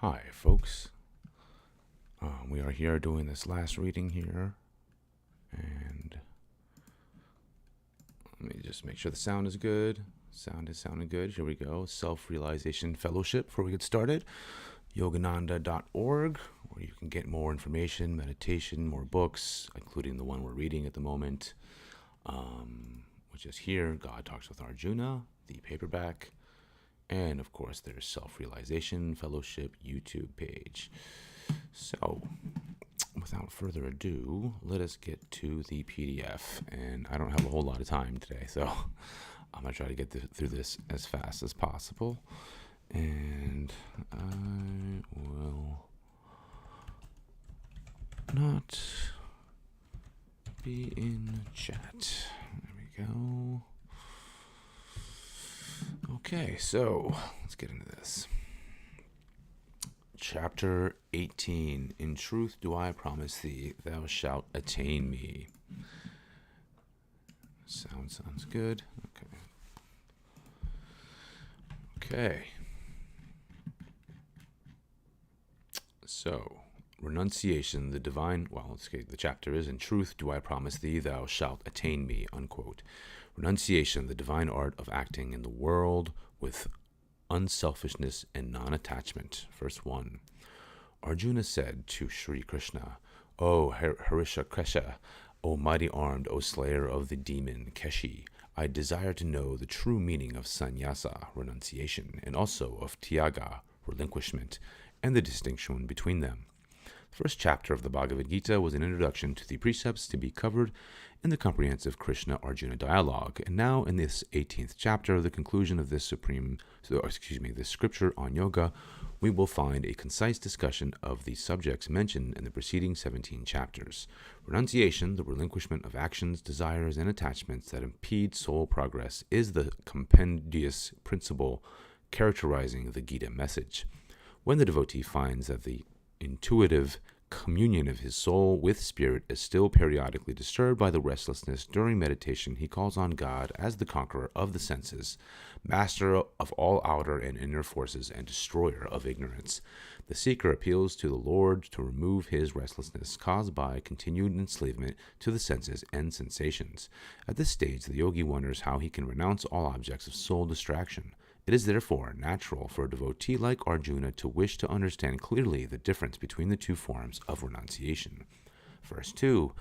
Hi, folks. We are here doing this last reading here, and let me just make sure the sound is good. Sound is sounding good. Here we go. Self-Realization Fellowship. Before we get started, Yogananda.org, where you can get more information, meditation, more books, including the one we're reading at the moment, which is here, God Talks with Arjuna, the paperback. And, of course, there's Self-Realization Fellowship YouTube page. So, without further ado, let us get to the PDF. And I don't have a whole lot of time today, so I'm going to try to get through this as fast as possible. And I will not be in chat. There we go. Okay, so let's get into this. Chapter 18. In truth do I promise thee, thou shalt attain me. Sounds good. Okay. So, renunciation, the divine, the chapter is, in truth do I promise thee, thou shalt attain me, unquote. Renunciation, the divine art of acting in the world with unselfishness and non-attachment. Verse 1. Arjuna said to Sri Krishna, O Harishakesha, O mighty armed, O slayer of the demon Keshi, I desire to know the true meaning of sannyasa, renunciation, and also of tyaga, relinquishment, and the distinction between them. The first chapter of the Bhagavad Gita was an introduction to the precepts to be covered in the comprehensive Krishna-Arjuna dialogue, and now in this 18th chapter, the conclusion of this scripture on yoga, we will find a concise discussion of the subjects mentioned in the preceding 17 chapters. Renunciation, the relinquishment of actions, desires, and attachments that impede soul progress, is the compendious principle characterizing the Gita message. When the devotee finds that the intuitive communion of his soul with spirit is still periodically disturbed by the restlessness during meditation, he calls on God as the conqueror of the senses, master of all outer and inner forces, and destroyer of ignorance. The seeker appeals to the Lord to remove his restlessness caused by continued enslavement to the senses and sensations. At this stage, the yogi wonders how he can renounce all objects of soul distraction. It is therefore natural for a devotee like Arjuna to wish to understand clearly the difference between the two forms of renunciation. Verse 2,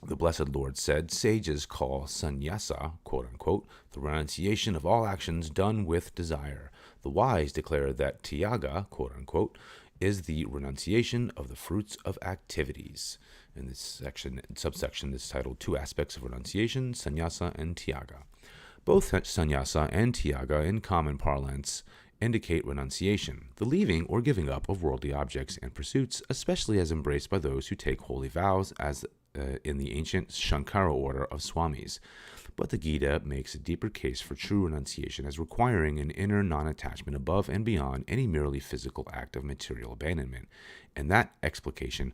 the Blessed Lord said, sages call sannyasa, quote-unquote, the renunciation of all actions done with desire. The wise declare that tyaga, quote-unquote, is the renunciation of the fruits of activities. In this subsection is titled Two Aspects of Renunciation, Sannyasa and Tyaga. Both sannyasa and tyaga, in common parlance, indicate renunciation, the leaving or giving up of worldly objects and pursuits, especially as embraced by those who take holy vows, as in the ancient Shankara order of Swamis. But the Gita makes a deeper case for true renunciation as requiring an inner non-attachment above and beyond any merely physical act of material abandonment. In that explication,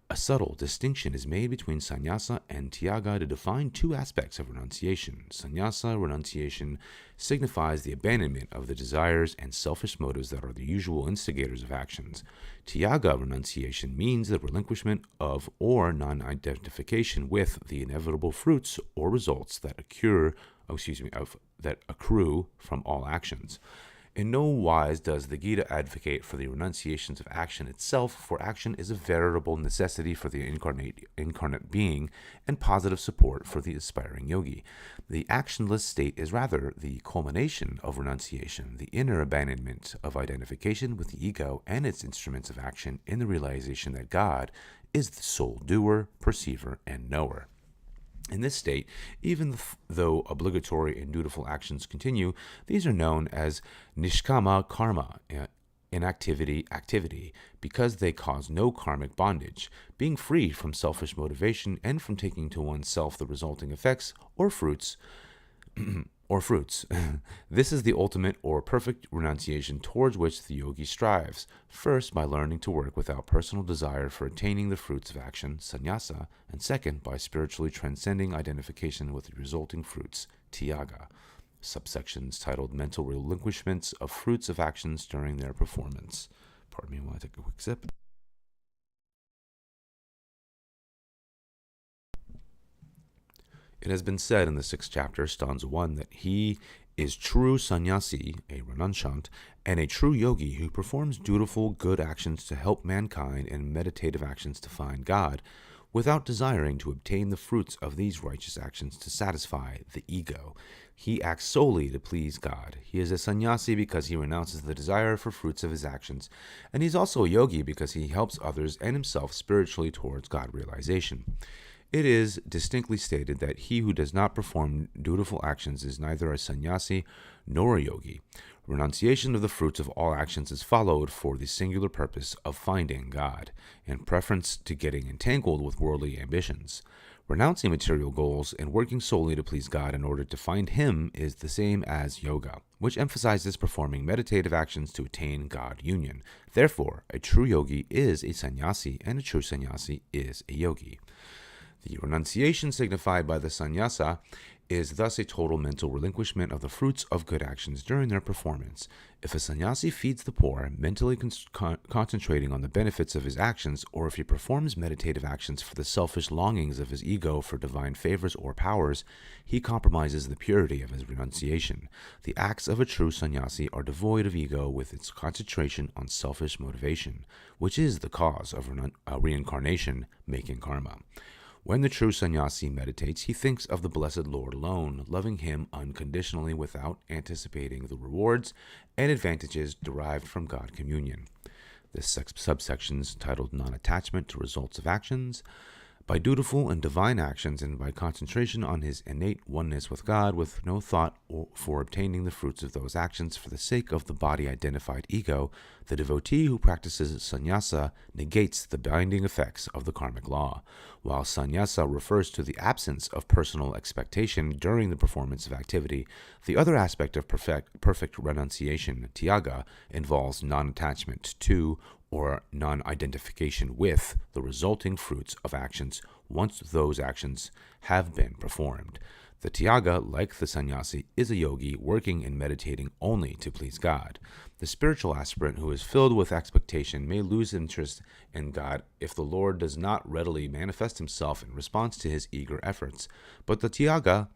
a subtle distinction is made between sannyasa and tyaga to define two aspects of renunciation. Sannyasa renunciation signifies the abandonment of the desires and selfish motives that are the usual instigators of actions. Tyaga renunciation means the relinquishment of or non-identification with the inevitable fruits or results that accrue from all actions. In no wise does the Gita advocate for the renunciations of action itself, for action is a veritable necessity for the incarnate being and positive support for the aspiring yogi. The actionless state is rather the culmination of renunciation, the inner abandonment of identification with the ego and its instruments of action in the realization that God is the sole doer, perceiver, and knower. In this state, even though obligatory and dutiful actions continue, these are known as nishkama karma, activity, because they cause no karmic bondage, being free from selfish motivation and from taking to oneself the resulting effects or fruits. This is the ultimate or perfect renunciation towards which the yogi strives, first by learning to work without personal desire for attaining the fruits of action, sannyasa, and second by spiritually transcending identification with the resulting fruits, tyaga. Subsections titled Mental Relinquishments of Fruits of Actions During Their Performance. Pardon me while I take a quick sip. It has been said in the 6th chapter, stanza 1, that he is true sannyasi, a renunciant, and a true yogi who performs dutiful good actions to help mankind and meditative actions to find God, without desiring to obtain the fruits of these righteous actions to satisfy the ego. He acts solely to please God. He is a sannyasi because he renounces the desire for fruits of his actions, and he's also a yogi because he helps others and himself spiritually towards God realization. It is distinctly stated that he who does not perform dutiful actions is neither a sannyasi nor a yogi. Renunciation of the fruits of all actions is followed for the singular purpose of finding God, in preference to getting entangled with worldly ambitions. Renouncing material goals and working solely to please God in order to find Him is the same as yoga, which emphasizes performing meditative actions to attain God union. Therefore, a true yogi is a sannyasi, and a true sannyasi is a yogi. The renunciation signified by the sannyasa is thus a total mental relinquishment of the fruits of good actions during their performance. If a sannyasi feeds the poor, mentally concentrating on the benefits of his actions, or if he performs meditative actions for the selfish longings of his ego for divine favors or powers, he compromises the purity of his renunciation. The acts of a true sannyasi are devoid of ego with its concentration on selfish motivation, which is the cause of reincarnation, making karma. When the true sannyasi meditates, he thinks of the blessed Lord alone, loving him unconditionally without anticipating the rewards and advantages derived from God communion. This subsection is titled Non-Attachment to Results of Actions. By dutiful and divine actions and by concentration on his innate oneness with God, with no thought for obtaining the fruits of those actions for the sake of the body-identified ego, the devotee who practices sannyasa negates the binding effects of the karmic law. While sannyasa refers to the absence of personal expectation during the performance of activity, the other aspect of perfect renunciation, Tyaga, involves non-attachment to or non-identification with the resulting fruits of actions once those actions have been performed. The Tyaga, like the sannyasi, is a yogi working and meditating only to please God. The spiritual aspirant who is filled with expectation may lose interest in God if the Lord does not readily manifest himself in response to his eager efforts. But the Tyaga,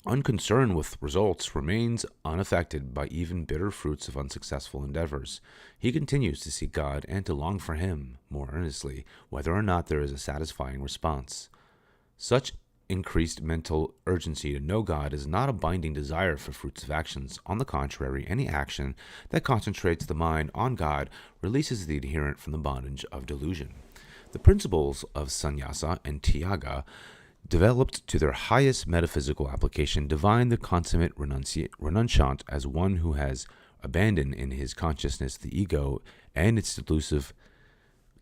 unconcerned with results, remains unaffected by even bitter fruits of unsuccessful endeavors. He continues to seek God and to long for Him more earnestly, whether or not there is a satisfying response. Such increased mental urgency to know God is not a binding desire for fruits of actions. On the contrary, any action that concentrates the mind on God releases the adherent from the bondage of delusion. The principles of sannyasa and tyaga, developed to their highest metaphysical application, define the consummate renunciant as one who has abandoned in his consciousness the ego and its delusive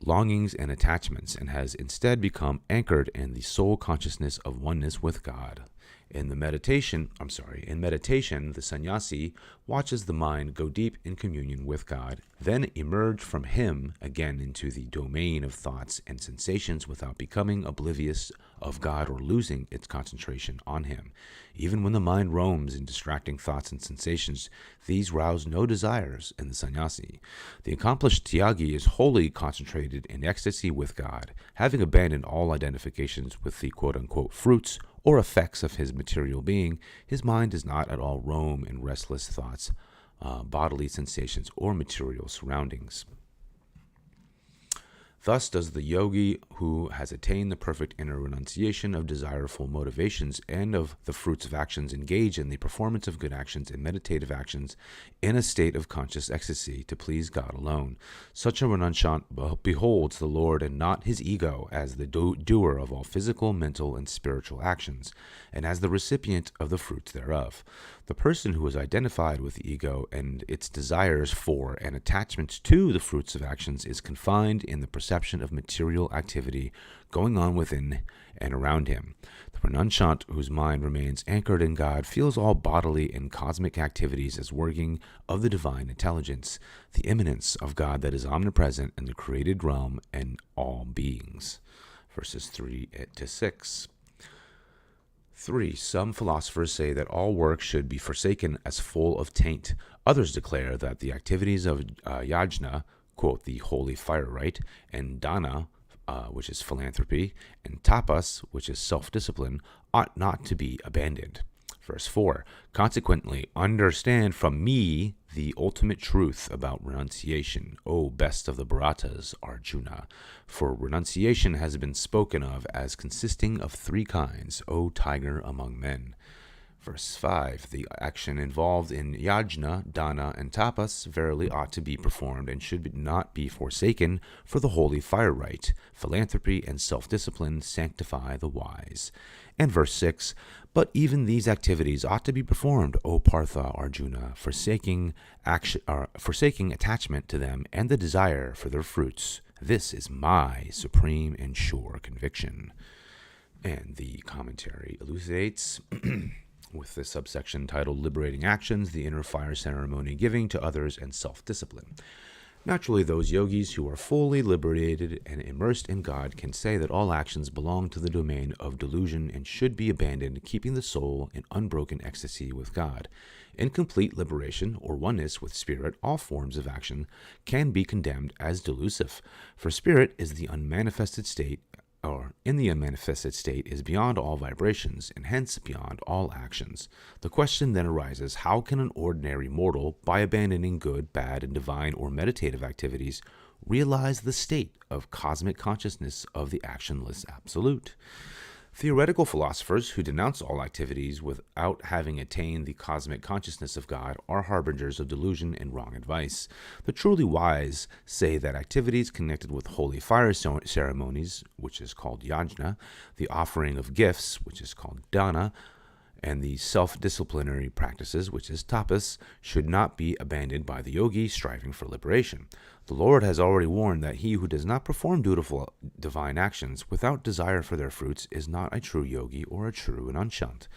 longings and attachments, and has instead become anchored in the sole consciousness of oneness with God. In meditation, the sannyasi watches the mind go deep in communion with God, then emerge from Him again into the domain of thoughts and sensations without becoming oblivious of God or losing its concentration on Him. Even when the mind roams in distracting thoughts and sensations, these rouse no desires in the sannyasi. The accomplished tyagi is wholly concentrated in ecstasy with God, having abandoned all identifications with the quote-unquote fruits or effects of his material being. His mind does not at all roam in restless thoughts, bodily sensations, or material surroundings. Thus does the yogi who has attained the perfect inner renunciation of desireful motivations and of the fruits of actions engage in the performance of good actions and meditative actions in a state of conscious ecstasy to please God alone. Such a renunciant beholds the Lord and not his ego as the doer of all physical, mental, and spiritual actions, and as the recipient of the fruits thereof. The person who is identified with the ego and its desires for and attachments to the fruits of actions is confined in the perception of material activity going on within and around him. The renunciant, whose mind remains anchored in God, feels all bodily and cosmic activities as working of the divine intelligence, the immanence of God that is omnipresent in the created realm and all beings. Verses 3-6. 3. Some philosophers say that all work should be forsaken as full of taint. Others declare that the activities of yajna, quote, the holy fire rite, and dana, which is philanthropy, and tapas, which is self-discipline, ought not to be abandoned. Verse 4, consequently, understand from me the ultimate truth about renunciation, O best of the Bharatas, Arjuna. For renunciation has been spoken of as consisting of three kinds, O tiger among men. Verse 5, the action involved in yajna, dana, and tapas verily ought to be performed and should not be forsaken, for the holy fire rite, philanthropy, and self-discipline sanctify the wise. And verse 6, but even these activities ought to be performed, O Partha Arjuna, forsaking attachment to them and the desire for their fruits. This is my supreme and sure conviction. And the commentary elucidates with the subsection titled Liberating Actions, the Inner Fire Ceremony Giving to Others, and Self-Discipline. Naturally, those yogis who are fully liberated and immersed in God can say that all actions belong to the domain of delusion and should be abandoned, keeping the soul in unbroken ecstasy with God. In complete liberation or oneness with spirit, all forms of action can be condemned as delusive, for spirit is the unmanifested state, or in the unmanifested state, is beyond all vibrations, and hence beyond all actions. The question then arises, how can an ordinary mortal, by abandoning good, bad, and divine or meditative activities, realize the state of cosmic consciousness of the actionless absolute? Theoretical philosophers who denounce all activities without having attained the cosmic consciousness of God are harbingers of delusion and wrong advice. The truly wise say that activities connected with holy fire ceremonies, which is called yajna, the offering of gifts, which is called dana, and the self-disciplinary practices, which is tapas, should not be abandoned by the yogi striving for liberation. The Lord has already warned that he who does not perform dutiful divine actions without desire for their fruits is not a true yogi or a true renunciant.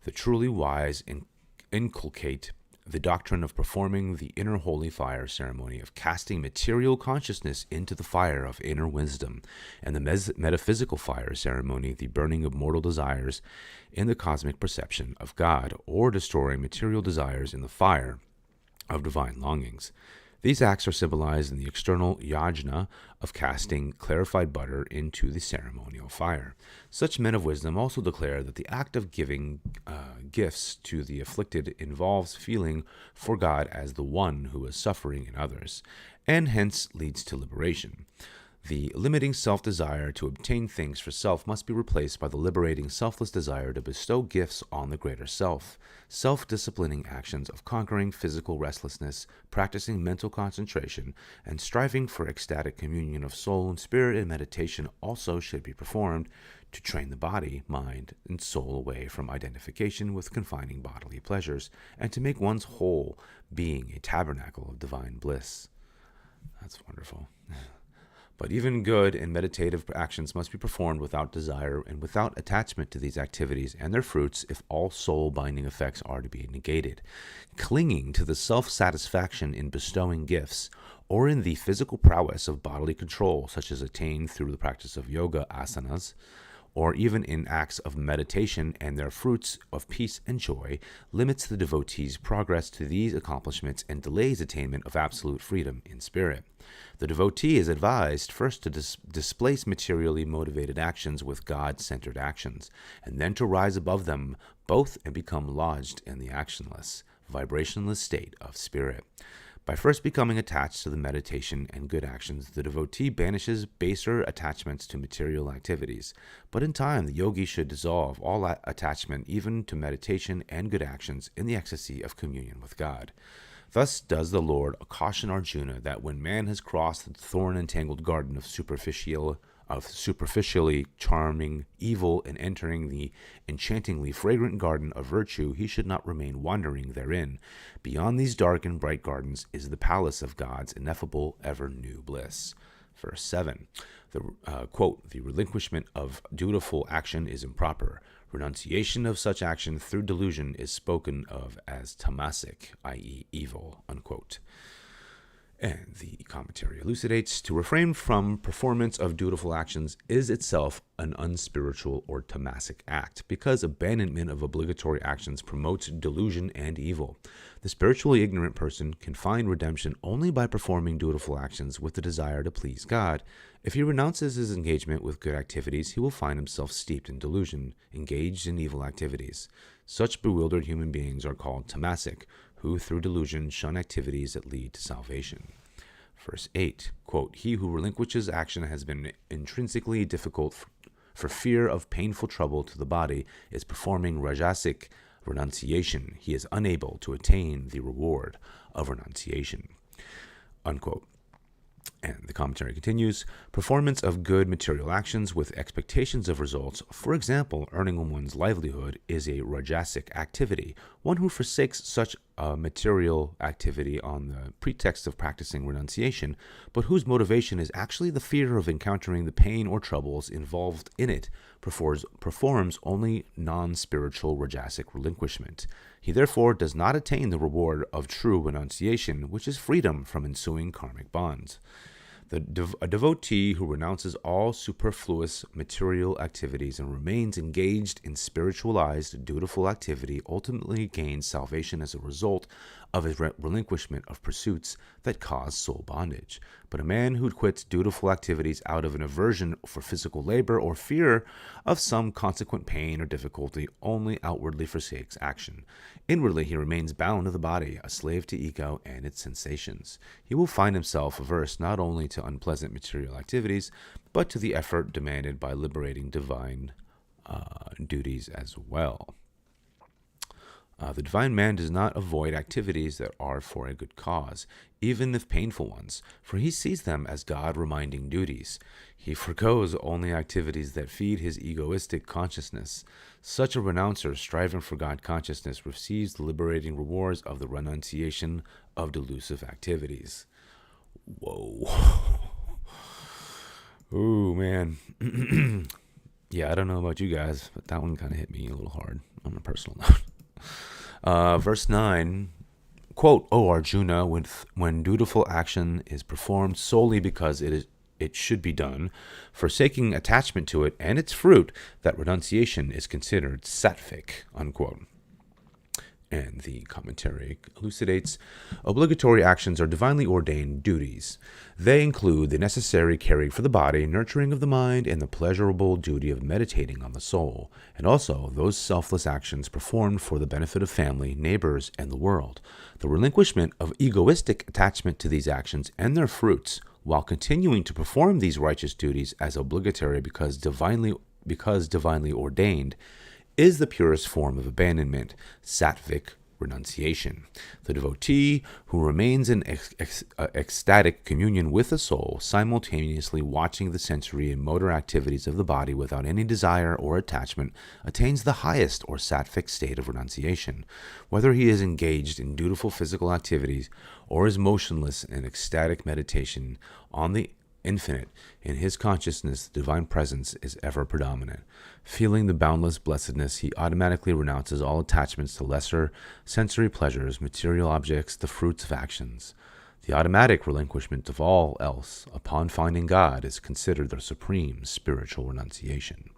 The truly wise inculcate the doctrine of performing the inner holy fire ceremony, of casting material consciousness into the fire of inner wisdom, and the metaphysical fire ceremony, the burning of mortal desires in the cosmic perception of God, or destroying material desires in the fire of divine longings. These acts are symbolized in the external yajna of casting clarified butter into the ceremonial fire. Such men of wisdom also declare that the act of giving gifts to the afflicted involves feeling for God as the one who is suffering in others, and hence leads to liberation. The limiting self-desire to obtain things for self must be replaced by the liberating selfless desire to bestow gifts on the greater self. Self-disciplining actions of conquering physical restlessness, practicing mental concentration, and striving for ecstatic communion of soul and spirit in meditation also should be performed to train the body, mind, and soul away from identification with confining bodily pleasures, and to make one's whole being a tabernacle of divine bliss. That's wonderful. But even good and meditative actions must be performed without desire and without attachment to these activities and their fruits if all soul-binding effects are to be negated. Clinging to the self-satisfaction in bestowing gifts or in the physical prowess of bodily control, such as attained through the practice of yoga asanas, or even in acts of meditation and their fruits of peace and joy, limits the devotee's progress to these accomplishments and delays attainment of absolute freedom in spirit. The devotee is advised first to displace materially motivated actions with God-centered actions, and then to rise above them both and become lodged in the actionless, vibrationless state of spirit. By first becoming attached to the meditation and good actions, the devotee banishes baser attachments to material activities. But in time, the yogi should dissolve all attachment even to meditation and good actions in the ecstasy of communion with God. Thus does the Lord caution Arjuna that when man has crossed the thorn-entangled garden of superficially charming evil and entering the enchantingly fragrant garden of virtue, he should not remain wandering therein. Beyond these dark and bright gardens is the palace of God's ineffable, ever-new bliss. Verse 7, quote, the relinquishment of dutiful action is improper. Renunciation of such action through delusion is spoken of as Tamasic, i.e. evil, unquote. And the commentary elucidates, to refrain from performance of dutiful actions is itself an unspiritual or tamasic act, because abandonment of obligatory actions promotes delusion and evil. The spiritually ignorant person can find redemption only by performing dutiful actions with the desire to please God. If he renounces his engagement with good activities, he will find himself steeped in delusion, engaged in evil activities. Such bewildered human beings are called Tamasic, who through delusion shun activities that lead to salvation. Verse 8, quote, he who relinquishes action has been intrinsically difficult for fear of painful trouble to the body is performing Rajasic renunciation. He is unable to attain the reward of renunciation. Unquote. And the commentary continues, performance of good material actions with expectations of results, for example, earning one's livelihood, is a Rajasic activity. One who forsakes such a material activity on the pretext of practicing renunciation, but whose motivation is actually the fear of encountering the pain or troubles involved in it, performs only non-spiritual Rajasic relinquishment. He therefore does not attain the reward of true renunciation, which is freedom from ensuing karmic bonds. A devotee who renounces all superfluous material activities and remains engaged in spiritualized, dutiful activity ultimately gains salvation as a result of his relinquishment of pursuits that cause soul bondage. But a man who quits dutiful activities out of an aversion for physical labor or fear of some consequent pain or difficulty only outwardly forsakes action. Inwardly, he remains bound to the body, a slave to ego and its sensations. He will find himself averse not only to unpleasant material activities, but to the effort demanded by liberating divine duties as well. The divine man does not avoid activities that are for a good cause, even if painful ones, for he sees them as God-reminding duties. He forgoes only activities that feed his egoistic consciousness. Such a renouncer striving for God consciousness receives the liberating rewards of the renunciation of delusive activities. Whoa. Ooh, man. Yeah, I don't know about you guys, but that one kind of hit me a little hard on a personal note. Verse 9, quote, O Arjuna, when dutiful action is performed solely because it should be done, forsaking attachment to it and its fruit, that renunciation is considered Satvic, unquote. And the commentary elucidates, obligatory actions are divinely ordained duties. They include the necessary caring for the body, nurturing of the mind, and the pleasurable duty of meditating on the soul, and also those selfless actions performed for the benefit of family, neighbors, and the world. The relinquishment of egoistic attachment to these actions and their fruits, while continuing to perform these righteous duties as obligatory because divinely ordained, is the purest form of abandonment, Satvic renunciation. The devotee who remains in ecstatic communion with the soul, simultaneously watching the sensory and motor activities of the body without any desire or attachment, attains the highest or Satvic state of renunciation. Whether he is engaged in dutiful physical activities or is motionless in ecstatic meditation on the infinite, in his consciousness, the divine presence is ever predominant. Feeling the boundless blessedness, he automatically renounces all attachments to lesser sensory pleasures, material objects, the fruits of actions. The automatic relinquishment of all else upon finding God is considered the supreme spiritual renunciation.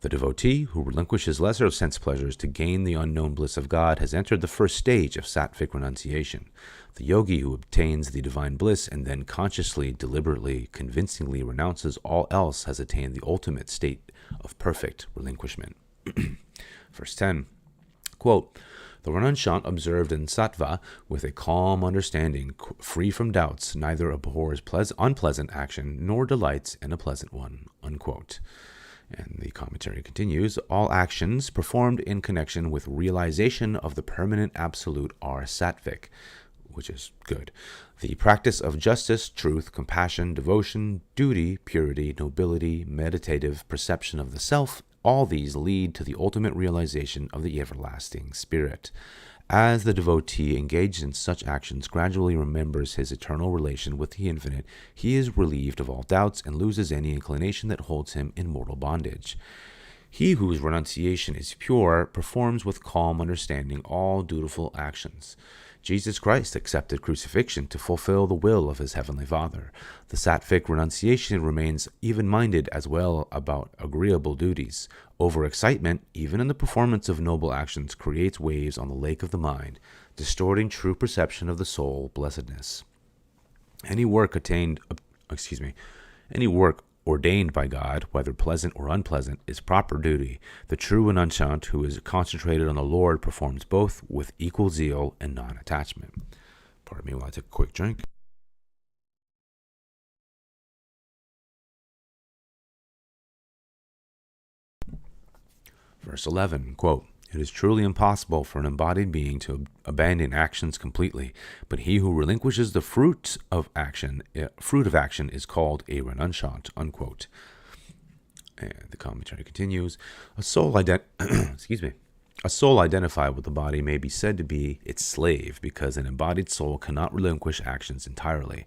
The devotee who relinquishes lesser sense pleasures to gain the unknown bliss of God has entered the first stage of Satvic renunciation. The yogi who obtains the divine bliss and then consciously, deliberately, convincingly renounces all else has attained the ultimate state of perfect relinquishment. Verse 10, quote, the renunciant observed in sattva with a calm understanding, free from doubts, neither abhors unpleasant action nor delights in a pleasant one, unquote. And the commentary continues, all actions performed in connection with realization of the permanent absolute are Satvic, which is good. The practice of justice, truth, compassion, devotion, duty, purity, nobility, meditative perception of the self, all these lead to the ultimate realization of the everlasting spirit. As the devotee engaged in such actions gradually remembers his eternal relation with the infinite, he is relieved of all doubts and loses any inclination that holds him in mortal bondage. He whose renunciation is pure performs with calm understanding all dutiful actions. Jesus Christ accepted crucifixion to fulfill the will of his heavenly Father. The Satvic renunciation remains even-minded as well about agreeable duties. Overexcitement, even in the performance of noble actions, creates waves on the lake of the mind, distorting true perception of the soul blessedness. Any work ordained by God, whether pleasant or unpleasant, is proper duty. The true renunciant who is concentrated on the Lord performs both with equal zeal and non-attachment. Pardon me while I take a quick drink. Verse 11, quote, "It is truly impossible for an embodied being to abandon actions completely, but he who relinquishes the fruit of action is called a renunciant," unquote. And the commentary continues, a soul identified with the body may be said to be its slave, because an embodied soul cannot relinquish actions entirely.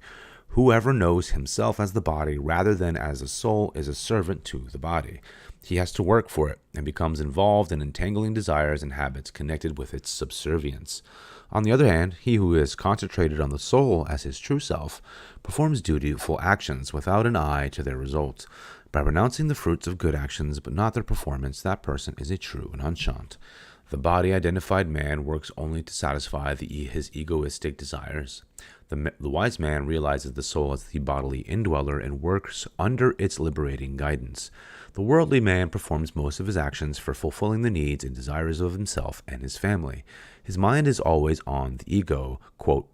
Whoever knows himself as the body rather than as a soul is a servant to the body. He has to work for it and becomes involved in entangling desires and habits connected with its subservience. On the other hand, he who is concentrated on the soul as his true self performs dutiful actions without an eye to their results. By renouncing the fruits of good actions but not their performance, that person is a true renunciant. The body-identified man works only to satisfy his egoistic desires. The wise man realizes the soul as the bodily indweller and works under its liberating guidance. The worldly man performs most of his actions for fulfilling the needs and desires of himself and his family. His mind is always on the ego, quote,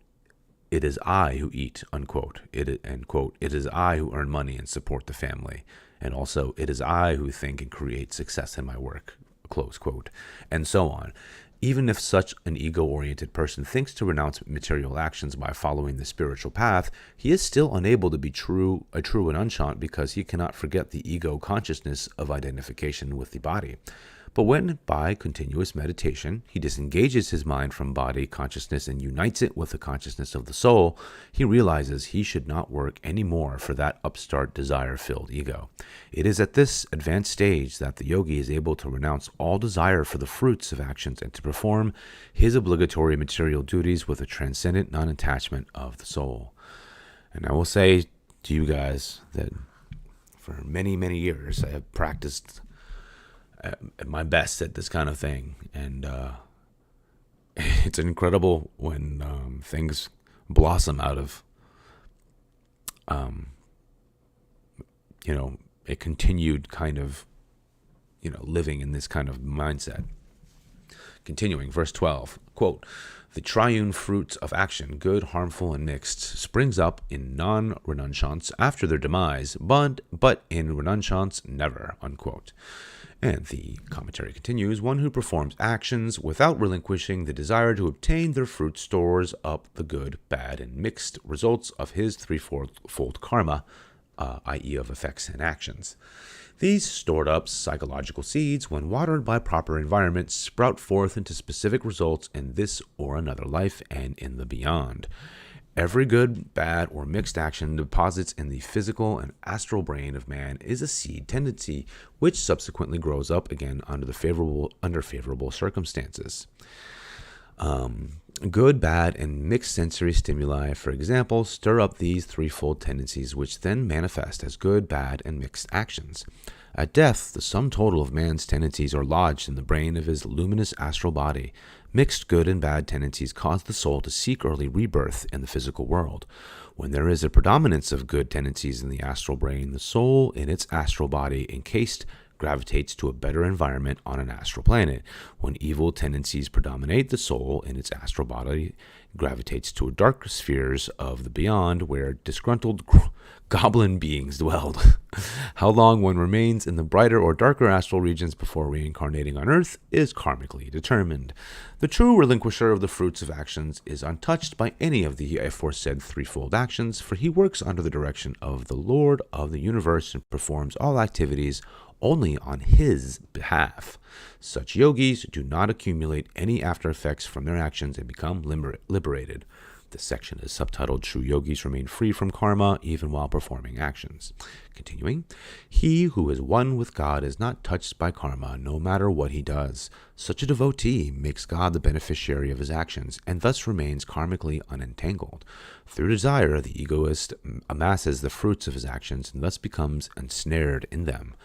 "It is I who eat," unquote. "It is I who earn money and support the family." And also, "It is I who think and create success in my work," close quote, and so on. Even if such an ego-oriented person thinks to renounce material actions by following the spiritual path, he is still unable to be a true renunciant because he cannot forget the ego consciousness of identification with the body. But when, by continuous meditation, he disengages his mind from body consciousness and unites it with the consciousness of the soul, he realizes he should not work any more for that upstart desire-filled ego. It is at this advanced stage that the yogi is able to renounce all desire for the fruits of actions and to perform his obligatory material duties with a transcendent non-attachment of the soul. And I will say to you guys that for many, many years I have practiced at my best at this kind of thing, and it's incredible when things blossom out of a continued kind of living in this kind of mindset. Continuing, verse 12, quote, "The triune fruits of action, good, harmful, and mixed, springs up in non-renunciants after their demise, but in renunciants never," unquote. And the commentary continues, "One who performs actions without relinquishing the desire to obtain their fruit stores up the good, bad, and mixed results of his threefold karma, i.e. of effects and actions. These stored up psychological seeds, when watered by proper environment, sprout forth into specific results in this or another life and in the beyond. Every good, bad, or mixed action deposits in the physical and astral brain of man is a seed tendency, which subsequently grows up again under favorable circumstances. Good, bad, and mixed sensory stimuli, for example, stir up these threefold tendencies, which then manifest as good, bad, and mixed actions. At death, the sum total of man's tendencies are lodged in the brain of his luminous astral body. Mixed good and bad tendencies cause the soul to seek early rebirth in the physical world. When there is a predominance of good tendencies in the astral brain, the soul in its astral body encased gravitates to a better environment on an astral planet. When evil tendencies predominate, the soul in its astral body gravitates to dark spheres of the beyond where disgruntled goblin beings dwelled. How long one remains in the brighter or darker astral regions before reincarnating on Earth is karmically determined. The true relinquisher of the fruits of actions is untouched by any of the aforesaid threefold actions, for he works under the direction of the Lord of the universe and performs all activities only on his behalf. Such yogis do not accumulate any after effects from their actions and become liberated. This section is subtitled True Yogis Remain Free from Karma Even While Performing Actions. Continuing, he who is one with God is not touched by karma no matter what he does. Such a devotee makes God the beneficiary of his actions and thus remains karmically unentangled. Through desire, the egoist amasses the fruits of his actions and thus becomes ensnared in them.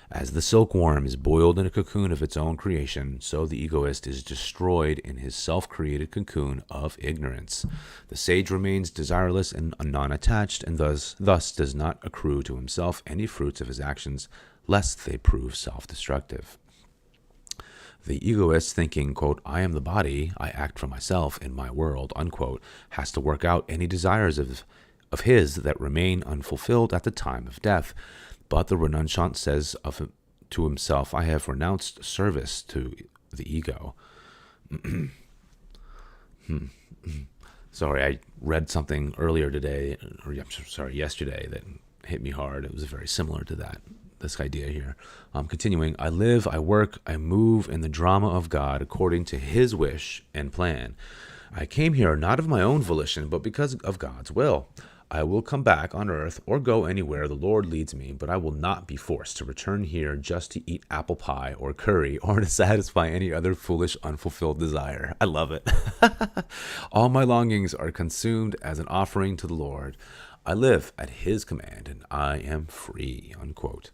As the silkworm is boiled in a cocoon of its own creation, so the egoist is destroyed in his self-created cocoon of ignorance. The sage remains desireless and non-attached, and thus does not accrue to himself any fruits of his actions, lest they prove self-destructive. The egoist thinking, quote, I am the body, I act for myself in my world, unquote, has to work out any desires of his that remain unfulfilled at the time of death. But the renunciant says to himself, I have renounced service to the ego. Sorry, I read something earlier today, yesterday, that hit me hard. It was very similar to this idea here. Continuing, I live, I work, I move in the drama of God according to his wish and plan. I came here not of my own volition, but because of God's will. I will come back on earth or go anywhere the Lord leads me, but I will not be forced to return here just to eat apple pie or curry or to satisfy any other foolish, unfulfilled desire. I love it. All my longings are consumed as an offering to the Lord. I live at his command and I am free, unquote.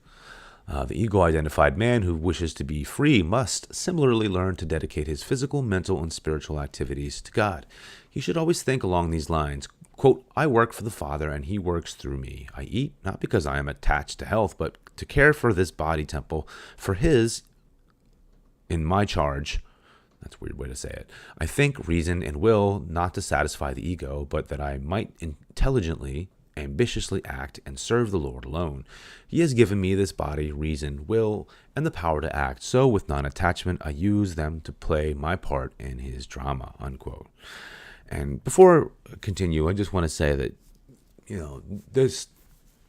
The ego-identified man who wishes to be free must similarly learn to dedicate his physical, mental, and spiritual activities to God. He should always think along these lines. Quote, I work for the Father and he works through me. I eat not because I am attached to health, but to care for this body temple, for his in my charge. That's a weird way to say it. I think, reason, and will not to satisfy the ego, but that I might intelligently, ambitiously act and serve the Lord alone. He has given me this body, reason, will, and the power to act. So with non-attachment, I use them to play my part in his drama, unquote. And before I continue, I just want to say that,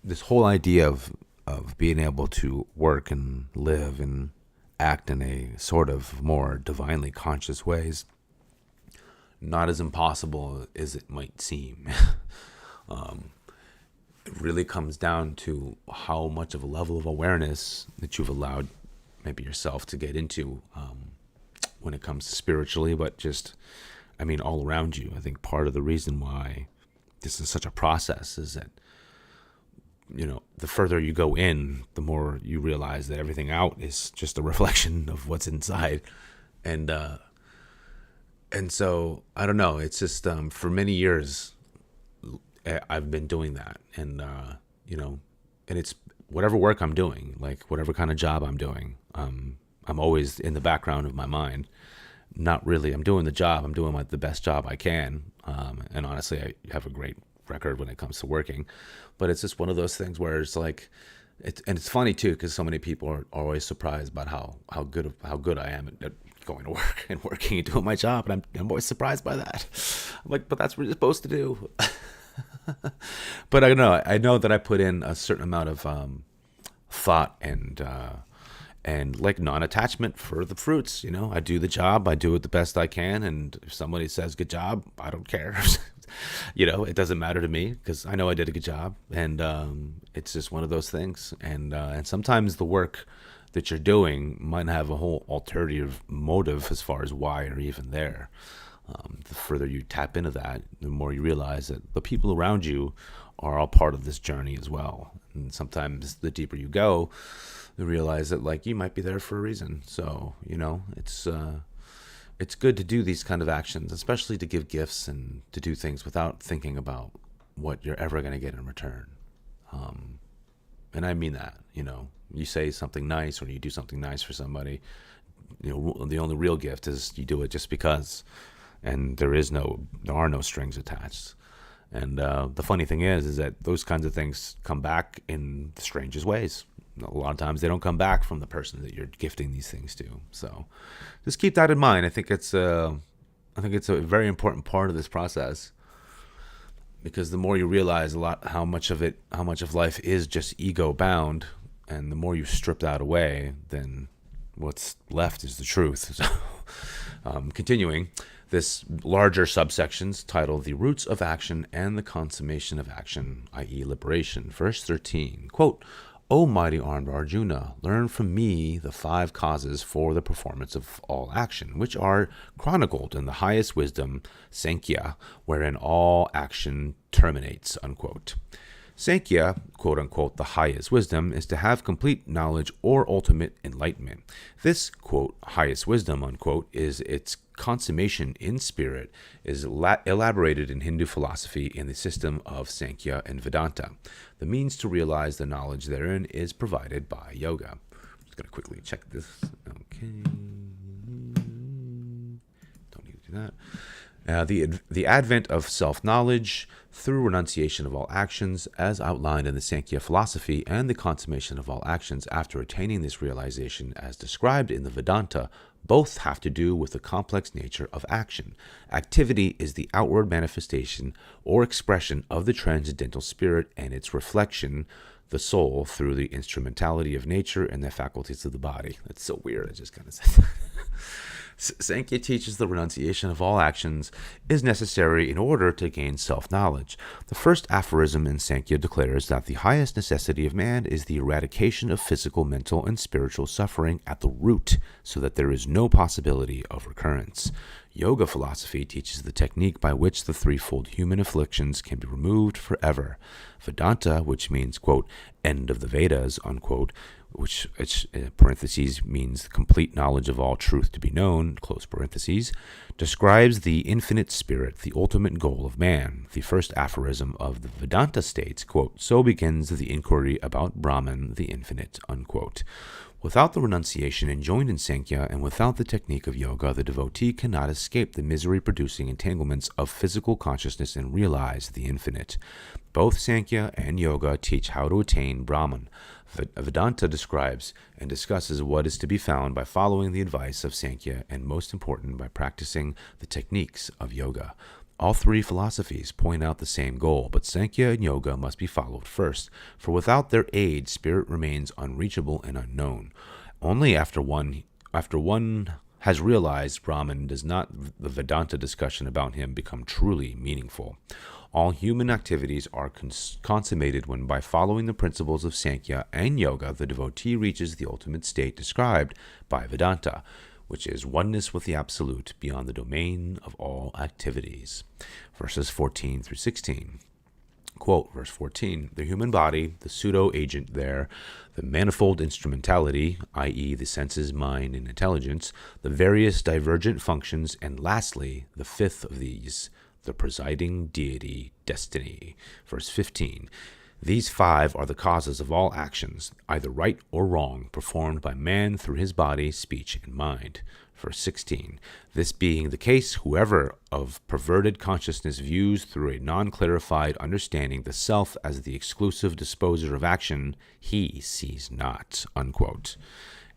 this whole idea of being able to work and live and act in a sort of more divinely conscious ways, not as impossible as it might seem. It really comes down to how much of a level of awareness that you've allowed maybe yourself to get into when it comes to spiritually, but just all around you. I think part of the reason why this is such a process is that, the further you go in, the more you realize that everything out is just a reflection of what's inside. And so, I don't know, it's just, for many years, I've been doing that. And, and it's whatever work I'm doing, like whatever kind of job I'm doing, I'm always in the background of my mind. Not really. I'm doing the job. I'm doing the best job I can. And honestly, I have a great record when it comes to working. But it's just one of those things where it's like, it's funny too, because so many people are always surprised about how good I am at going to work and working and doing my job. And I'm always surprised by that. I'm like, but that's what you're supposed to do. But I know that I put in a certain amount of thought and like non-attachment for the fruits. I do the job, I do it the best I can, and if somebody says good job, I don't care. It doesn't matter to me because I know I did a good job, and it's just one of those things. And sometimes the work that you're doing might have a whole alternative motive as far as why you're even there. The further you tap into that, the more you realize that the people around you are all part of this journey as well. And sometimes the deeper you go, you realize that you might be there for a reason. So, it's good to do these kind of actions, especially to give gifts and to do things without thinking about what you're ever going to get in return. And I mean that, you say something nice or you do something nice for somebody, the only real gift is you do it just because, and there are no strings attached. And the funny thing is that those kinds of things come back in the strangest ways. A lot of times they don't come back from the person that you're gifting these things to. So just keep that in mind. I think it's a very important part of this process, because the more you realize how much of life is just ego bound, and the more you strip that away, then what's left is the truth. So, continuing, This larger subsections titled The Roots of Action and the Consummation of Action, i.e. Liberation. Verse 13, quote, O mighty armed Arjuna, learn from me the 5 causes for the performance of all action, which are chronicled in the highest wisdom, Sankhya, wherein all action terminates, unquote. Sankhya, quote-unquote, the highest wisdom, is to have complete knowledge or ultimate enlightenment. This, quote, highest wisdom, unquote, is its consummation in spirit, is elaborated in Hindu philosophy in the system of Sankhya and Vedanta. The means to realize the knowledge therein is provided by yoga. I'm just going to quickly check this. Okay. Don't need to do that. The advent of self-knowledge through renunciation of all actions, as outlined in the Sankhya philosophy, and the consummation of all actions after attaining this realization, as described in the Vedanta, both have to do with the complex nature of action. Activity is the outward manifestation or expression of the transcendental spirit and its reflection, the soul, through the instrumentality of nature and the faculties of the body. That's so weird. I just kind of said that. Sankhya teaches the renunciation of all actions is necessary in order to gain self-knowledge. The first aphorism in Sankhya declares that the highest necessity of man is the eradication of physical, mental, and spiritual suffering at the root, so that there is no possibility of recurrence. Yoga philosophy teaches the technique by which the threefold human afflictions can be removed forever. Vedanta, which means, quote, end of the Vedas, unquote, which parentheses means complete knowledge of all truth to be known, close parentheses, describes the infinite spirit, the ultimate goal of man. The first aphorism of the Vedanta states, quote, so begins the inquiry about Brahman, the infinite, unquote. Without the renunciation enjoined in Sankhya and without the technique of yoga, the devotee cannot escape the misery-producing entanglements of physical consciousness and realize the infinite. Both Sankhya and yoga teach how to attain Brahman. Vedanta describes and discusses what is to be found by following the advice of Sankhya and, most important, by practicing the techniques of yoga. All 3 philosophies point out the same goal, but Sankhya and yoga must be followed first, for without their aid, spirit remains unreachable and unknown. Only after one has realized Brahman does not the Vedanta discussion about him become truly meaningful. All human activities are consummated when, by following the principles of Sankhya and yoga, the devotee reaches the ultimate state described by Vedanta, which is oneness with the Absolute beyond the domain of all activities. Verses 14 through 16. Quote, verse 14, the human body, the pseudo-agent there, the manifold instrumentality, i.e. the senses, mind, and intelligence, the various divergent functions, and lastly, the 5th of these, the presiding deity, destiny. Verse 15, these 5 are the causes of all actions, either right or wrong, performed by man through his body, speech, and mind. Verse 16, this being the case, whoever of perverted consciousness views through a non-clarified understanding the self as the exclusive disposer of action, he sees not, unquote.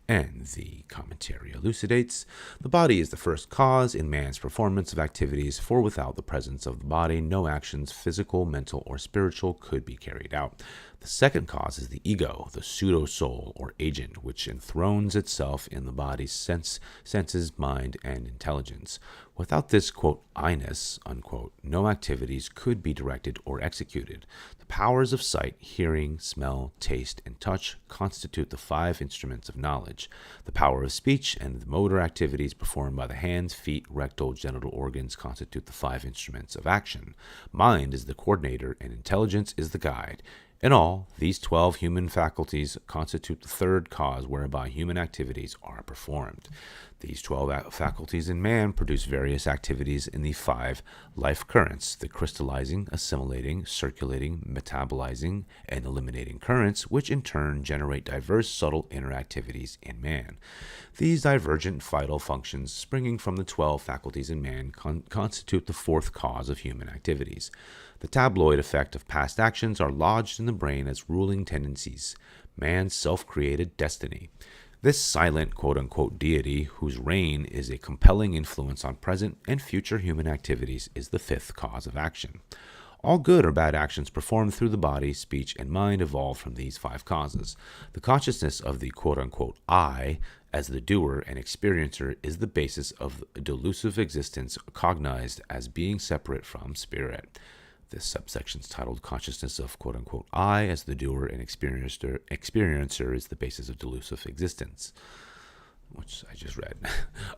And the commentary elucidates, the body is the first cause in man's performance of activities, for without the presence of the body, no actions, physical, mental, or spiritual, could be carried out. The second cause is the ego, the pseudo-soul or agent, which enthrones itself in the body's senses, mind, and intelligence. Without this, quote, I-ness, unquote, no activities could be directed or executed. The powers of sight, hearing, smell, taste, and touch constitute the 5 instruments of knowledge. The power of speech and the motor activities performed by the hands, feet, rectal, genital organs constitute the 5 instruments of action. Mind is the coordinator and intelligence is the guide. In all, these 12 human faculties constitute the 3rd cause whereby human activities are performed. These 12 faculties in man produce various activities in the 5 life currents, the crystallizing, assimilating, circulating, metabolizing, and eliminating currents, which in turn generate diverse subtle inner activities in man. These divergent vital functions springing from the 12 faculties in man constitute the 4th cause of human activities. The tabloid effect of past actions are lodged in the brain as ruling tendencies, man's self-created destiny. This silent quote-unquote deity, whose reign is a compelling influence on present and future human activities, is the 5th cause of action. All good or bad actions performed through the body, speech, and mind evolve from these 5 causes. The consciousness of the quote-unquote I, as the doer and experiencer, is the basis of a delusive existence cognized as being separate from spirit. This subsection is titled Consciousness of quote-unquote I, as the doer and experiencer is the basis of delusive existence, which I just read.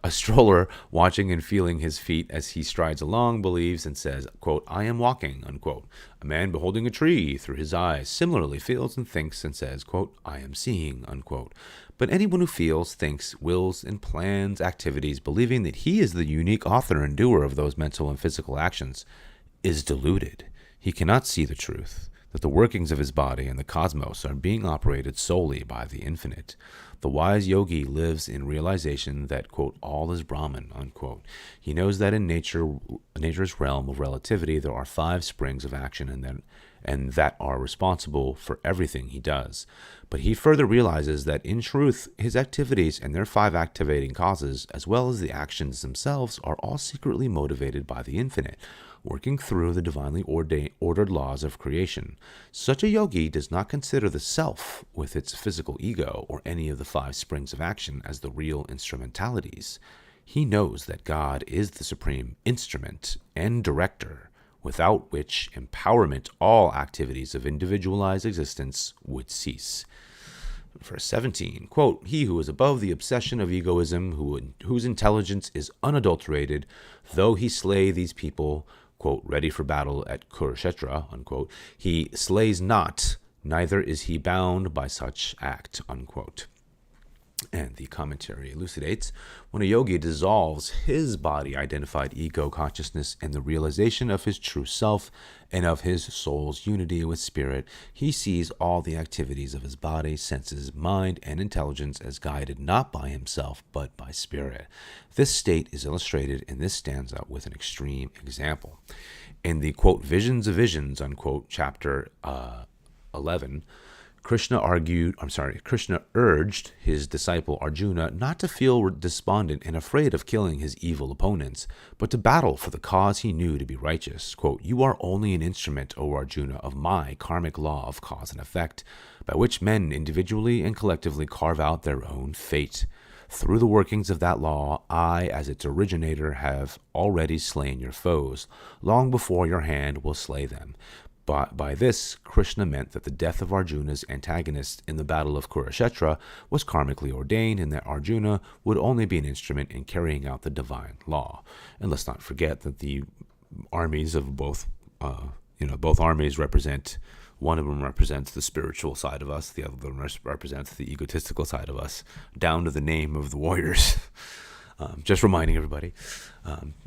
A stroller watching and feeling his feet as he strides along believes and says, quote, I am walking, unquote. A man beholding a tree through his eyes similarly feels and thinks and says, quote, I am seeing, unquote. But anyone who feels, thinks, wills, and plans activities believing that he is the unique author and doer of those mental and physical actions is deluded. He cannot see the truth, that the workings of his body and the cosmos are being operated solely by the infinite. The wise yogi lives in realization that, quote, all is Brahman, unquote. He knows that in nature's realm of relativity there are 5 springs of action and that are responsible for everything he does. But he further realizes that in truth his activities and their 5 activating causes, as well as the actions themselves, are all secretly motivated by the infinite, working through the divinely ordered laws of creation. Such a yogi does not consider the self with its physical ego or any of the 5 springs of action as the real instrumentalities. He knows that God is the supreme instrument and director, without which empowerment all activities of individualized existence would cease. Verse 17, quote, he who is above the obsession of egoism, whose intelligence is unadulterated, though he slay these people, quote, ready for battle at Kashatria, unquote, he slays not, neither is he bound by such act, unquote. And the commentary elucidates, when a yogi dissolves his body-identified ego consciousness in the realization of his true self and of his soul's unity with spirit, he sees all the activities of his body, senses, mind, and intelligence as guided not by himself but by spirit. This state is illustrated in this stanza with an extreme example. In the, quote, Visions of Visions, unquote, chapter 11, Krishna urged his disciple Arjuna not to feel despondent and afraid of killing his evil opponents, but to battle for the cause he knew to be righteous. Quote, you are only an instrument, O Arjuna, of my karmic law of cause and effect, by which men individually and collectively carve out their own fate. Through the workings of that law, I, as its originator, have already slain your foes, long before your hand will slay them. By this, Krishna meant that the death of Arjuna's antagonist in the battle of Kurukshetra was karmically ordained, and that Arjuna would only be an instrument in carrying out the divine law. And let's not forget that the armies of both armies represent, one of them represents the spiritual side of us, the other one represents the egotistical side of us, down to the name of the warriors. Just reminding everybody.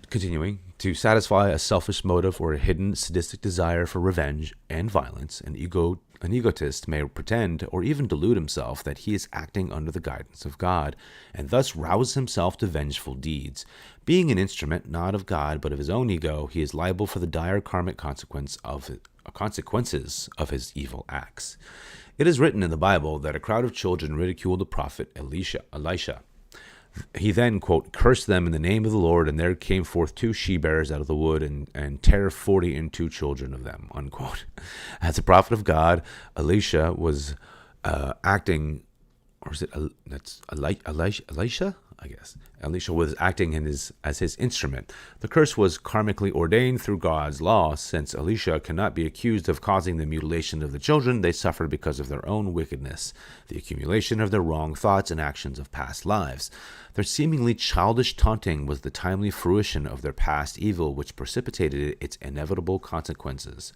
Continuing, to satisfy a selfish motive or a hidden sadistic desire for revenge and violence, an egotist may pretend or even delude himself that he is acting under the guidance of God, and thus rouse himself to vengeful deeds. Being an instrument not of God but of his own ego, he is liable for the dire karmic consequences of his evil acts. It is written in the Bible that a crowd of children ridiculed the prophet Elisha. He then, quote, cursed them in the name of the Lord, and there came forth 2 she-bears out of the wood, and tear 40 and 2 children of them, unquote. As a prophet of God, Elisha was acting, or is it Elisha? I guess. Elisha was acting as his instrument. The curse was karmically ordained through God's law. Since Elisha cannot be accused of causing the mutilation of the children, they suffered because of their own wickedness, the accumulation of their wrong thoughts and actions of past lives. Their seemingly childish taunting was the timely fruition of their past evil, which precipitated its inevitable consequence.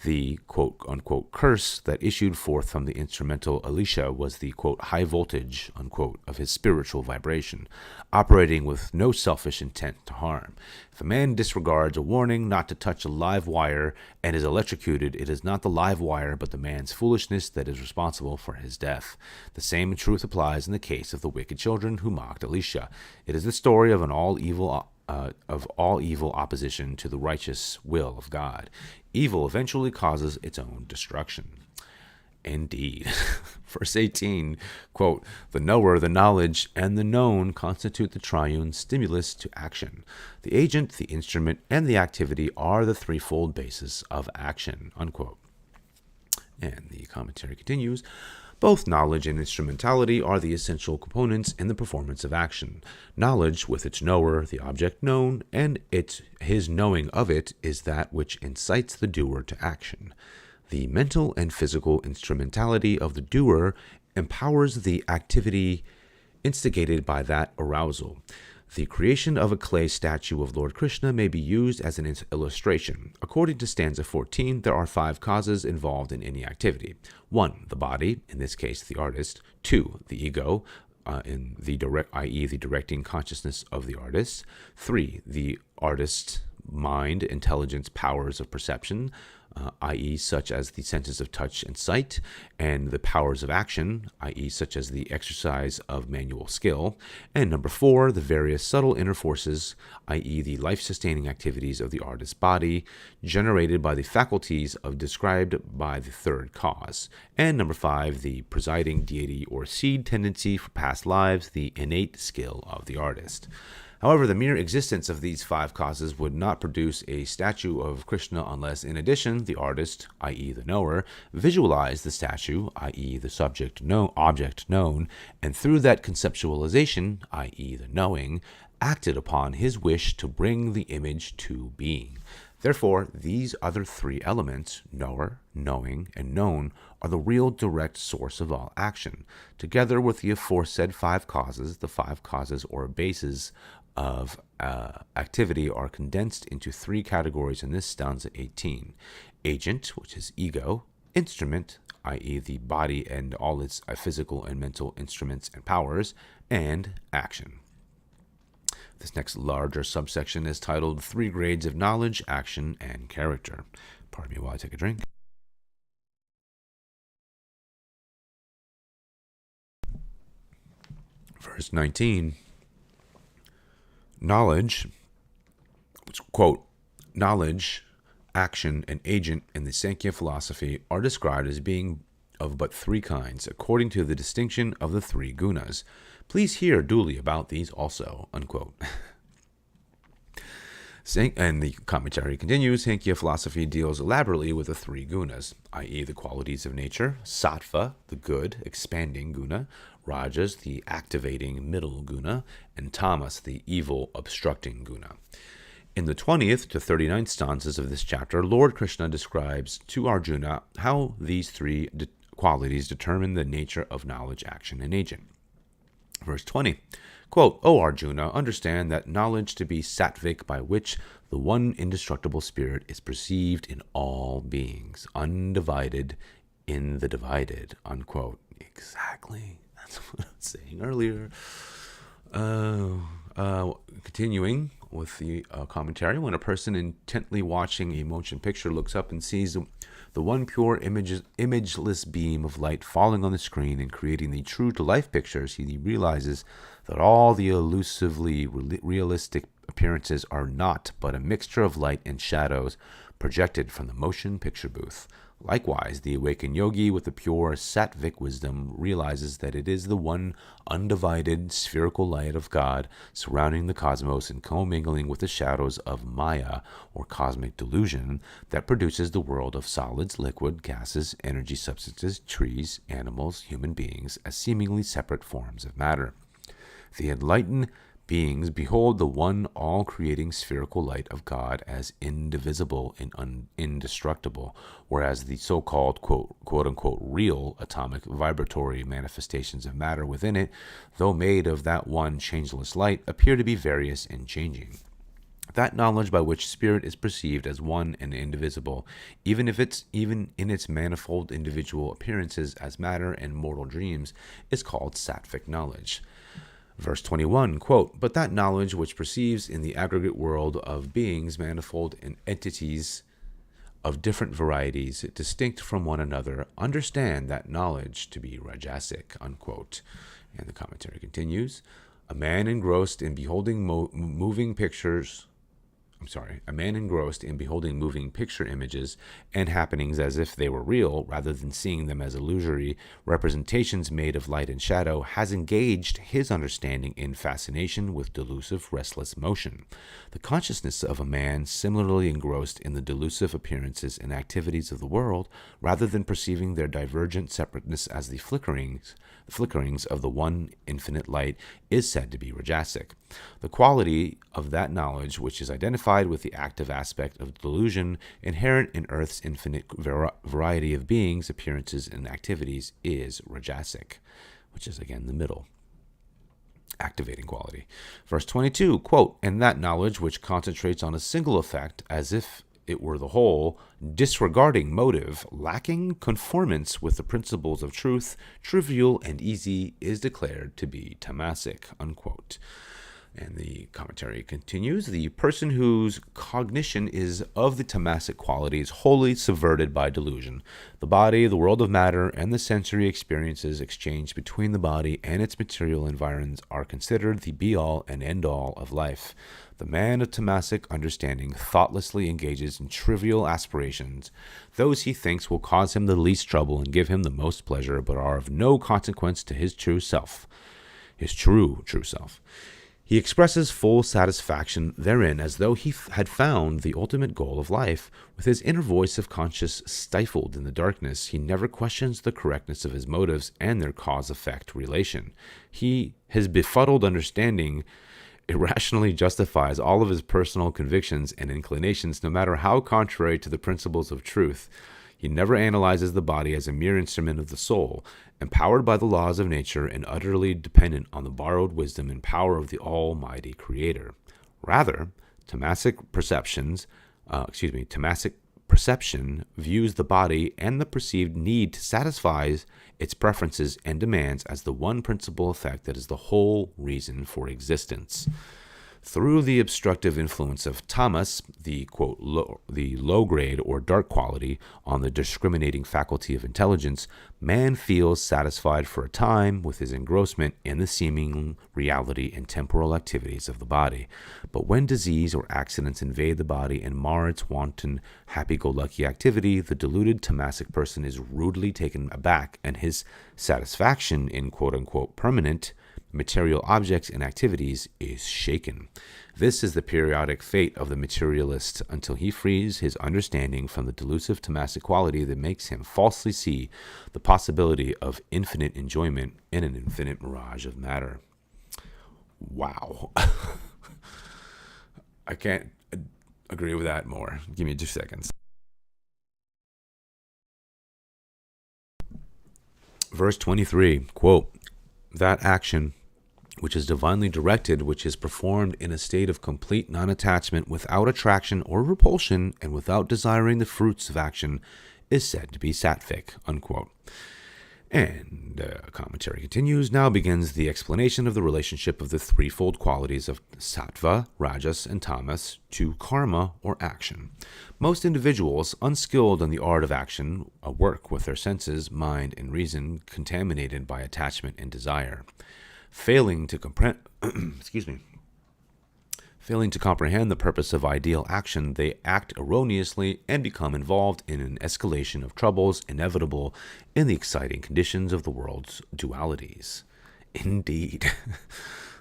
The quote-unquote curse that issued forth from the instrumental Elisha was the quote high voltage unquote of his spiritual vibration, operating with no selfish intent to harm. If a man disregards a warning not to touch a live wire and is electrocuted, it is not the live wire but the man's foolishness that is responsible for his death. The same truth applies in the case of the wicked children who mocked Elisha. It is the story of all evil opposition to the righteous will of God. Evil eventually causes its own destruction. Indeed. Verse 18, quote, the knower, the knowledge, and the known constitute the triune stimulus to action. The agent, the instrument, and the activity are the threefold basis of action, unquote. And the commentary continues, both knowledge and instrumentality are the essential components in the performance of action. Knowledge, with its knower, the object known, and his knowing of it, is that which incites the doer to action. The mental and physical instrumentality of the doer empowers the activity instigated by that arousal. The creation of a clay statue of Lord Krishna may be used as an illustration. According to stanza 14, there are 5 causes involved in any activity. 1, the body, in this case the artist. 2, the ego, i.e. the directing consciousness of the artist. 3, the artist's mind, intelligence, powers of perception, i.e. such as the senses of touch and sight, and the powers of action, i.e. such as the exercise of manual skill. And number 4, the various subtle inner forces, i.e. the life-sustaining activities of the artist's body, generated by the faculties described by the 3rd cause. And number 5, the presiding deity or seed tendency for past lives, the innate skill of the artist. However, the mere existence of these 5 causes would not produce a statue of Krishna unless, in addition, the artist, i.e. the knower, visualized the statue, i.e. the object known, and through that conceptualization, i.e. the knowing, acted upon his wish to bring the image to being. Therefore, these other 3 elements, knower, knowing, and known, are the real direct source of all action. Together with the aforesaid 5 causes, the 5 causes or bases of activity are condensed into 3 categories in this stanza 18. Agent, which is ego. Instrument, i.e. the body and all its physical and mental instruments and powers. And action. This next larger subsection is titled 3 Grades of Knowledge, Action, and Character. Pardon me while I take a drink. Verse 19. Knowledge, which, quote, knowledge, action, and agent in the Sankhya philosophy are described as being of but 3 kinds, according to the distinction of the 3 gunas. Please hear duly about these also, unquote. And the commentary continues, Sankhya philosophy deals elaborately with the 3 gunas, i.e. the qualities of nature, sattva, the good, expanding guna, rajas, the activating middle guna, and tamas, the evil, obstructing guna. In the 20th to 39th stanzas of this chapter, Lord Krishna describes to Arjuna how these 3 qualities determine the nature of knowledge, action, and agent. Verse 20, quote, O Arjuna, understand that knowledge to be Satvic, by which the one indestructible spirit is perceived in all beings, undivided in the divided, unquote. Exactly. That's what I was saying earlier. Continuing with the commentary, when a person intently watching a motion picture looks up and sees the one pure imageless beam of light falling on the screen and creating the true-to-life pictures, he realizes that all the elusively realistic appearances are naught but a mixture of light and shadows projected from the motion picture booth. Likewise, the awakened yogi with the pure sattvic wisdom realizes that it is the one undivided spherical light of God surrounding the cosmos and commingling with the shadows of Maya, or cosmic delusion, that produces the world of solids, liquid, gases, energy substances, trees, animals, human beings, as seemingly separate forms of matter. The enlightened beings behold the one all-creating spherical light of God as indivisible and indestructible, whereas the so-called quote-unquote real atomic vibratory manifestations of matter within it, though made of that one changeless light, appear to be various and changing. That knowledge by which spirit is perceived as one and indivisible, even in its manifold individual appearances as matter and mortal dreams, is called sattvic knowledge. Verse 21, quote, but that knowledge which perceives in the aggregate world of beings manifold and entities of different varieties, distinct from one another, understand that knowledge to be Rajasic, unquote. And the commentary continues, a man engrossed in beholding moving pictures, a man engrossed in beholding moving picture images and happenings as if they were real, rather than seeing them as illusory representations made of light and shadow, has engaged his understanding in fascination with delusive, restless motion. The consciousness of a man similarly engrossed in the delusive appearances and activities of the world, rather than perceiving their divergent separateness as the flickerings of the one infinite light, is said to be Rajasic. The quality of that knowledge which is identified with the active aspect of delusion inherent in Earth's infinite variety of beings, appearances, and activities is Rajasic, which is again the middle, activating quality. Verse 22, quote, "And that knowledge which concentrates on a single effect as if it were the whole, disregarding motive, lacking conformance with the principles of truth, trivial and easy, is declared to be Tamasic," unquote. And the commentary continues, "The person whose cognition is of the Tamasic quality is wholly subverted by delusion. The body, the world of matter, and the sensory experiences exchanged between the body and its material environs are considered the be-all and end-all of life. The man of Tamasic understanding thoughtlessly engages in trivial aspirations. Those he thinks will cause him the least trouble and give him the most pleasure, but are of no consequence to his true self, his true self. He expresses full satisfaction therein as though he had found the ultimate goal of life. With his inner voice of conscience stifled in the darkness, he never questions the correctness of his motives and their cause-effect relation. His befuddled understanding irrationally justifies all of his personal convictions and inclinations, no matter how contrary to the principles of truth. He never analyzes the body as a mere instrument of the soul, empowered by the laws of nature and utterly dependent on the borrowed wisdom and power of the Almighty Creator. Rather, Tamasic perception views the body and the perceived need to satisfy its preferences and demands as the one principal effect that is the whole reason for existence. Through the obstructive influence of tamas, the quote, the low grade or dark quality on the discriminating faculty of intelligence, man feels satisfied for a time with his engrossment in the seeming reality and temporal activities of the body. But when disease or accidents invade the body and mar its wanton happy-go-lucky activity, the deluded Tamasic person is rudely taken aback, and his satisfaction in quote-unquote permanent material objects and activities is shaken. This is the periodic fate of the materialist until he frees his understanding from the delusive Tamasic quality that makes him falsely see the possibility of infinite enjoyment in an infinite mirage of matter. Wow. I can't agree with that more. Give me 2 seconds. Verse 23, quote, "That action which is divinely directed, which is performed in a state of complete non-attachment, without attraction or repulsion, and without desiring the fruits of action, is said to be Satvic," unquote. And commentary continues, "Now begins the explanation of the relationship of the threefold qualities of Sattva, Rajas, and Tamas to karma or action. Most individuals, unskilled in the art of action, work with their senses, mind, and reason contaminated by attachment and desire. Failing to comprehend the purpose of ideal action, they act erroneously and become involved in an escalation of troubles inevitable in the exciting conditions of the world's dualities." Indeed.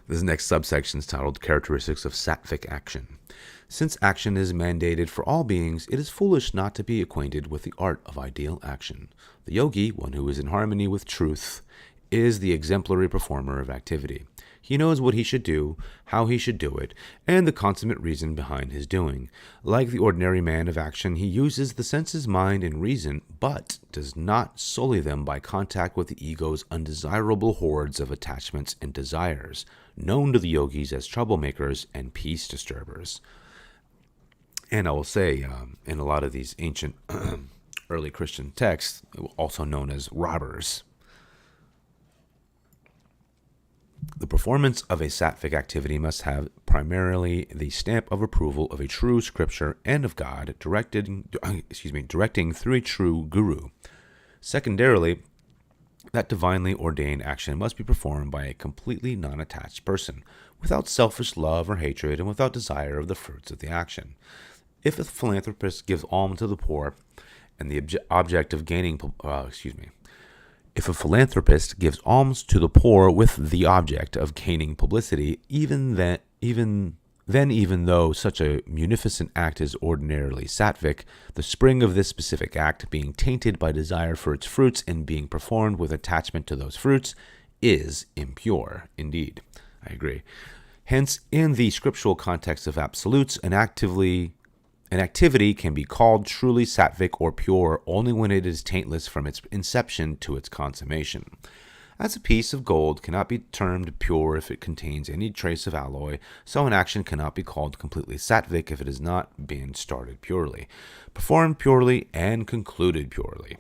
This next subsection is titled Characteristics of Sattvic Action. "Since action is mandated for all beings, it is foolish not to be acquainted with the art of ideal action. The yogi, one who is in harmony with truth, is the exemplary performer of activity. He knows what he should do, how he should do it, and the consummate reason behind his doing. Like the ordinary man of action, he uses the senses, mind, and reason, but does not sully them by contact with the ego's undesirable hordes of attachments and desires, known to the yogis as troublemakers and peace disturbers." And I will say, in a lot of these ancient early Christian texts, also known as robbers. The performance of a sattvic activity must have primarily the stamp of approval of a true scripture and of God, directing through a true guru. Secondarily, that divinely ordained action must be performed by a completely non-attached person, without selfish love or hatred, and without desire of the fruits of the action. If a philanthropist gives alms to the poor, and the object of gaining, if a philanthropist gives alms to the poor with the object of gaining publicity, even though such a munificent act is ordinarily Satvic, the spring of this specific act, being tainted by desire for its fruits and being performed with attachment to those fruits, is impure indeed. I agree. Hence, in the scriptural context of absolutes, an activity can be called truly Satvic or pure only when it is taintless from its inception to its consummation. As a piece of gold cannot be termed pure if it contains any trace of alloy, so an action cannot be called completely Satvic if it has not been started purely, performed purely, and concluded purely.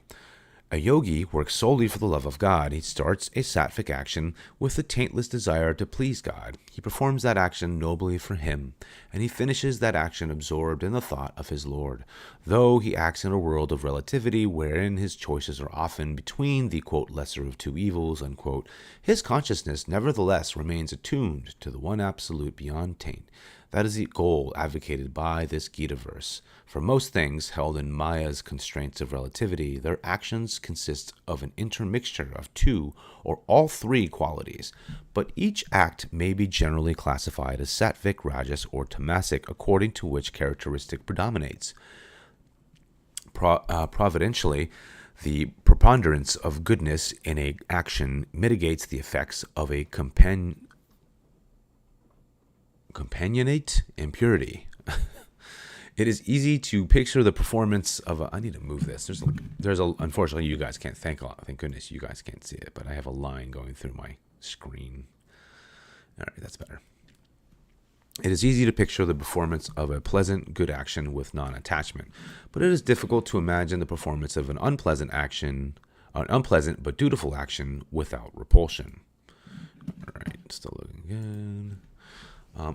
A yogi works solely for the love of God. He starts a Sattvic action with the taintless desire to please God. He performs that action nobly for Him, and he finishes that action absorbed in the thought of his Lord. Though he acts in a world of relativity wherein his choices are often between the, quote, lesser of two evils, unquote, his consciousness nevertheless remains attuned to the one absolute beyond taint. That is the goal advocated by this Gita verse. For most things held in Maya's constraints of relativity, their actions consist of an intermixture of two or all three qualities, but each act may be generally classified as Satvic, Rajas, or Tamasic, according to which characteristic predominates. Providentially, the preponderance of goodness in an action mitigates the effects of a companionate impurity. It is easy to picture the performance of I need to move this. There's a unfortunately you guys can't thank goodness you guys can't see it, but I have a line going through my screen. All right, that's better. It is easy to picture the performance of a pleasant, good action with non-attachment, but it is difficult to imagine the performance of an unpleasant but dutiful action without repulsion. All right, still looking good.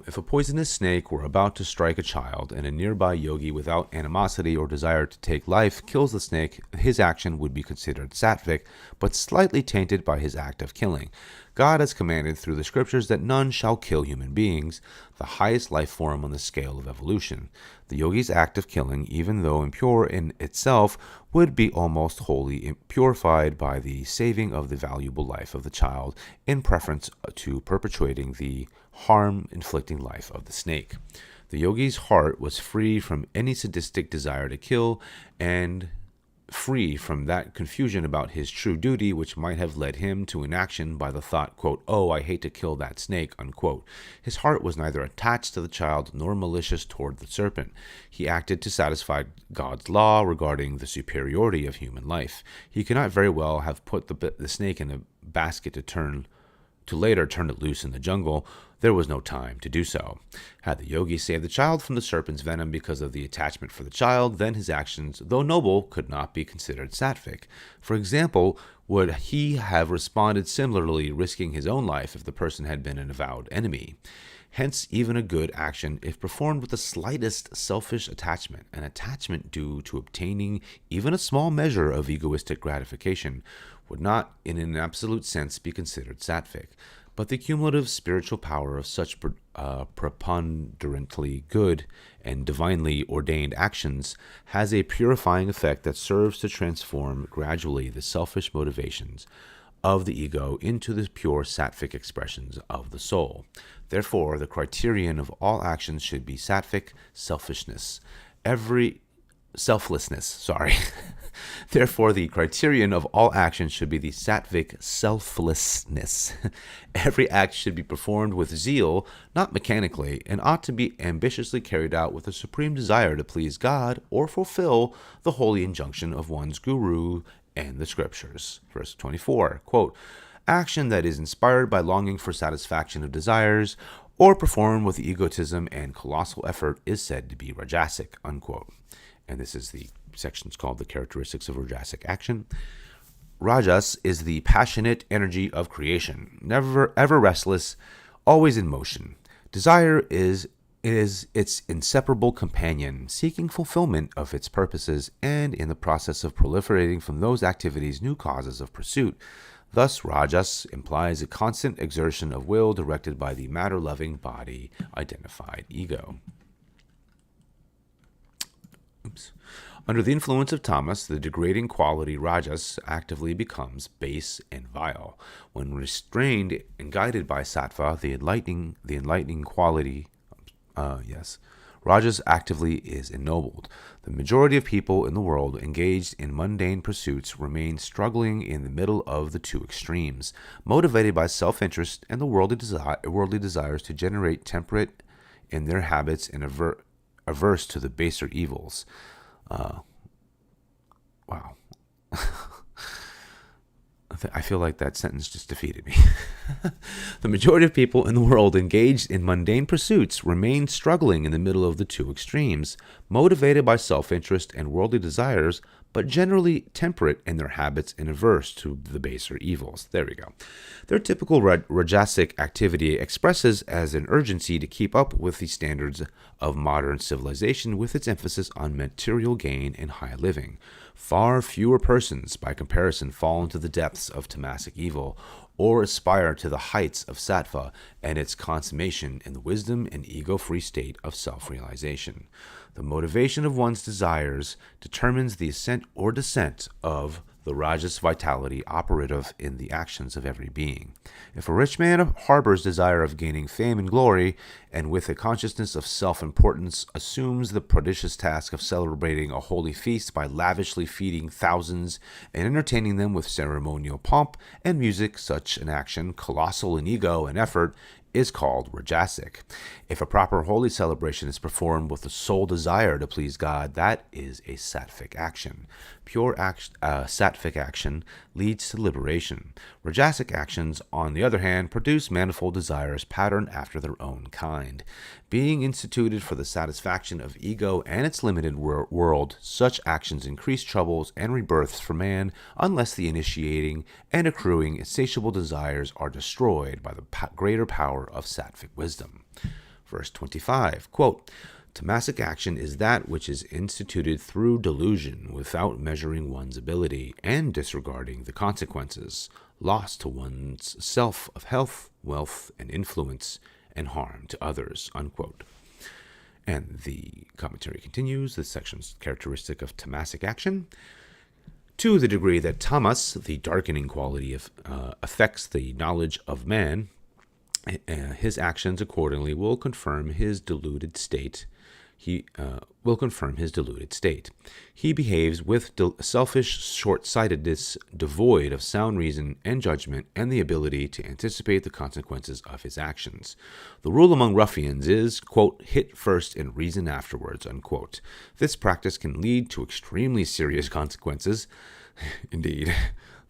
If a poisonous snake were about to strike a child and a nearby yogi without animosity or desire to take life kills the snake, his action would be considered Satvic, but slightly tainted by his act of killing. God has commanded through the scriptures that none shall kill human beings, the highest life form on the scale of evolution. The yogi's act of killing, even though impure in itself, would be almost wholly purified by the saving of the valuable life of the child in preference to perpetuating the harm-inflicting life of the snake. The yogi's heart was free from any sadistic desire to kill and free from that confusion about his true duty which might have led him to inaction by the thought, quote, oh, I hate to kill that snake, unquote. His heart was neither attached to the child nor malicious toward the serpent. He acted to satisfy God's law regarding the superiority of human life. He could not very well have put the snake in a basket to later turn it loose in the jungle. There was no time to do so. Had the yogi saved the child from the serpent's venom because of the attachment for the child, then his actions, though noble, could not be considered Satvic. For example, would he have responded similarly, risking his own life if the person had been an avowed enemy? Hence, even a good action, if performed with the slightest selfish attachment, an attachment due to obtaining even a small measure of egoistic gratification, would not, in an absolute sense, be considered Satvic. But the cumulative spiritual power of such preponderantly good and divinely ordained actions has a purifying effect that serves to transform gradually the selfish motivations of the ego into the pure Satvic expressions of the soul. Therefore, the criterion of all actions should be Satvic selflessness. Therefore, the criterion of all actions should be the Satvic selflessness. Every act should be performed with zeal, not mechanically, and ought to be ambitiously carried out with a supreme desire to please God or fulfill the holy injunction of one's guru and the scriptures. Verse 24, quote, action that is inspired by longing for satisfaction of desires or performed with egotism and colossal effort is said to be Rajasic, unquote. And this is the section's called the characteristics of Rajasic action. Rajas is the passionate energy of creation, never ever restless, always in motion. Desire is its inseparable companion, seeking fulfillment of its purposes and in the process of proliferating from those activities new causes of pursuit. Thus, rajas implies a constant exertion of will directed by the matter-loving body identified ego. Under the influence of tamas, the degrading quality rajas actively becomes base and vile. When restrained and guided by sattva, the enlightening quality, rajas actively is ennobled. The majority of people in the world engaged in mundane pursuits remain struggling in the middle of the two extremes, motivated by self-interest and the worldly desires to generate temperate in their habits and averse to the baser evils. Wow. I feel like that sentence just defeated me. The majority of people in the world engaged in mundane pursuits remain struggling in the middle of the two extremes, motivated by self-interest and worldly desires, but generally temperate in their habits and averse to the baser evils. There we go. Their typical Rajasic activity expresses as an urgency to keep up with the standards of modern civilization with its emphasis on material gain and high living. Far fewer persons, by comparison, fall into the depths of Tamasic evil or aspire to the heights of sattva and its consummation in the wisdom and ego-free state of self-realization. The motivation of one's desires determines the ascent or descent of the rajas vitality operative in the actions of every being. If a rich man harbors desire of gaining fame and glory, and with a consciousness of self-importance assumes the prodigious task of celebrating a holy feast by lavishly feeding thousands and entertaining them with ceremonial pomp and music, such an action, colossal in ego and effort, is called Rajasic. If a proper holy celebration is performed with the sole desire to please God, that is a Sattvic action. Pure Sattvic action leads to liberation. Rajasic actions, on the other hand, produce manifold desires patterned after their own kind. Being instituted for the satisfaction of ego and its limited world, such actions increase troubles and rebirths for man unless the initiating and accruing insatiable desires are destroyed by the greater power of Sattvic wisdom. Verse 25, quote, Tamasic action is that which is instituted through delusion without measuring one's ability and disregarding the consequences, lost to one's self of health, wealth, and influence, and harm to others, unquote. And the commentary continues, this section's characteristic of Tamasic action. To the degree that tamas, the darkening quality, affects the knowledge of man, his actions accordingly will confirm his deluded state. He behaves with selfish short-sightedness, devoid of sound reason and judgment and the ability to anticipate the consequences of his actions. The rule among ruffians is, quote, hit first and reason afterwards, unquote. This practice can lead to extremely serious consequences. Indeed.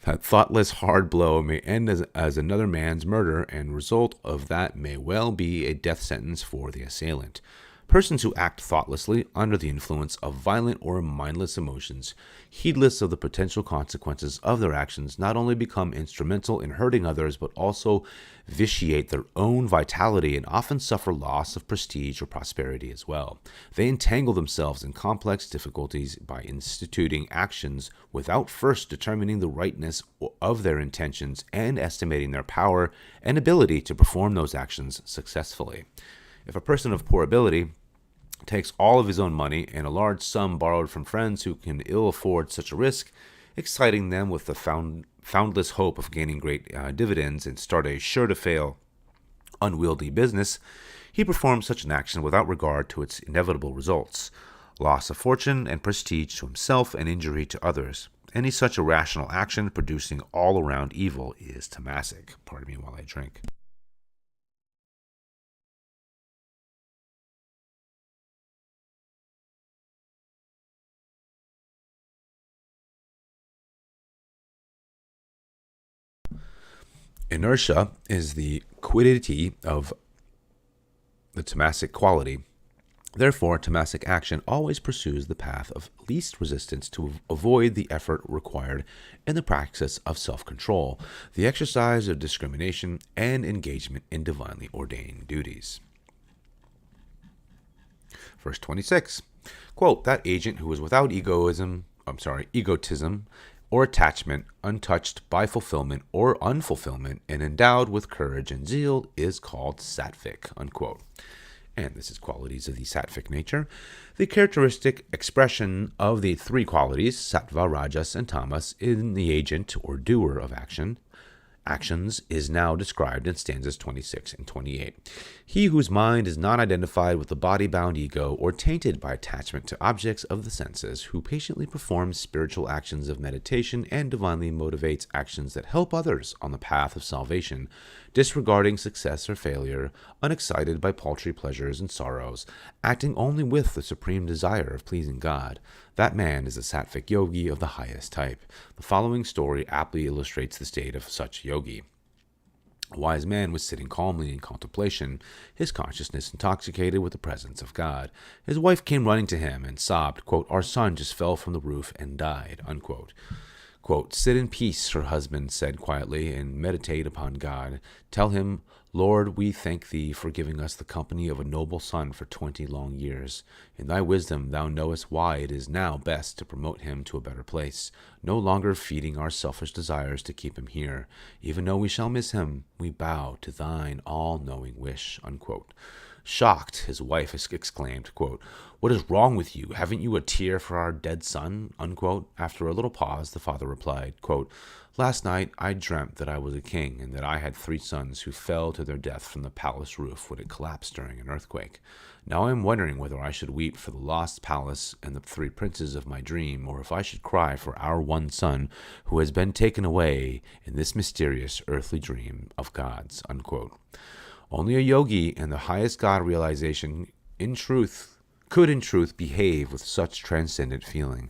That thoughtless hard blow may end as another man's murder, and result of that may well be a death sentence for the assailant. Persons who act thoughtlessly under the influence of violent or mindless emotions, heedless of the potential consequences of their actions, not only become instrumental in hurting others, but also vitiate their own vitality and often suffer loss of prestige or prosperity as well. They entangle themselves in complex difficulties by instituting actions without first determining the rightness of their intentions and estimating their power and ability to perform those actions successfully. If a person of poor ability takes all of his own money and a large sum borrowed from friends who can ill afford such a risk, exciting them with the foundless hope of gaining great dividends and start a sure-to-fail, unwieldy business, he performs such an action without regard to its inevitable results, loss of fortune and prestige to himself and injury to others. Any such irrational action producing all-around evil is Tamasic. Pardon me while I drink. Inertia is the quiddity of the Tamasic quality. Therefore, Tamasic action always pursues the path of least resistance to avoid the effort required in the practice of self-control, the exercise of discrimination, and engagement in divinely ordained duties. Verse 26, quote, that agent who is without egotism, or attachment, untouched by fulfillment or unfulfillment, and endowed with courage and zeal is called Satvic, unquote. And this is qualities of the Satvic nature. The characteristic expression of the three qualities, Sattva, Rajas, and Tamas, in the agent or doer of actions is now described in stanzas 26 and 28. He whose mind is not identified with the body-bound ego or tainted by attachment to objects of the senses, who patiently performs spiritual actions of meditation and divinely motivates actions that help others on the path of salvation, disregarding success or failure, unexcited by paltry pleasures and sorrows, acting only with the supreme desire of pleasing God. That man is a Sattvic yogi of the highest type. The following story aptly illustrates the state of such yogi. A wise man was sitting calmly in contemplation, his consciousness intoxicated with the presence of God. His wife came running to him and sobbed, quote, "Our son just fell from the roof and died," unquote. Quote, "Sit in peace," her husband said quietly, "and meditate upon God. Tell him, Lord, we thank thee for giving us the company of a noble son for 20 long years. In thy wisdom thou knowest why it is now best to promote him to a better place, no longer feeding our selfish desires to keep him here. Even though we shall miss him, we bow to thine all-knowing wish," unquote. Shocked, his wife exclaimed, quote, "What is wrong with you? Haven't you a tear for our dead son?" Unquote. After a little pause, the father replied, quote, "Last night I dreamt that I was a king and that I had 3 sons who fell to their death from the palace roof when it collapsed during an earthquake. Now I am wondering whether I should weep for the lost palace and the 3 princes of my dream, or if I should cry for our one son who has been taken away in this mysterious earthly dream of God's," unquote. Only a yogi and the highest God realization could in truth behave with such transcendent feeling.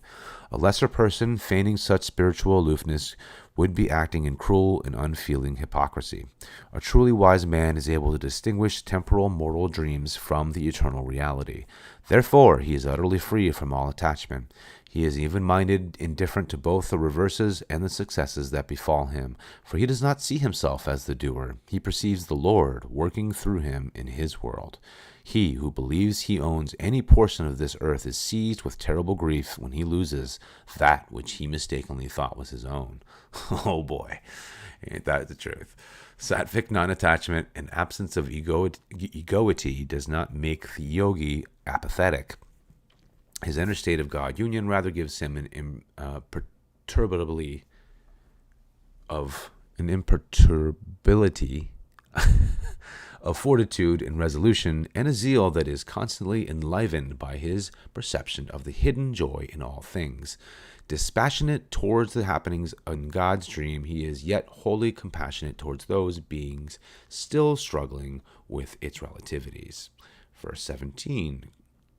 A lesser person feigning such spiritual aloofness would be acting in cruel and unfeeling hypocrisy. A truly wise man is able to distinguish temporal mortal dreams from the eternal reality. Therefore, he is utterly free from all attachment. He is even-minded, indifferent to both the reverses and the successes that befall him, for he does not see himself as the doer. He perceives the Lord working through him in his world. He who believes he owns any portion of this earth is seized with terrible grief when he loses that which he mistakenly thought was his own. Oh boy, ain't that the truth? Sattvic non-attachment and absence of egoity does not make the yogi apathetic. His inner state of God union rather gives him an imperturbability of fortitude and resolution, and a zeal that is constantly enlivened by his perception of the hidden joy in all things. Dispassionate towards the happenings in God's dream, he is yet wholly compassionate towards those beings still struggling with its relativities. Verse 17,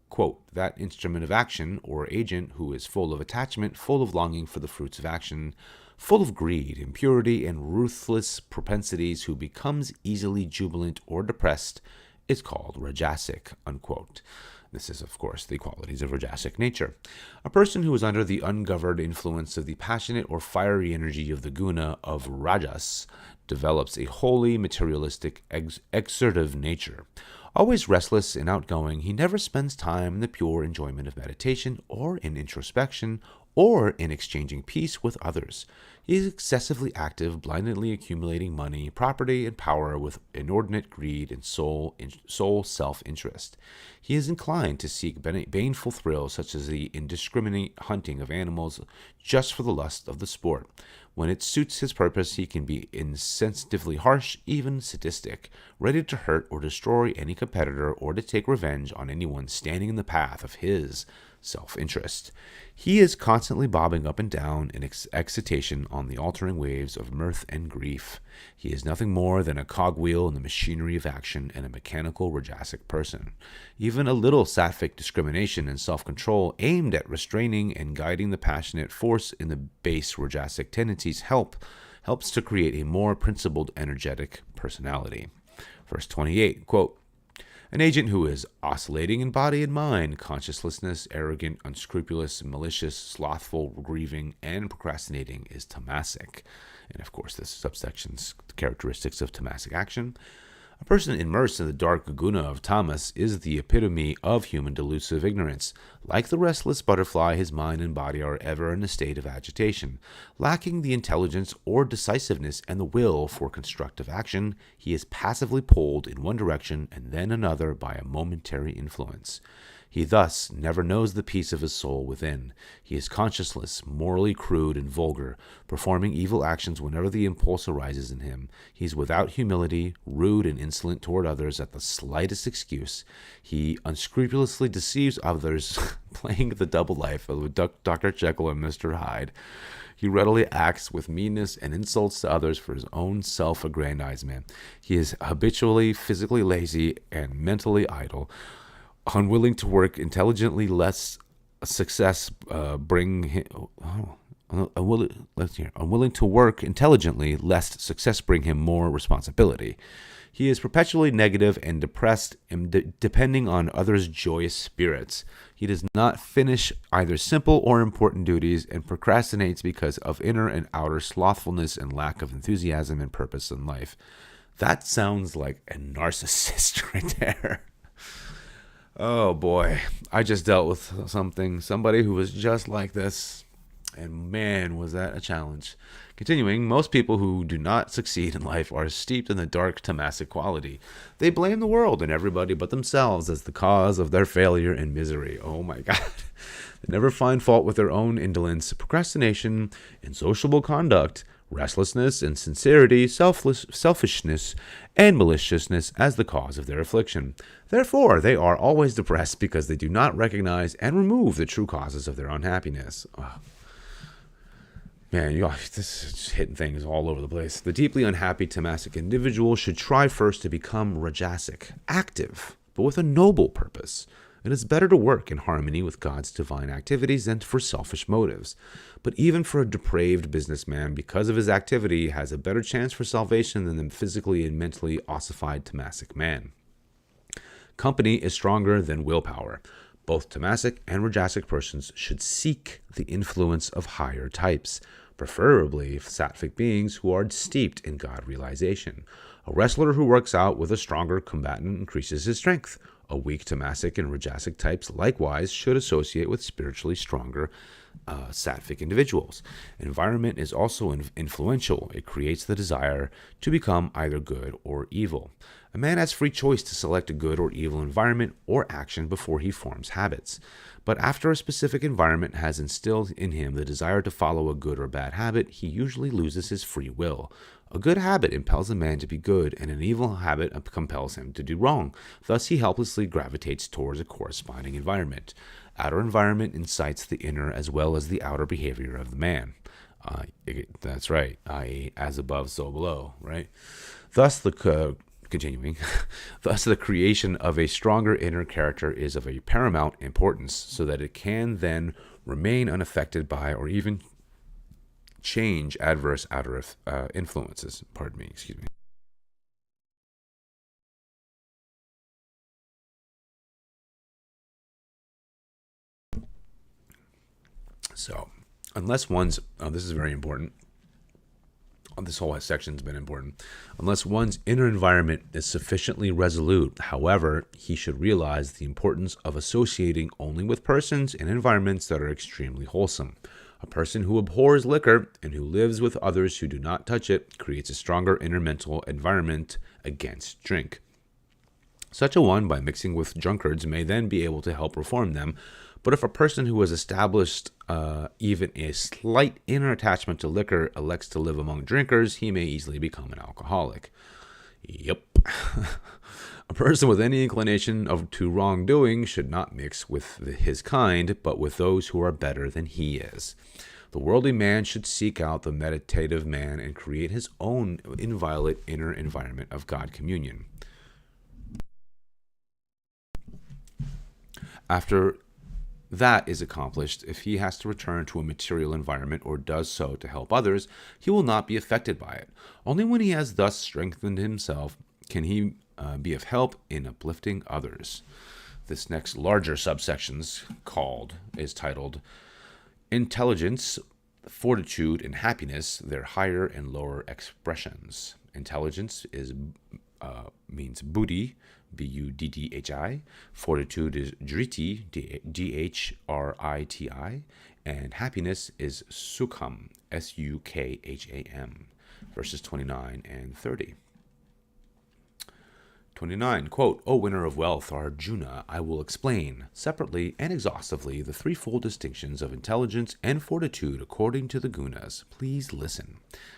quote, "That instrument of action, or agent, who is full of attachment, full of longing for the fruits of action, full of greed, impurity, and ruthless propensities, who becomes easily jubilant or depressed, is called Rajasic," unquote. This is, of course, the qualities of Rajasic nature. A person who is under the ungoverned influence of the passionate or fiery energy of the guna of Rajas develops a wholly materialistic, exertive nature. Always restless and outgoing, he never spends time in the pure enjoyment of meditation or in introspection or in exchanging peace with others. He is excessively active, blindly accumulating money, property, and power with inordinate greed and sole self-interest. He is inclined to seek baneful thrills such as the indiscriminate hunting of animals just for the lust of the sport. When it suits his purpose, he can be insensitively harsh, even sadistic, ready to hurt or destroy any competitor or to take revenge on anyone standing in the path of his self-interest. He is constantly bobbing up and down in excitation on the altering waves of mirth and grief. He is nothing more than a cogwheel in the machinery of action and a mechanical Rajasic person. Even a little Sattvic discrimination and self-control aimed at restraining and guiding the passionate force in the base Rajasic tendencies helps to create a more principled, energetic personality. Verse 28, quote, "An agent who is oscillating in body and mind, conscienceless, arrogant, unscrupulous, malicious, slothful, grieving, and procrastinating is Tamasic." And of course, this subsection's characteristics of Tamasic action. A person immersed in the dark guna of tamas is the epitome of human delusive ignorance. Like the restless butterfly, his mind and body are ever in a state of agitation. Lacking the intelligence or decisiveness and the will for constructive action, he is passively pulled in one direction and then another by a momentary influence. He thus never knows the peace of his soul within. He is conscienceless, morally crude and vulgar, performing evil actions whenever the impulse arises in him. He is without humility, rude and insolent toward others at the slightest excuse. He unscrupulously deceives others, playing the double life of Dr. Jekyll and Mr. Hyde. He readily acts with meanness and insults to others for his own self-aggrandizement. He is habitually physically lazy and mentally idle, unwilling to work intelligently, lest success bring him. Unwilling to work intelligently, lest success bring him more responsibility. He is perpetually negative and depressed, and depending on others' joyous spirits. He does not finish either simple or important duties, and procrastinates because of inner and outer slothfulness and lack of enthusiasm and purpose in life. That sounds like a narcissist right there. Oh boy, I just dealt with somebody who was just like this, and man, was that a challenge. Continuing, most people who do not succeed in life are steeped in the dark Tamasic quality. They blame the world and everybody but themselves as the cause of their failure and misery. Oh my God. They never find fault with their own indolence, procrastination, insociable conduct, restlessness, insincerity, selfishness, and maliciousness as the cause of their affliction. Therefore, they are always depressed because they do not recognize and remove the true causes of their unhappiness. Oh. Man, this is just hitting things all over the place. The deeply unhappy Tamasic individual should try first to become Rajasic, active, but with a noble purpose. It is better to work in harmony with God's divine activities than for selfish motives. But even for a depraved businessman, because of his activity, has a better chance for salvation than the physically and mentally ossified Tamasic man. Company is stronger than willpower. Both Tamasic and Rajasic persons should seek the influence of higher types, preferably Satvic beings who are steeped in God realization. A wrestler who works out with a stronger combatant increases his strength. A weak Tamasic and Rajasic types likewise should associate with spiritually stronger Satvic individuals. Environment is also influential. It creates the desire to become either good or evil. A man has free choice to select a good or evil environment or action before he forms habits. But after a specific environment has instilled in him the desire to follow a good or bad habit, he usually loses his free will. A good habit impels a man to be good, and an evil habit compels him to do wrong. Thus, he helplessly gravitates towards a corresponding environment. Outer environment incites the inner as well as the outer behavior of the man. That's right, i.e., as above, so below, right? Thus, Continuing, thus the creation of a stronger inner character is of a paramount importance, so that it can then remain unaffected by or even change adverse outer influences. Excuse me. So, unless one's, this is very important. This whole section's been important. Unless one's inner environment is sufficiently resolute, however, he should realize the importance of associating only with persons and environments that are extremely wholesome. A person who abhors liquor and who lives with others who do not touch it creates a stronger inner mental environment against drink. Such a one, by mixing with drunkards, may then be able to help reform them. But if a person who has established even a slight inner attachment to liquor elects to live among drinkers, he may easily become an alcoholic. Yep. A person with any inclination to wrongdoing should not mix with his kind, but with those who are better than he is. The worldly man should seek out the meditative man and create his own inviolate inner environment of God communion. After that is accomplished, if he has to return to a material environment or does so to help others, he will not be affected by it. Only when he has thus strengthened himself can he be of help in uplifting others. This next larger subsection is titled Intelligence, Fortitude, and Happiness, Their Higher and Lower Expressions. Intelligence is means buddhi, Buddhi. Fortitude is driti, Dhriti. And happiness is sukham, Sukham. Verses 29 and 30. 29, quote, O winner of wealth, Arjuna, I will explain, separately and exhaustively, the threefold distinctions of intelligence and fortitude according to the gunas. Please listen.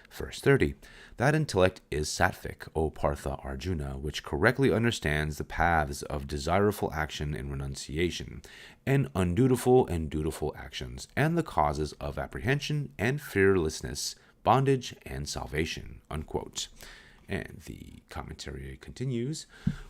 Verse 30, that intellect is Satvic, O Partha Arjuna, which correctly understands the paths of desireful action and renunciation, and undutiful and dutiful actions, and the causes of apprehension and fearlessness, bondage and salvation, unquote. And the commentary continues,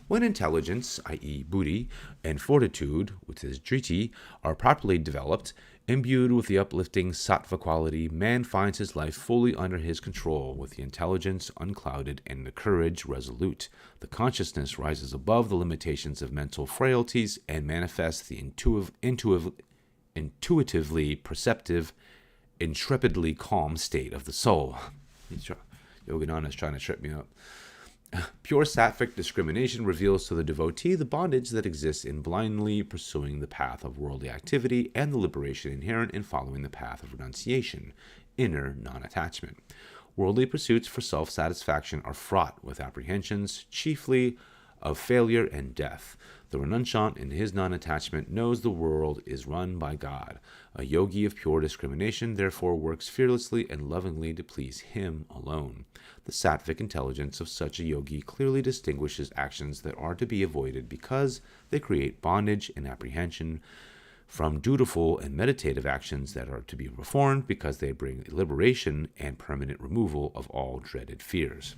when intelligence, i.e. buddhi, and fortitude, which is driti, are properly developed, imbued with the uplifting sattva quality, man finds his life fully under his control, with the intelligence unclouded and the courage resolute. The consciousness rises above the limitations of mental frailties and manifests the intuitively perceptive, intrepidly calm state of the soul. Yogananda is trying to trip me up. Pure sattvic discrimination reveals to the devotee the bondage that exists in blindly pursuing the path of worldly activity and the liberation inherent in following the path of renunciation, inner non-attachment. Worldly pursuits for self-satisfaction are fraught with apprehensions, chiefly of failure and death. The renunciant in his non-attachment knows the world is run by God. A yogi of pure discrimination therefore works fearlessly and lovingly to please him alone. The sattvic intelligence of such a yogi clearly distinguishes actions that are to be avoided because they create bondage and apprehension, from dutiful and meditative actions that are to be performed because they bring liberation and permanent removal of all dreaded fears.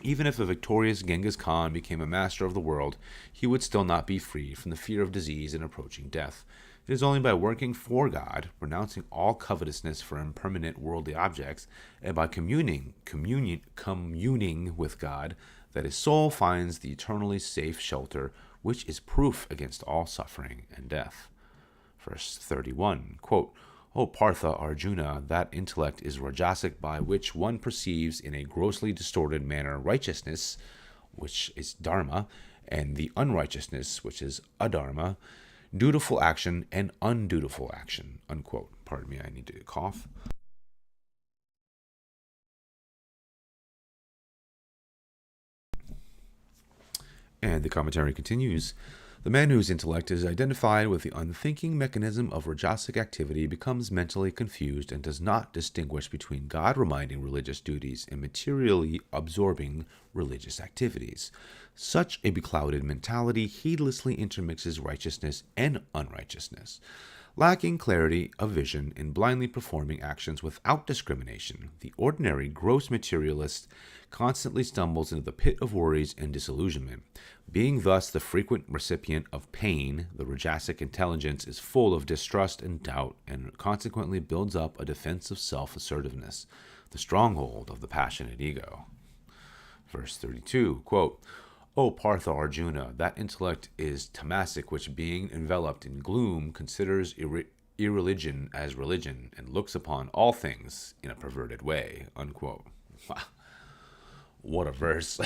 Even if a victorious Genghis Khan became a master of the world, he would still not be free from the fear of disease and approaching death. It is only by working for God, renouncing all covetousness for impermanent worldly objects, and by communing with God, that his soul finds the eternally safe shelter, which is proof against all suffering and death. Verse 31, quote, O Partha Arjuna, that intellect is Rajasic, by which one perceives in a grossly distorted manner righteousness, which is dharma, and the unrighteousness, which is adharma, dutiful action and undutiful action, unquote. Pardon me, I need to cough. And the commentary continues. The man whose intellect is identified with the unthinking mechanism of Rajasic activity becomes mentally confused and does not distinguish between God-reminding religious duties and materially absorbing religious activities. Such a beclouded mentality heedlessly intermixes righteousness and unrighteousness. Lacking clarity of vision and blindly performing actions without discrimination, the ordinary gross materialist constantly stumbles into the pit of worries and disillusionment. Being thus the frequent recipient of pain, the Rajasic intelligence is full of distrust and doubt, and consequently builds up a defensive self-assertiveness, the stronghold of the passionate ego. Verse 32, quote, O Partha Arjuna, that intellect is Tamasic, which being enveloped in gloom considers irreligion as religion and looks upon all things in a perverted way, unquote. What a verse.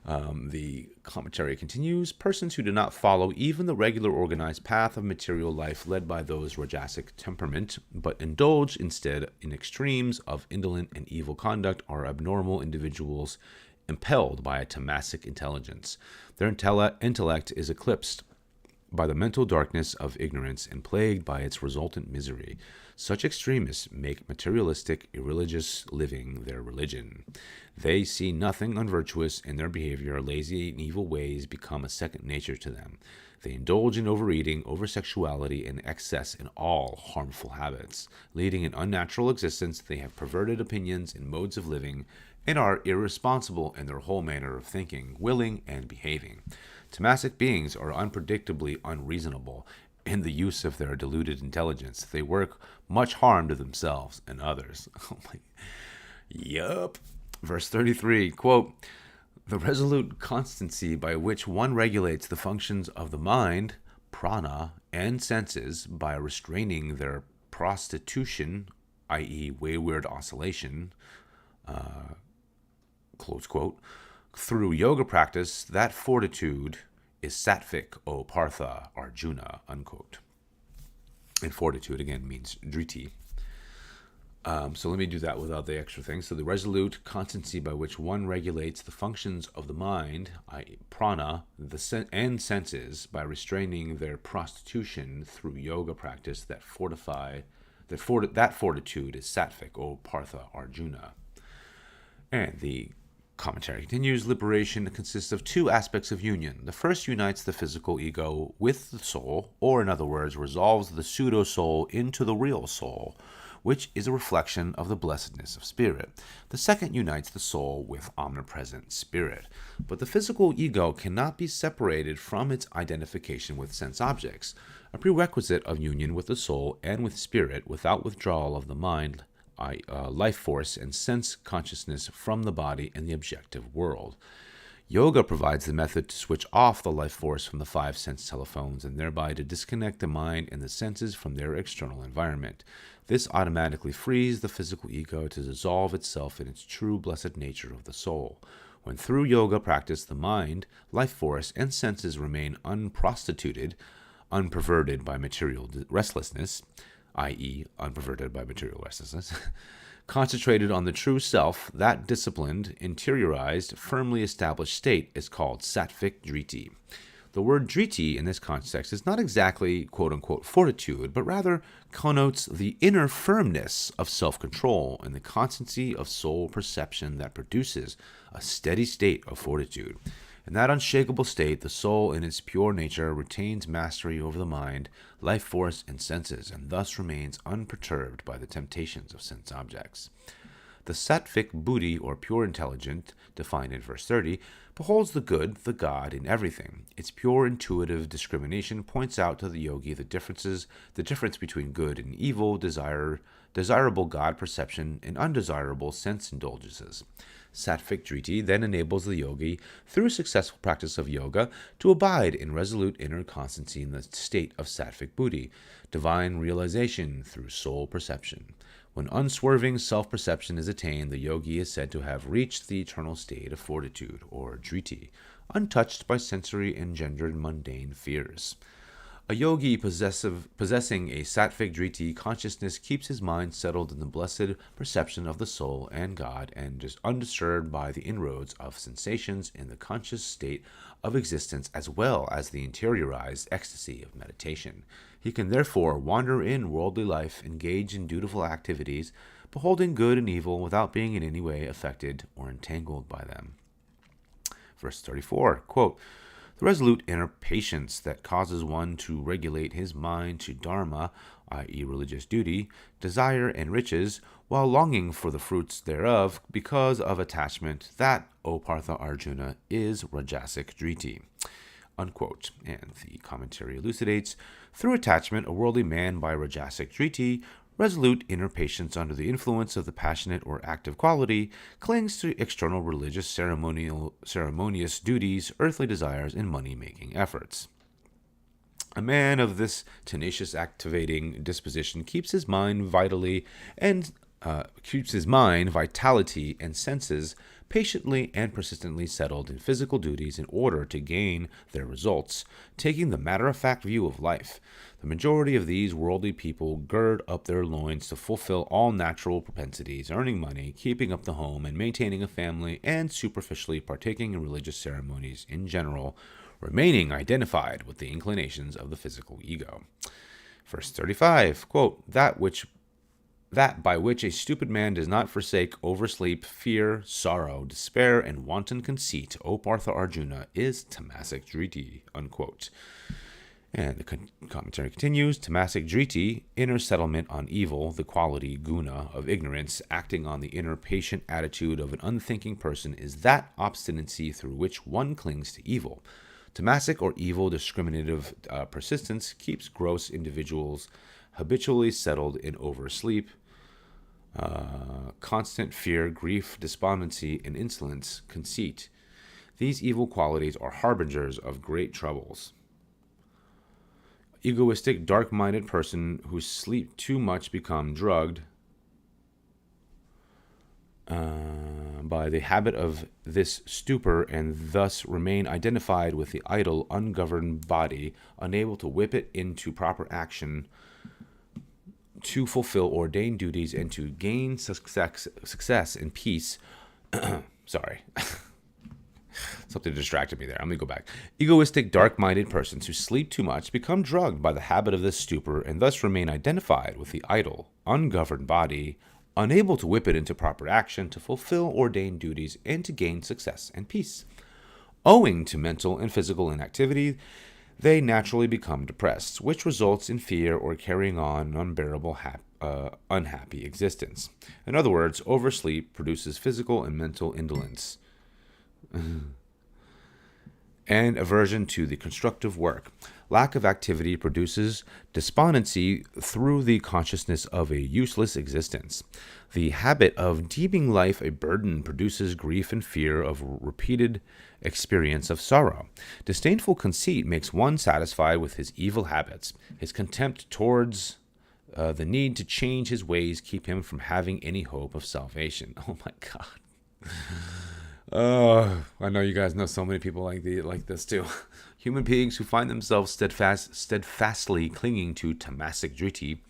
The commentary continues, persons who do not follow even the regular organized path of material life led by those Rajasic temperament, but indulge instead in extremes of indolent and evil conduct, are abnormal individuals impelled by a Tamasic intelligence. Their intellect is eclipsed by the mental darkness of ignorance and plagued by its resultant misery. Such extremists make materialistic, irreligious living their religion. They see nothing unvirtuous in their behavior. Lazy and evil ways become a second nature to them. They indulge in overeating, oversexuality, and excess in all harmful habits. Leading an unnatural existence, they have perverted opinions and modes of living, and are irresponsible in their whole manner of thinking, willing, and behaving. Tamasic beings are unpredictably unreasonable in the use of their deluded intelligence. They work much harm to themselves and others. Yup. Verse 33, quote, the resolute constancy by which one regulates the functions of the mind, prana, and senses by restraining their prostitution, i.e. wayward oscillation, close quote, Through yoga practice, that fortitude is Satvic, O Partha, Arjuna, unquote. And fortitude, again, means driti. So let me do that without the extra thing. So the resolute constancy by which one regulates the functions of the mind, i.e. prana, and senses, by restraining their prostitution through yoga practice, that fortitude is Satvic, O Partha, Arjuna. And the commentary continues, liberation consists of two aspects of union. The first unites the physical ego with the soul, or in other words, resolves the pseudo-soul into the real soul, which is a reflection of the blessedness of spirit. The second unites the soul with omnipresent spirit. But the physical ego cannot be separated from its identification with sense objects, a prerequisite of union with the soul and with spirit without withdrawal of the mind, life force, and sense consciousness from the body and the objective world. Yoga provides the method to switch off the life force from the five sense telephones and thereby to disconnect the mind and the senses from their external environment. This automatically frees the physical ego to dissolve itself in its true blessed nature of the soul. When through yoga practice the mind, life force, and senses remain unprostituted, unperverted by material restlessness, i.e., unperverted by material restlessness, concentrated on the true self, that disciplined, interiorized, firmly established state is called Satvic driti. The word driti in this context is not exactly quote-unquote fortitude, but rather connotes the inner firmness of self-control and the constancy of soul perception that produces a steady state of fortitude. In that unshakable state, the soul in its pure nature retains mastery over the mind, life force, and senses, and thus remains unperturbed by the temptations of sense objects. The Satvic buddhi, or pure intelligence, defined in verse 30, beholds the good, the God, in everything. Its pure intuitive discrimination points out to the yogi the difference between good and evil, desirable God perception, and undesirable sense indulgences. Satvic driti then enables the yogi, through successful practice of yoga, to abide in resolute inner constancy in the state of Satvic buddhi, divine realization through soul perception. When unswerving self-perception is attained, the yogi is said to have reached the eternal state of fortitude, or driti, untouched by sensory-engendered mundane fears. A yogi possessing a Satvic driti consciousness keeps his mind settled in the blessed perception of the soul and God and is undisturbed by the inroads of sensations in the conscious state of existence as well as the interiorized ecstasy of meditation. He can therefore wander in worldly life, engage in dutiful activities, beholding good and evil without being in any way affected or entangled by them. Verse 34, quote, the resolute inner patience that causes one to regulate his mind to dharma, i.e. religious duty, desire, and riches, while longing for the fruits thereof because of attachment, that, O Partha Arjuna, is Rajasic driti. Unquote. And the commentary elucidates, through attachment, a worldly man by Rajasic driti, resolute inner patience under the influence of the passionate or active quality, clings to external religious ceremonious duties, earthly desires, and money-making efforts. A man of this tenacious activating disposition keeps his mind vitality and senses patiently and persistently settled in physical duties in order to gain their results, taking the matter-of-fact view of life. The majority of these worldly people gird up their loins to fulfill all natural propensities, earning money, keeping up the home, and maintaining a family, and superficially partaking in religious ceremonies in general, remaining identified with the inclinations of the physical ego. Verse 35, quote, that by which a stupid man does not forsake oversleep, fear, sorrow, despair, and wanton conceit, O Partha Arjuna, is Tamasic driti, unquote. And the commentary continues, Tamasic driti, inner settlement on evil, the quality, guna, of ignorance, acting on the inner patient attitude of an unthinking person, is that obstinacy through which one clings to evil. Tamasic or evil discriminative persistence keeps gross individuals habitually settled in oversleep, constant fear, grief, despondency, and insolence, conceit. These evil qualities are harbingers of great troubles. Egoistic, dark-minded person who sleep too much become drugged, by the habit of this stupor and thus remain identified with the idle, ungoverned body, unable to whip it into proper action to fulfill ordained duties and to gain success and peace. Sorry. Something distracted me there. Let me go back. Egoistic, dark-minded persons who sleep too much become drugged by the habit of this stupor and thus remain identified with the idle, ungoverned body, unable to whip it into proper action to fulfill ordained duties and to gain success and peace. Owing to mental and physical inactivity, they naturally become depressed, which results in fear or carrying on an unbearable, unhappy existence. In other words, oversleep produces physical and mental indolence and aversion to the constructive work. Lack of activity produces despondency through the consciousness of a useless existence. The habit of deeming life a burden produces grief and fear of repeated experience of sorrow. Disdainful conceit makes one satisfied with his evil habits. His contempt towards the need to change his ways keep him from having any hope of salvation. Oh my God. I know you guys know so many people like this too. Human beings who find themselves steadfastly clinging to Tamasic duty,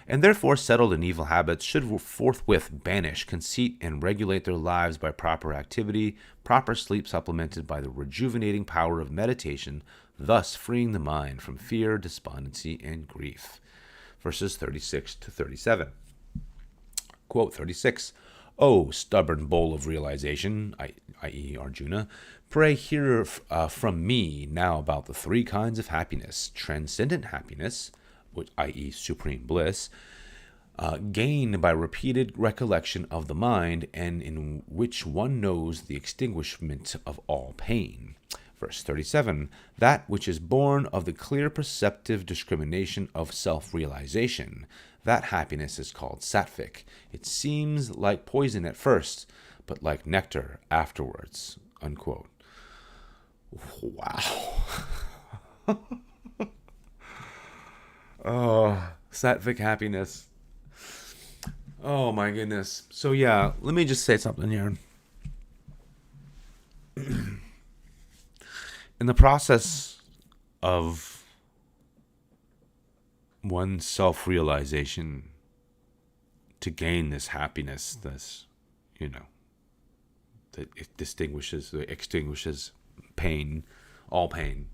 and therefore settled in evil habits, should forthwith banish conceit and regulate their lives by proper activity, proper sleep supplemented by the rejuvenating power of meditation, thus freeing the mind from fear, despondency, and grief. Verses 36 to 37. Quote 36. O stubborn bowl of realization, i.e. Arjuna, pray hear from me now about the three kinds of happiness: transcendent happiness, i.e. supreme bliss, gained by repeated recollection of the mind, and in which one knows the extinguishment of all pain. Verse 37, that which is born of the clear perceptive discrimination of self-realization. That happiness is called Satvic. It seems like poison at first, but like nectar afterwards. Unquote. Wow. Oh, Satvic happiness. Oh my goodness. So yeah, let me just say something here. In the process of one's self-realization to gain this happiness, this, that it extinguishes pain, all pain.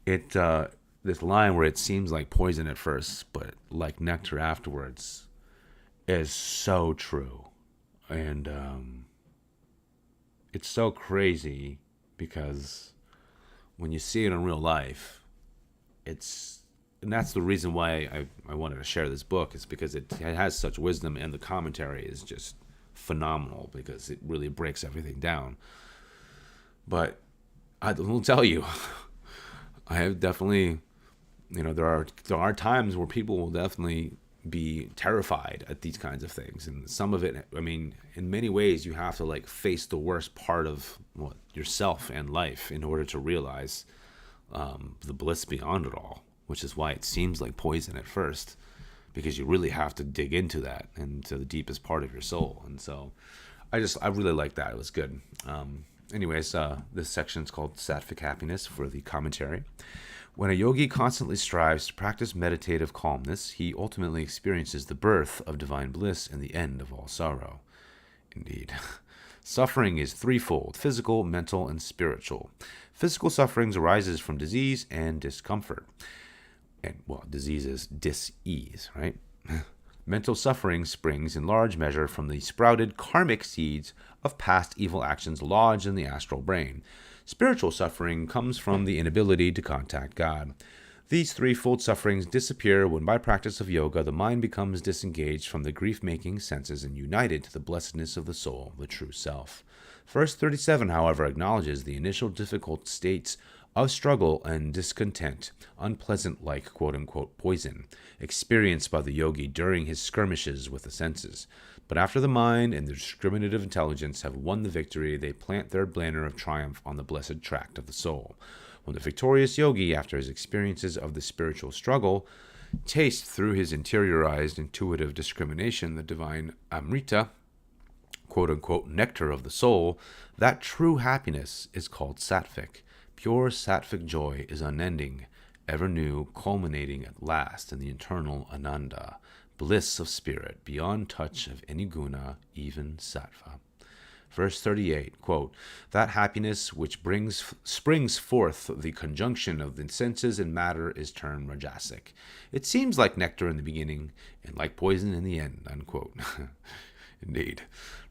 This line where it seems like poison at first, but like nectar afterwards, is so true. And it's so crazy because when you see it in real life, and that's the reason why I wanted to share this book, is because it has such wisdom, and the commentary is just phenomenal because it really breaks everything down. But I will tell you, I have definitely, there are times where people will definitely be terrified at these kinds of things, and some of it, in many ways, you have to face the worst part of yourself and life in order to realize the bliss beyond it all, which is why it seems like poison at first, because you really have to dig into that and to the deepest part of your soul. And so I really like that. It was good. Anyways, this section is called Sattvic Happiness for the commentary. When a yogi constantly strives to practice meditative calmness, he ultimately experiences the birth of divine bliss and the end of all sorrow. Indeed. Suffering is threefold: physical, mental, and spiritual. Physical sufferings arises from disease and discomfort. And, disease is dis-ease, right? Mental suffering springs in large measure from the sprouted karmic seeds of past evil actions lodged in the astral brain. Spiritual suffering comes from the inability to contact God. These threefold sufferings disappear when, by practice of yoga, the mind becomes disengaged from the grief-making senses and united to the blessedness of the soul, the true self. Verse 37, however, acknowledges the initial difficult states of struggle and discontent, unpleasant like quote-unquote poison, experienced by the yogi during his skirmishes with the senses. But after the mind and the discriminative intelligence have won the victory, they plant their banner of triumph on the blessed tract of the soul. When the victorious yogi, after his experiences of the spiritual struggle, tastes through his interiorized intuitive discrimination the divine Amrita, quote-unquote nectar of the soul, that true happiness is called Satvic. Pure Satvic joy is unending, ever new, culminating at last in the eternal Ananda, bliss of spirit, beyond touch of any guna, even sattva. Verse 38, quote, that happiness which springs forth the conjunction of the senses and matter is termed Rajasic. It seems like nectar in the beginning and like poison in the end, unquote. Indeed.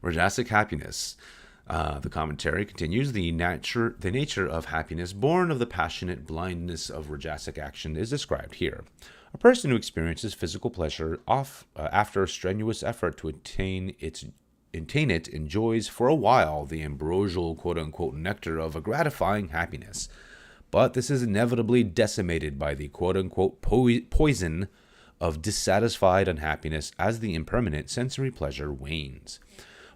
Rajasic happiness. The commentary continues, the nature of happiness born of the passionate blindness of Rajasic action is described here. A person who experiences physical pleasure after strenuous effort to attain it enjoys for a while the ambrosial quote-unquote nectar of a gratifying happiness. But this is inevitably decimated by the quote-unquote poison of dissatisfied unhappiness as the impermanent sensory pleasure wanes.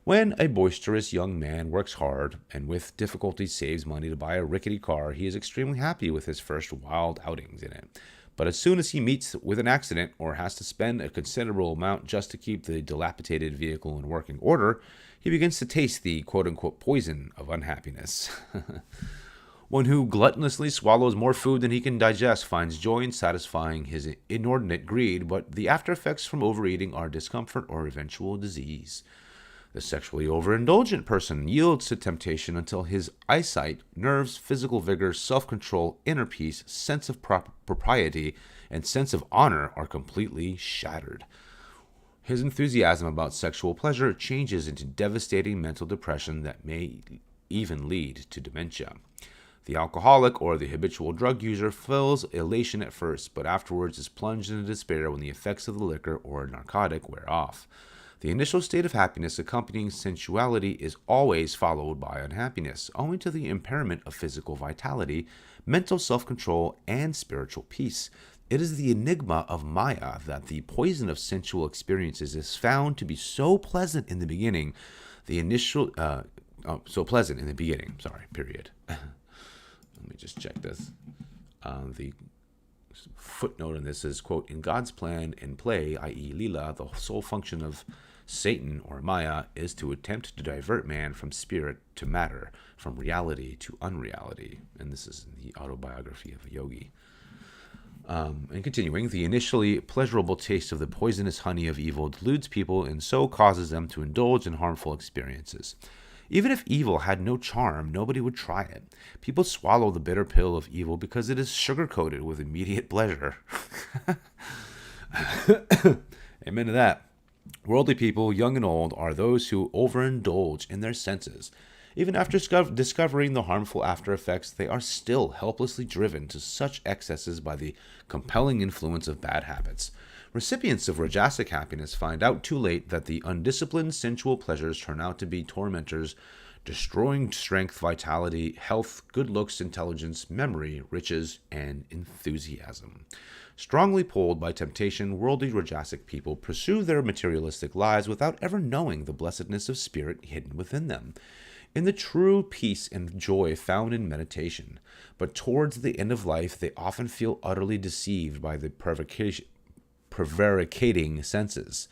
When a boisterous young man works hard and with difficulty saves money to buy a rickety car, he is extremely happy with his first wild outings in it. But as soon as he meets with an accident or has to spend a considerable amount just to keep the dilapidated vehicle in working order, he begins to taste the quote-unquote poison of unhappiness. One who gluttonously swallows more food than he can digest finds joy in satisfying his inordinate greed, but the after effects from overeating are discomfort or eventual disease. The sexually overindulgent person yields to temptation until his eyesight, nerves, physical vigor, self-control, inner peace, sense of propriety, and sense of honor are completely shattered. His enthusiasm about sexual pleasure changes into devastating mental depression that may even lead to dementia. The alcoholic or the habitual drug user feels elation at first, but afterwards is plunged into despair when the effects of the liquor or narcotic wear off. The initial state of happiness accompanying sensuality is always followed by unhappiness, owing to the impairment of physical vitality, mental self-control, and spiritual peace. It is the enigma of Maya that the poison of sensual experiences is found to be so pleasant in the beginning. Period. Let me just check this. The footnote in this is, quote, in God's plan and play, i.e. Lila, the sole function of Satan or Maya is to attempt to divert man from spirit to matter, from reality to unreality. And this is in the autobiography of a yogi. And continuing, the initially pleasurable taste of the poisonous honey of evil deludes people and so causes them to indulge in harmful experiences. Even if evil had no charm, nobody would try it. People swallow the bitter pill of evil because it is sugar-coated with immediate pleasure. Amen to that. Worldly people, young and old, are those who overindulge in their senses. Even after discovering the harmful after effects, they are still helplessly driven to such excesses by the compelling influence of bad habits. Recipients of Rajasic happiness find out too late that the undisciplined sensual pleasures turn out to be tormentors, destroying strength, vitality, health, good looks, intelligence, memory, riches, and enthusiasm. Strongly pulled by temptation, worldly Rajasic people pursue their materialistic lives without ever knowing the blessedness of spirit hidden within them, in the true peace and joy found in meditation. But towards the end of life, they often feel utterly deceived by the prevaricating senses.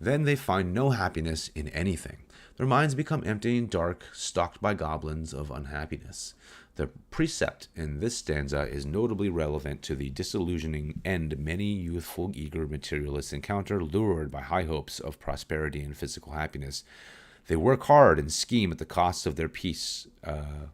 Then they find no happiness in anything. Their minds become empty and dark, stalked by goblins of unhappiness. The precept in this stanza is notably relevant to the disillusioning end many youthful, eager materialists encounter, lured by high hopes of prosperity and physical happiness. They work hard and scheme at the cost of their peace, and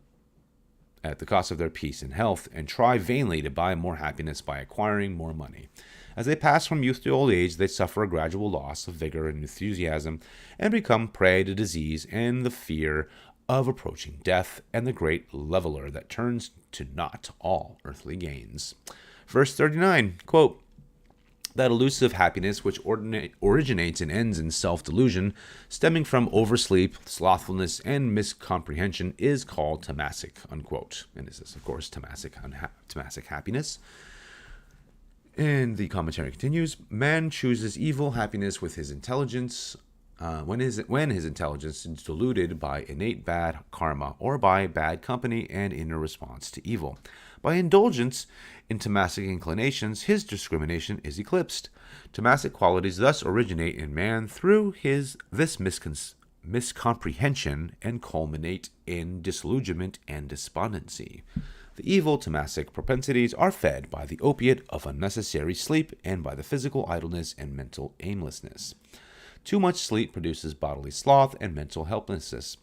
health, and try vainly to buy more happiness by acquiring more money. As they pass from youth to old age, they suffer a gradual loss of vigor and enthusiasm, and become prey to disease and the fear of approaching death and the great leveler that turns to naught all earthly gains. Verse 39, quote, that elusive happiness which originates and ends in self-delusion, stemming from oversleep, slothfulness, and miscomprehension, is called Tamasic, unquote. And this is, of course, Tamasic happiness. And the commentary continues, man chooses evil happiness with his intelligence, when his intelligence is diluted by innate bad karma or by bad company and inner response to evil. By indulgence in Tamasic inclinations, his discrimination is eclipsed. Tamasic qualities thus originate in man through this miscomprehension and culminate in disillusionment and despondency. The evil Tamasic propensities are fed by the opiate of unnecessary sleep and by the physical idleness and mental aimlessness. Too much sleep produces bodily sloth and mental helplessness.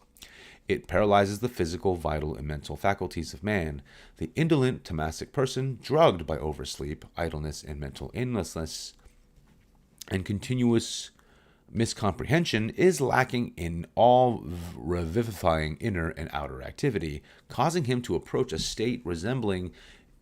It paralyzes the physical, vital, and mental faculties of man. The indolent Tamasic person, drugged by oversleep, idleness, and mental aimlessness, and continuous miscomprehension, is lacking in all revivifying inner and outer activity, causing him to approach a state resembling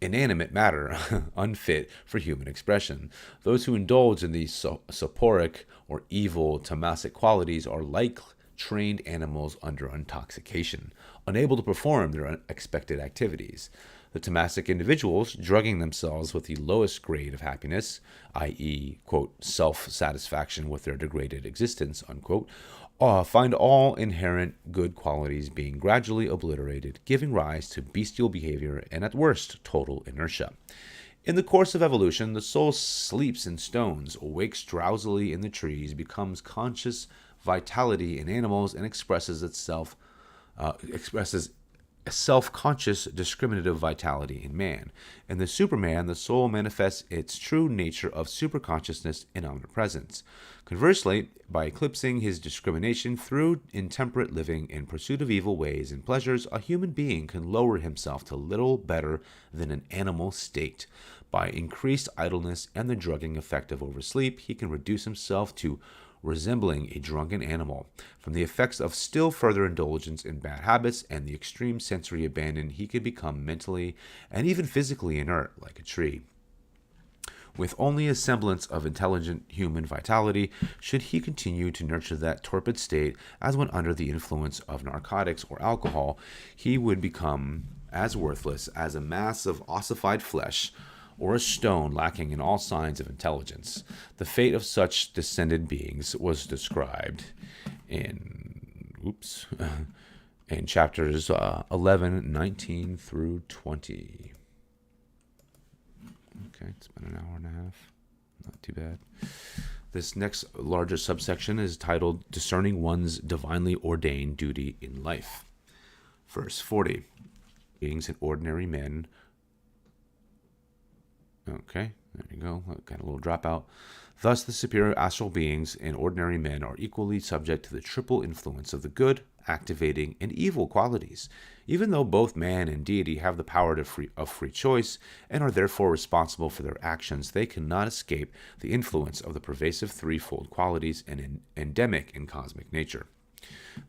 inanimate matter, unfit for human expression. Those who indulge in these soporic or evil Tamasic qualities are like trained animals under intoxication, unable to perform their unexpected activities. The Tamasic individuals, drugging themselves with the lowest grade of happiness, i.e., quote, self-satisfaction with their degraded existence, unquote, find all inherent good qualities being gradually obliterated, giving rise to bestial behavior and, at worst, total inertia. In the course of evolution, the soul sleeps in stones, awakes drowsily in the trees, becomes conscious vitality in animals, and expresses a self-conscious discriminative vitality in man. In the Superman, the soul manifests its true nature of superconsciousness and omnipresence. Conversely, by eclipsing his discrimination through intemperate living in pursuit of evil ways and pleasures, a human being can lower himself to little better than an animal state. By increased idleness and the drugging effect of oversleep, he can reduce himself to resembling a drunken animal. From the effects of still further indulgence in bad habits and the extreme sensory abandon, he can become mentally and even physically inert, like a tree. With only a semblance of intelligent human vitality, should he continue to nurture that torpid state, as when under the influence of narcotics or alcohol, he would become as worthless as a mass of ossified flesh, or a stone lacking in all signs of intelligence. The fate of such descended beings was described in chapters 11, 19 through 20. Okay, it's been an hour and a half. Not too bad. This next larger subsection is titled Discerning One's Divinely Ordained Duty in Life. Verse 40. Beings and ordinary men. Okay, there you go. Got a little dropout. Thus, the superior astral beings and ordinary men are equally subject to the triple influence of the good, activating, and evil qualities. Even though both man and deity have the power of free choice and are therefore responsible for their actions, they cannot escape the influence of the pervasive threefold qualities and endemic in cosmic nature.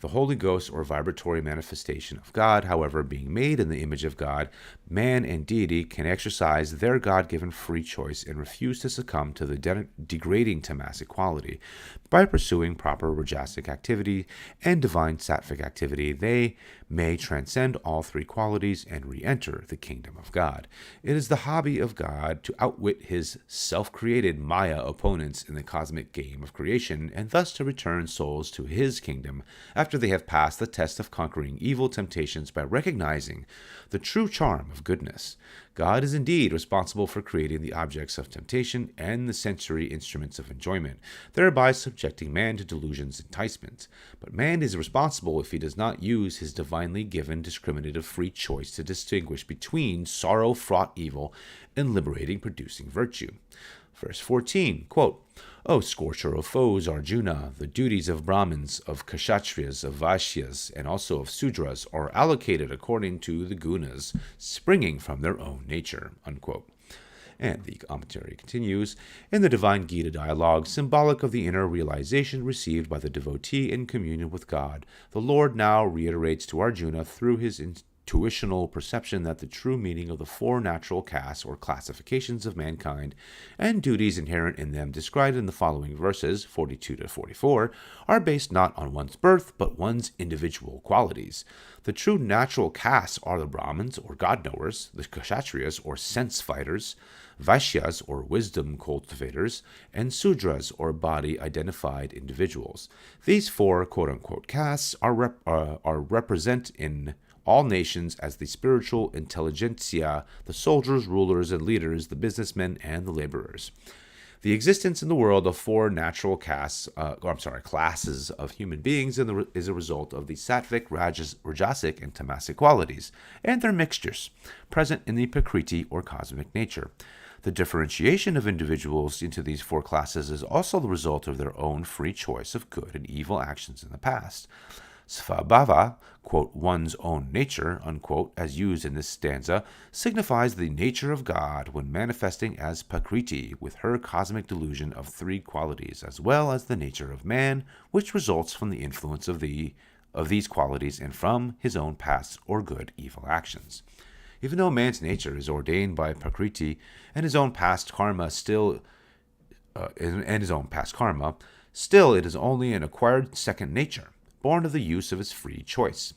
The Holy Ghost or vibratory manifestation of God, however, being made in the image of God, man and deity can exercise their God-given free choice and refuse to succumb to the degrading Tamasic quality. By pursuing proper Rajasic activity and divine Satvic activity, they may transcend all three qualities and re-enter the kingdom of God. It is the hobby of God to outwit his self-created Maya opponents in the cosmic game of creation, and thus to return souls to his kingdom after they have passed the test of conquering evil temptations by recognizing the true charm of goodness. God is indeed responsible for creating the objects of temptation and the sensory instruments of enjoyment, thereby subjecting man to delusion's enticement. But man is responsible if he does not use his divinely given discriminative free choice to distinguish between sorrow-fraught evil and liberating producing virtue. Verse 14, quote, O scorcher of foes, Arjuna, the duties of Brahmins, of Kshatriyas, of Vaishyas, and also of Sudras are allocated according to the gunas, springing from their own nature, unquote. And the commentary continues, in the Divine Gita dialogue, symbolic of the inner realization received by the devotee in communion with God, the Lord now reiterates to Arjuna through his intuitional perception that the true meaning of the four natural castes or classifications of mankind and duties inherent in them described in the following verses, 42 to 44, are based not on one's birth, but one's individual qualities. The true natural castes are the Brahmins, or God-knowers, the Kshatriyas, or sense-fighters, Vaishyas, or wisdom cultivators, and Sudras, or body-identified individuals. These four quote-unquote castes are represent in all nations as the spiritual intelligentsia, the soldiers, rulers, and leaders, the businessmen, and the laborers. The existence in the world of four natural classes of human beings is a result of the Satvic, Rajasic, and Tamasic qualities, and their mixtures, present in the Prakriti or cosmic nature. The differentiation of individuals into these four classes is also the result of their own free choice of good and evil actions in the past. Svabhava, quote, one's own nature, unquote, as used in this stanza, signifies the nature of God when manifesting as Prakriti with her cosmic delusion of three qualities, as well as the nature of man, which results from the influence of these qualities and from his own past or good-evil actions. Even though man's nature is ordained by Prakriti and his own past karma, still it is only an acquired second nature, born of the use of his free choice.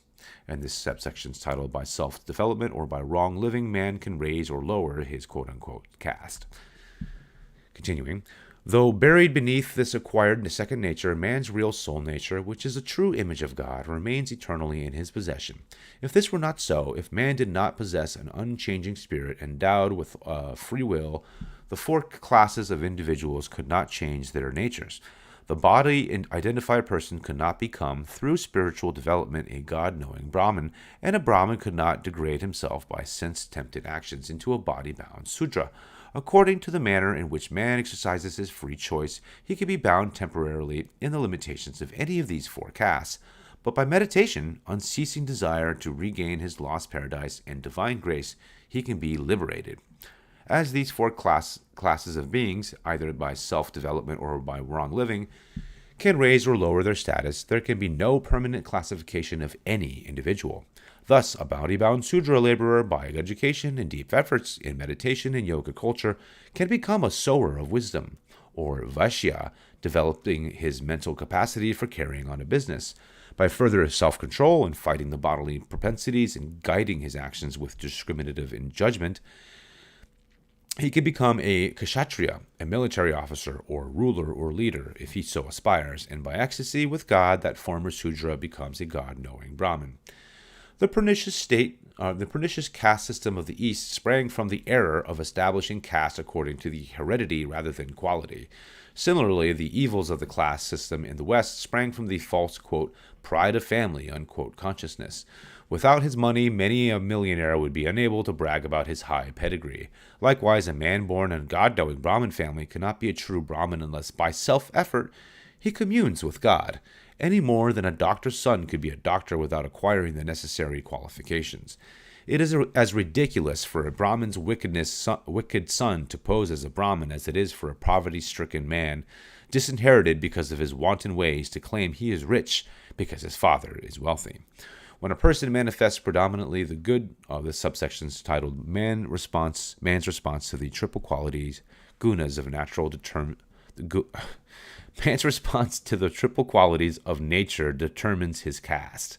And this subsection is titled By Self-Development or By Wrong Living, Man Can Raise or Lower His quote-unquote caste. Continuing, though buried beneath this acquired second nature, man's real soul nature, which is a true image of God, remains eternally in his possession. If this were not so, if man did not possess an unchanging spirit endowed with free will, the four classes of individuals could not change their natures. The body-identified person could not become, through spiritual development, a God-knowing Brahman, and a Brahman could not degrade himself by sense-tempted actions into a body-bound Sudra. According to the manner in which man exercises his free choice, he can be bound temporarily in the limitations of any of these four castes. But by meditation, unceasing desire to regain his lost paradise and divine grace, he can be liberated. As these four classes of beings, either by self-development or by wrong living, can raise or lower their status, there can be no permanent classification of any individual. Thus, a body-bound Sudra laborer, by education and deep efforts in meditation and yoga culture, can become a sower of wisdom, or Vaishia, developing his mental capacity for carrying on a business. By further self-control and fighting the bodily propensities and guiding his actions with discriminative judgment, he can become a Kashatria, a military officer or ruler or leader, if he so aspires, and by ecstasy with God, that former Sudra becomes a God-knowing Brahman. The pernicious caste system of the East sprang from the error of establishing caste according to the heredity rather than quality. Similarly, the evils of the class system in the West sprang from the false, quote, pride of family, unquote, consciousness. Without his money, many a millionaire would be unable to brag about his high pedigree. Likewise, a man born in a God-knowing Brahmin family cannot be a true Brahmin unless by self-effort he communes with God, any more than a doctor's son could be a doctor without acquiring the necessary qualifications. It is as ridiculous for a Brahmin's wicked son to pose as a Brahmin as it is for a poverty-stricken man, disinherited because of his wanton ways, to claim he is rich because his father is wealthy. When a person manifests predominantly the good, the subsections titled Man's response to the triple qualities, gunas of natural man's response to the triple qualities of nature determines his caste.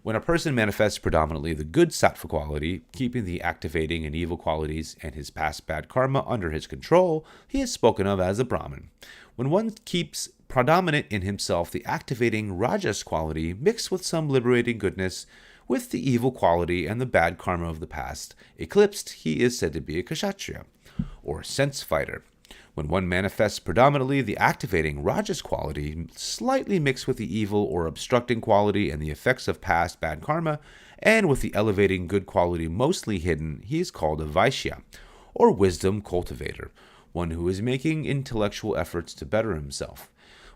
When a person manifests predominantly the good sattva quality, keeping the activating and evil qualities and his past bad karma under his control, he is spoken of as a Brahmin. When one keeps predominant in himself the activating rajas quality mixed with some liberating goodness, with the evil quality and the bad karma of the past eclipsed, he is said to be a Kashatria, or sense fighter. When one manifests predominantly the activating rajas quality, slightly mixed with the evil or obstructing quality and the effects of past bad karma, and with the elevating good quality mostly hidden, he is called a Vaishya, or wisdom cultivator, one who is making intellectual efforts to better himself.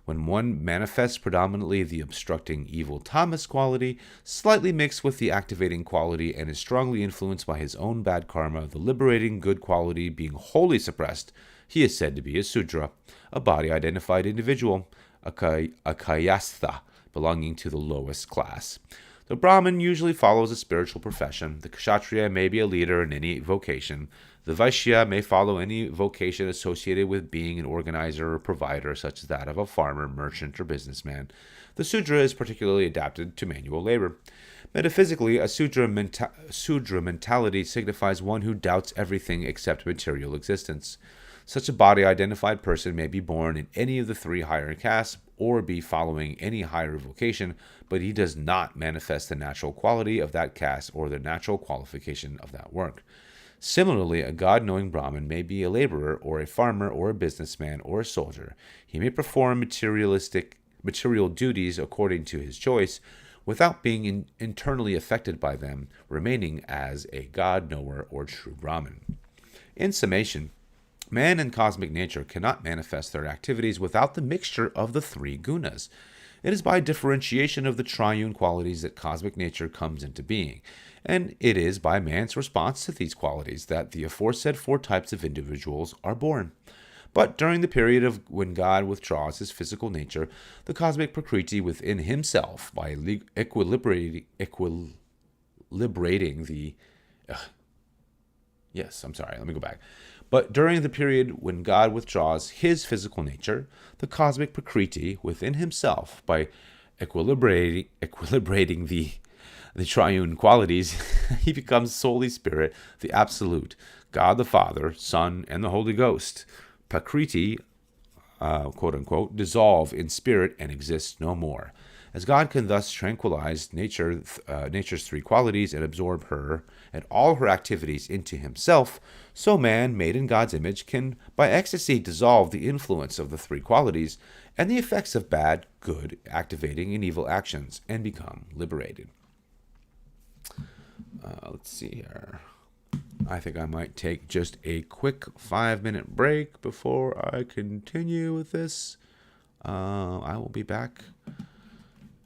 When one manifests predominantly the obstructing evil tamas quality, slightly mixed with the activating quality, and is strongly influenced by his own bad karma, the liberating good quality being wholly suppressed, he is said to be a Sudra, a body-identified individual, a kayastha, belonging to the lowest class. The Brahmin usually follows a spiritual profession. The Kshatriya may be a leader in any vocation. The Vaishya may follow any vocation associated with being an organizer or provider, such as that of a farmer, merchant, or businessman. The Sudra is particularly adapted to manual labor. Metaphysically, a Sudra mentality signifies one who doubts everything except material existence. Such a body-identified person may be born in any of the three higher castes or be following any higher vocation, but he does not manifest the natural quality of that caste or the natural qualification of that work. Similarly, a God-knowing Brahmin may be a laborer or a farmer or a businessman or a soldier. He may perform material duties according to his choice without being internally affected by them, remaining as a God-knower or true Brahmin. In summation, man and cosmic nature cannot manifest their activities without the mixture of the three gunas. It is by differentiation of the triune qualities that cosmic nature comes into being, and it is by man's response to these qualities that the aforesaid four types of individuals are born. But during the period of when God withdraws his physical nature, the cosmic prakriti within himself, by equilibrating the But during the period when God withdraws his physical nature, the cosmic prakriti within himself, by equilibrating the triune qualities, he becomes solely spirit, the absolute, God the Father, Son, and the Holy Ghost. Prakriti, quote unquote, dissolve in spirit and exist no more. As God can thus tranquilize nature's three qualities and absorb her and all her activities into himself, so man, made in God's image, can by ecstasy dissolve the influence of the three qualities and the effects of bad, good, activating, and evil actions, and become liberated. Let's see here. I think I might take just a quick 5-minute break before I continue with this. I will be back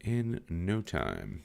in no time.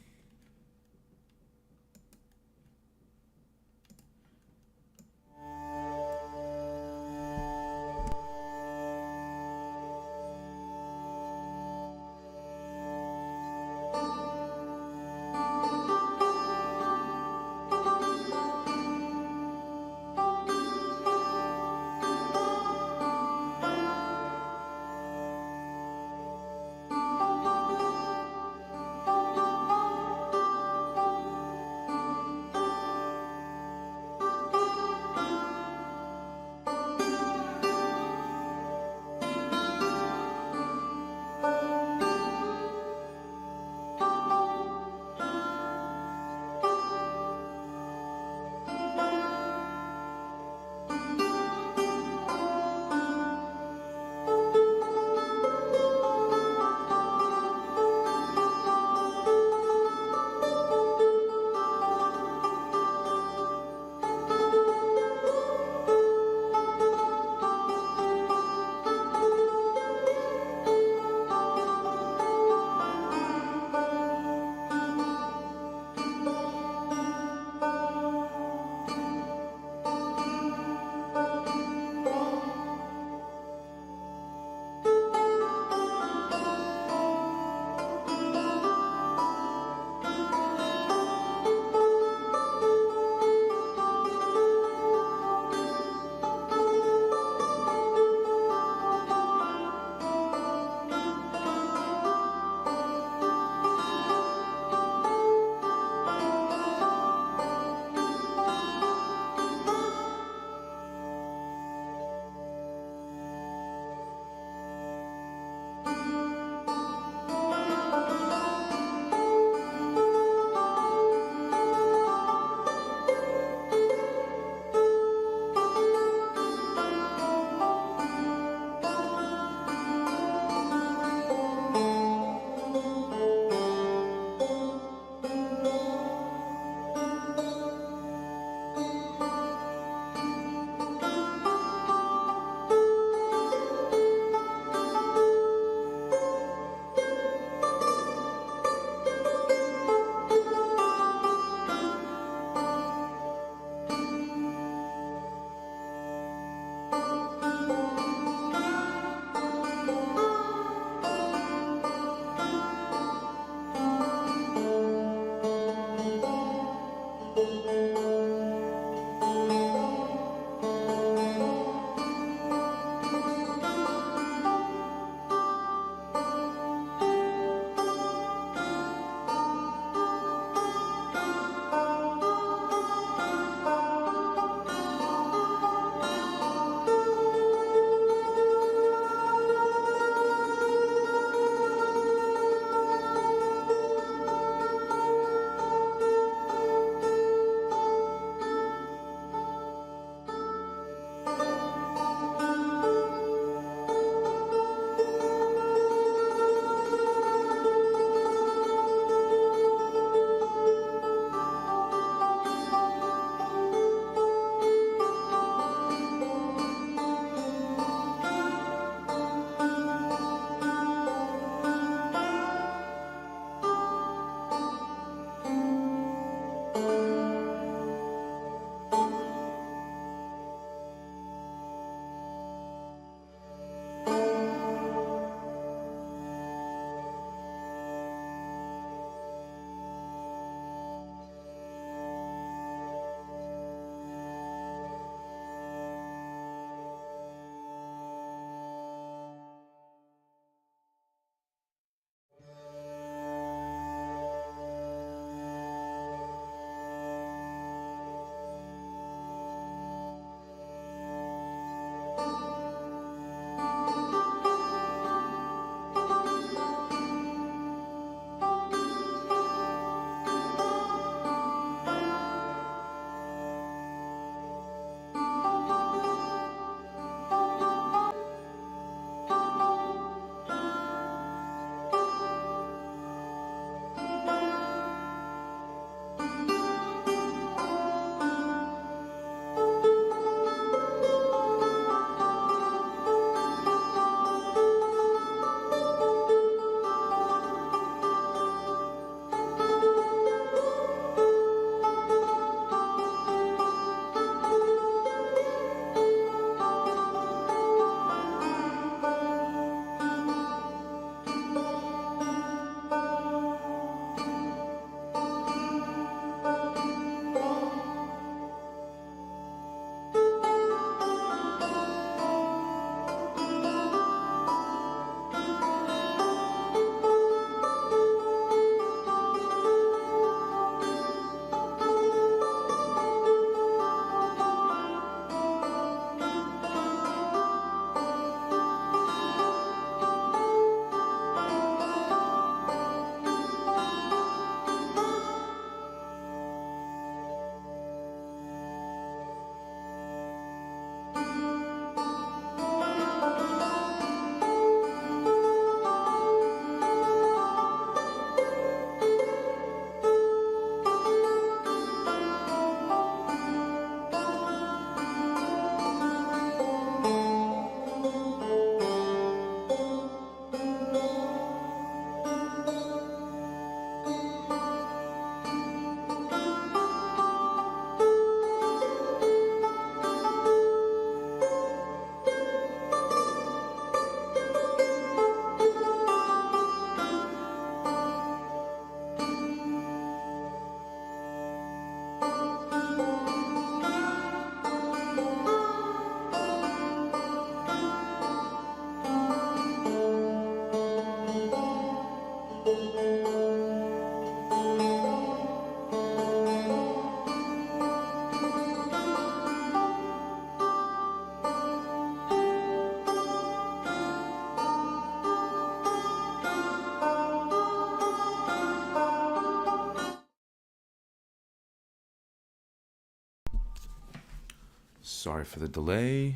Sorry for the delay.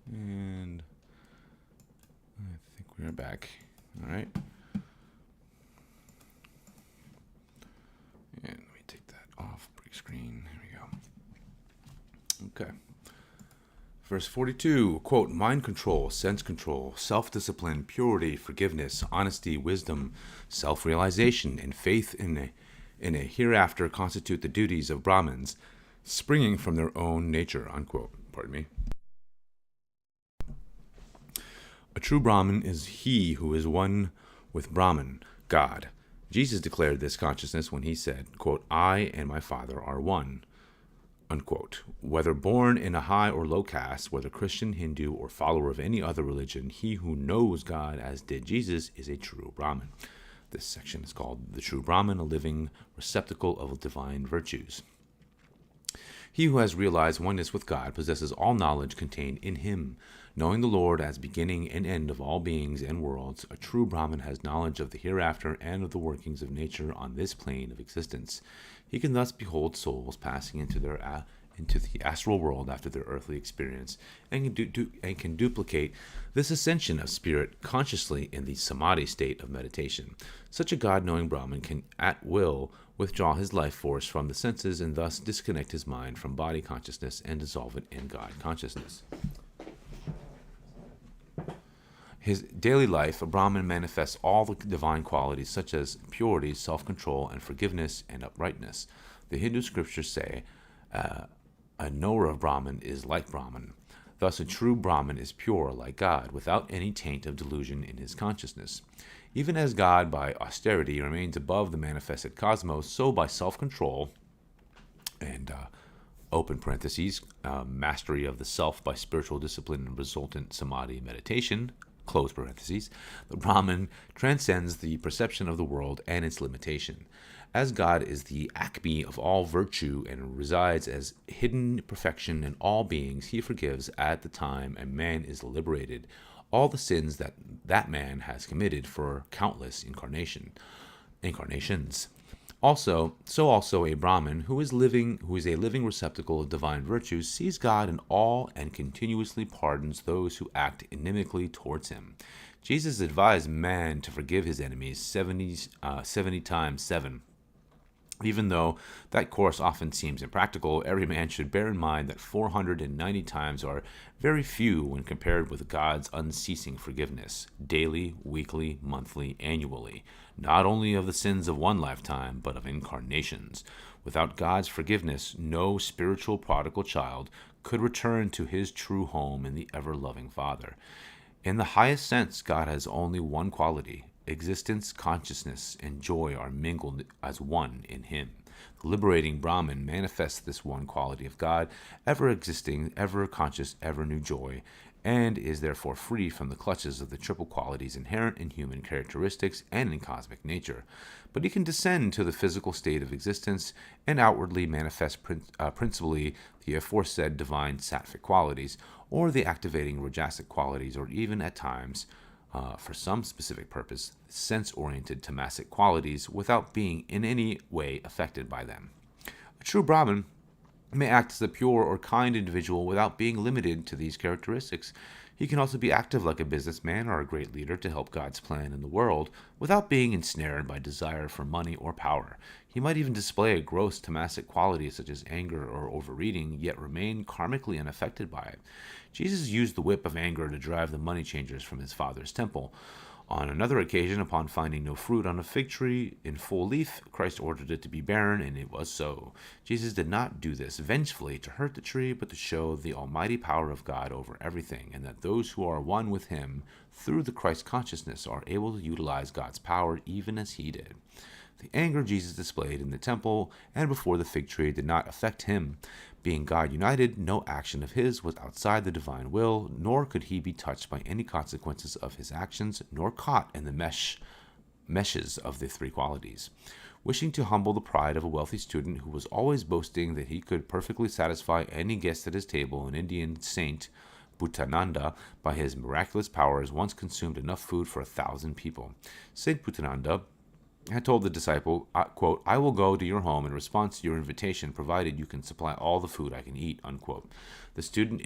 And I think we are back. All right. And let me take that off. Break screen. Here we go. Okay. Verse 42, quote, mind control, sense control, self-discipline, purity, forgiveness, honesty, wisdom, self-realization, and faith in a hereafter constitute the duties of Brahmins, springing from their own nature, unquote. Pardon me. A true Brahmin is he who is one with Brahman, God. Jesus declared this consciousness when he said, quote, I and my Father are one, unquote. Whether born in a high or low caste, whether Christian, Hindu, or follower of any other religion, he who knows God as did Jesus is a true Brahmin. This section is called The True Brahmin, a living receptacle of divine virtues. He who has realized oneness with God possesses all knowledge contained in him. Knowing the Lord as beginning and end of all beings and worlds, a true Brahmin has knowledge of the hereafter and of the workings of nature on this plane of existence. He can thus behold souls passing into the astral world after their earthly experience, and can duplicate this ascension of spirit consciously in the samadhi state of meditation. Such a God-knowing Brahmin can at will withdraw his life force from the senses and thus disconnect his mind from body consciousness and dissolve it in God consciousness. His daily life, a Brahmin manifests all the divine qualities such as purity, self-control, and forgiveness and uprightness. The Hindu scriptures say, a knower of Brahman is like Brahman. Thus, a true Brahmin is pure like God, without any taint of delusion in his consciousness. Even as God, by austerity, remains above the manifested cosmos, so by self-control and open parentheses, mastery of the self by spiritual discipline and resultant samadhi meditation, close parentheses, the Brahmin transcends the perception of the world and its limitation. As God is the acme of all virtue and resides as hidden perfection in all beings, he forgives at the time a man is liberated all the sins that man has committed for countless incarnations. Also a Brahmin who is a living receptacle of divine virtues sees God in all and continuously pardons those who act inimically towards him. Jesus advised man to forgive his enemies 70 times 7. Even though that course often seems impractical, every man should bear in mind that 490 times are very few when compared with God's unceasing forgiveness, daily, weekly, monthly, annually, not only of the sins of one lifetime, but of incarnations. Without God's forgiveness, no spiritual prodigal child could return to his true home in the ever-loving Father. In the highest sense, God has only one quality. Existence, consciousness, and joy are mingled as one in him. The liberating Brahmin manifests this one quality of God, ever existing, ever conscious, ever new joy, and is therefore free from the clutches of the triple qualities inherent in human characteristics and in cosmic nature. But he can descend to the physical state of existence and outwardly manifest principally the aforesaid divine Satvic qualities, or the activating Rajasic qualities, or even at times, for some specific purpose, sense-oriented Tamasic qualities without being in any way affected by them. A true Brahmin may act as a pure or kind individual without being limited to these characteristics. He can also be active like a businessman or a great leader to help God's plan in the world without being ensnared by desire for money or power. He might even display a gross Tamasic quality such as anger or overeating, yet remain karmically unaffected by it. Jesus used the whip of anger to drive the money changers from his father's temple. On another occasion, upon finding no fruit on a fig tree in full leaf, Christ ordered it to be barren, and it was so. Jesus did not do this vengefully to hurt the tree, but to show the almighty power of God over everything, and that those who are one with him through the Christ consciousness are able to utilize God's power even as he did. The anger Jesus displayed in the temple and before the fig tree did not affect him. Being God united, no action of his was outside the divine will, nor could he be touched by any consequences of his actions, nor caught in the meshes of the three qualities. Wishing to humble the pride of a wealthy student who was always boasting that he could perfectly satisfy any guest at his table, an Indian saint, Bhutananda, by his miraculous powers, once consumed enough food for 1,000 people. Saint Bhutananda had told the disciple, quote, "I will go to your home in response to your invitation, provided you can supply all the food I can eat," unquote. The student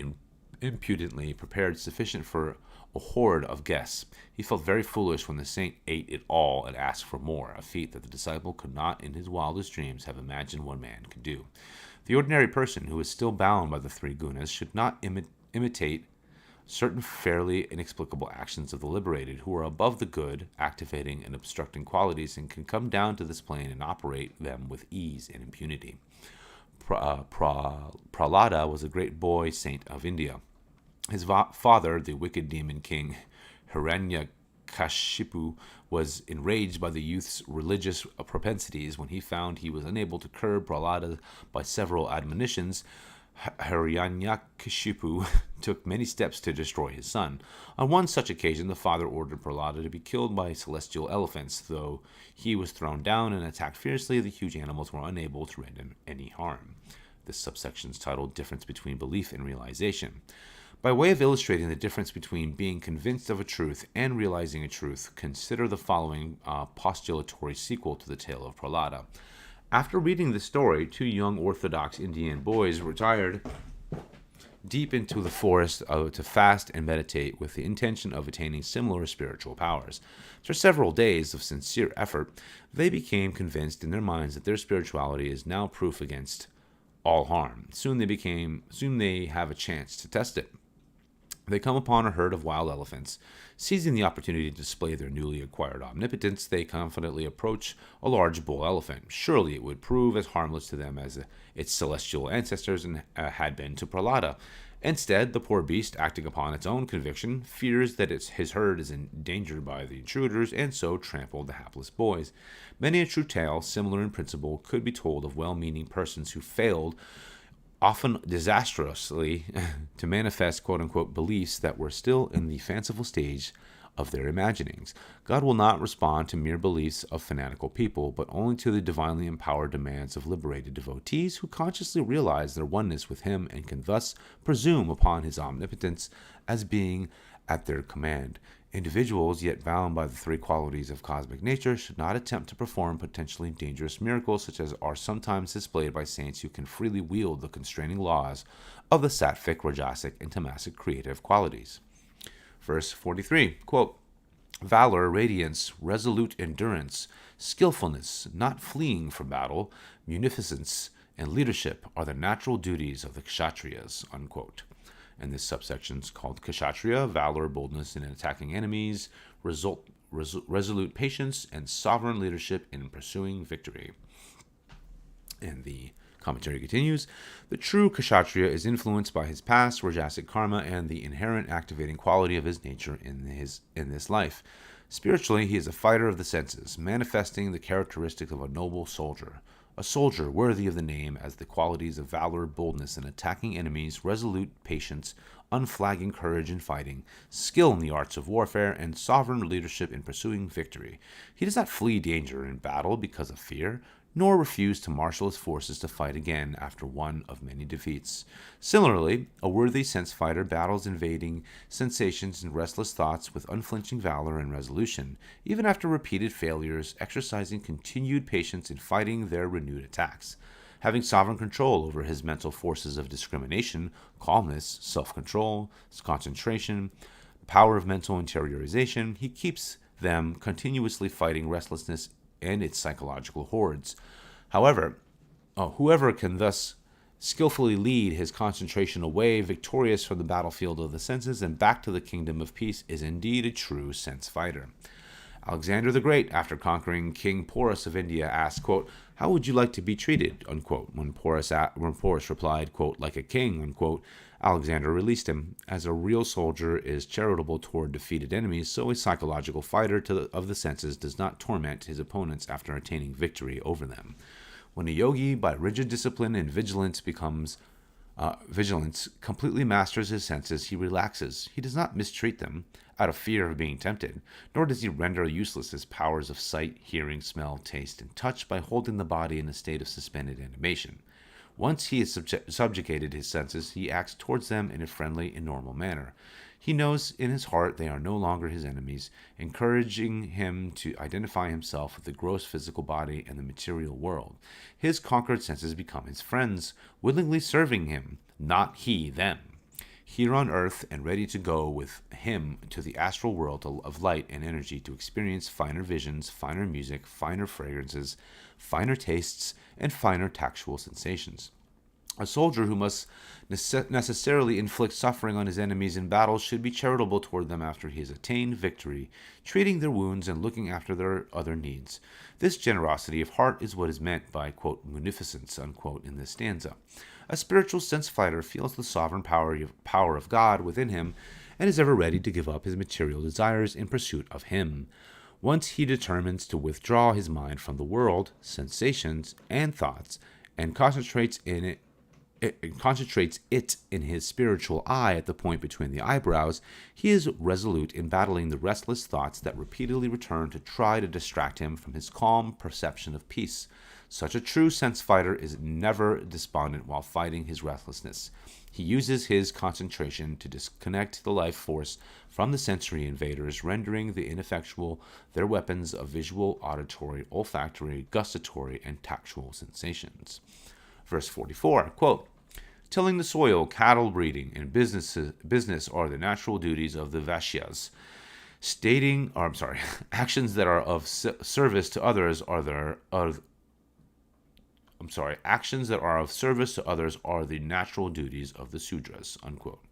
impudently prepared sufficient for a horde of guests. He felt very foolish when the saint ate it all and asked for more, a feat that the disciple could not in his wildest dreams have imagined one man could do. The ordinary person who is still bound by the three gunas should not imitate certain fairly inexplicable actions of the liberated who are above the good, activating and obstructing qualities, and can come down to this plane and operate them with ease and impunity. Prahlada was a great boy saint of India. His father, the wicked demon king Hiranyakashipu, was enraged by the youth's religious propensities. When he found he was unable to curb Prahlada by several admonitions, Hiranyakashipu took many steps to destroy his son. On one such occasion, the father ordered Prahlada to be killed by celestial elephants. Though he was thrown down and attacked fiercely, the huge animals were unable to render him any harm. This subsection is titled Difference Between Belief and Realization. By way of illustrating the difference between being convinced of a truth and realizing a truth, consider the following postulatory sequel to the tale of Prahlada. After reading the story, two young Orthodox Indian boys retired deep into the forest to fast and meditate with the intention of attaining similar spiritual powers. After several days of sincere effort, they became convinced in their minds that their spirituality is now proof against all harm. Soon they have a chance to test it. They come upon a herd of wild elephants. Seizing the opportunity to display their newly acquired omnipotence, they confidently approach a large bull elephant. Surely it would prove as harmless to them as its celestial ancestors had been to Prahlada. Instead, the poor beast, acting upon its own conviction, fears that his herd is endangered by the intruders, and so trampled the hapless boys. Many a true tale, similar in principle, could be told of well-meaning persons who failed, often disastrously, to manifest quote-unquote beliefs that were still in the fanciful stage of their imaginings. God will not respond to mere beliefs of fanatical people, but only to the divinely empowered demands of liberated devotees who consciously realize their oneness with Him and can thus presume upon His omnipotence as being at their command. Individuals, yet bound by the three qualities of cosmic nature, should not attempt to perform potentially dangerous miracles such as are sometimes displayed by saints who can freely wield the constraining laws of the Satvic, Rajasic, and Tamasic creative qualities. Verse 43, quote, "Valor, radiance, resolute endurance, skillfulness, not fleeing from battle, munificence, and leadership are the natural duties of the Kshatriyas," unquote. And this subsection is called Kashatria: valor, boldness in attacking enemies, resolute patience, and sovereign leadership in pursuing victory. And the commentary continues, "The true Kshatriya is influenced by his past Rajasic karma and the inherent activating quality of his nature in this life. Spiritually, he is a fighter of the senses, manifesting the characteristics of a noble soldier. A soldier worthy of the name, as the qualities of valor, boldness in attacking enemies, resolute patience, unflagging courage in fighting, skill in the arts of warfare, and sovereign leadership in pursuing victory. He does not flee danger in battle because of fear, nor refuse to marshal his forces to fight again after one of many defeats. Similarly, a worthy sense fighter battles invading sensations and restless thoughts with unflinching valor and resolution, even after repeated failures, exercising continued patience in fighting their renewed attacks. Having sovereign control over his mental forces of discrimination, calmness, self-control, concentration, power of mental interiorization, he keeps them continuously fighting restlessness and its psychological hordes. However, whoever can thus skillfully lead his concentration away victorious from the battlefield of the senses and back to the kingdom of peace is indeed a true sense fighter." Alexander the Great, after conquering King Porus of India, asked, quote, "How would you like to be treated?" unquote. When Porus replied, quote, "Like a king," unquote, Alexander released him. As a real soldier is charitable toward defeated enemies, so a psychological fighter of the senses does not torment his opponents after attaining victory over them. When a yogi, by rigid discipline and vigilance completely masters his senses, he relaxes. He does not mistreat them out of fear of being tempted, nor does he render useless his powers of sight, hearing, smell, taste, and touch by holding the body in a state of suspended animation. Once he has subjugated his senses, he acts towards them in a friendly and normal manner. He knows in his heart they are no longer his enemies, encouraging him to identify himself with the gross physical body and the material world. His conquered senses become his friends, willingly serving him, not he them. Here on earth and ready to go with him to the astral world of light and energy to experience finer visions, finer music, finer fragrances, finer tastes, and finer tactual sensations. A soldier who must necessarily inflict suffering on his enemies in battle should be charitable toward them after he has attained victory, treating their wounds and looking after their other needs. This generosity of heart is what is meant by, quote, munificence, unquote, in this stanza. A spiritual sense fighter feels the sovereign power of God within him and is ever ready to give up his material desires in pursuit of him. Once he determines to withdraw his mind from the world, sensations, and thoughts, and concentrates it in his spiritual eye at the point between the eyebrows, he is resolute in battling the restless thoughts that repeatedly return to try to distract him from his calm perception of peace. Such a true sense fighter is never despondent while fighting his restlessness. He uses his concentration to disconnect the life force from the sensory invaders, rendering the ineffectual their weapons of visual, auditory, olfactory, gustatory, and tactual sensations. Verse 44, quote, tilling the soil, cattle breeding, and business are the natural duties of the Vaishyas. Actions that are of service to others actions that are of service to others are the natural duties of the Sudras, unquote.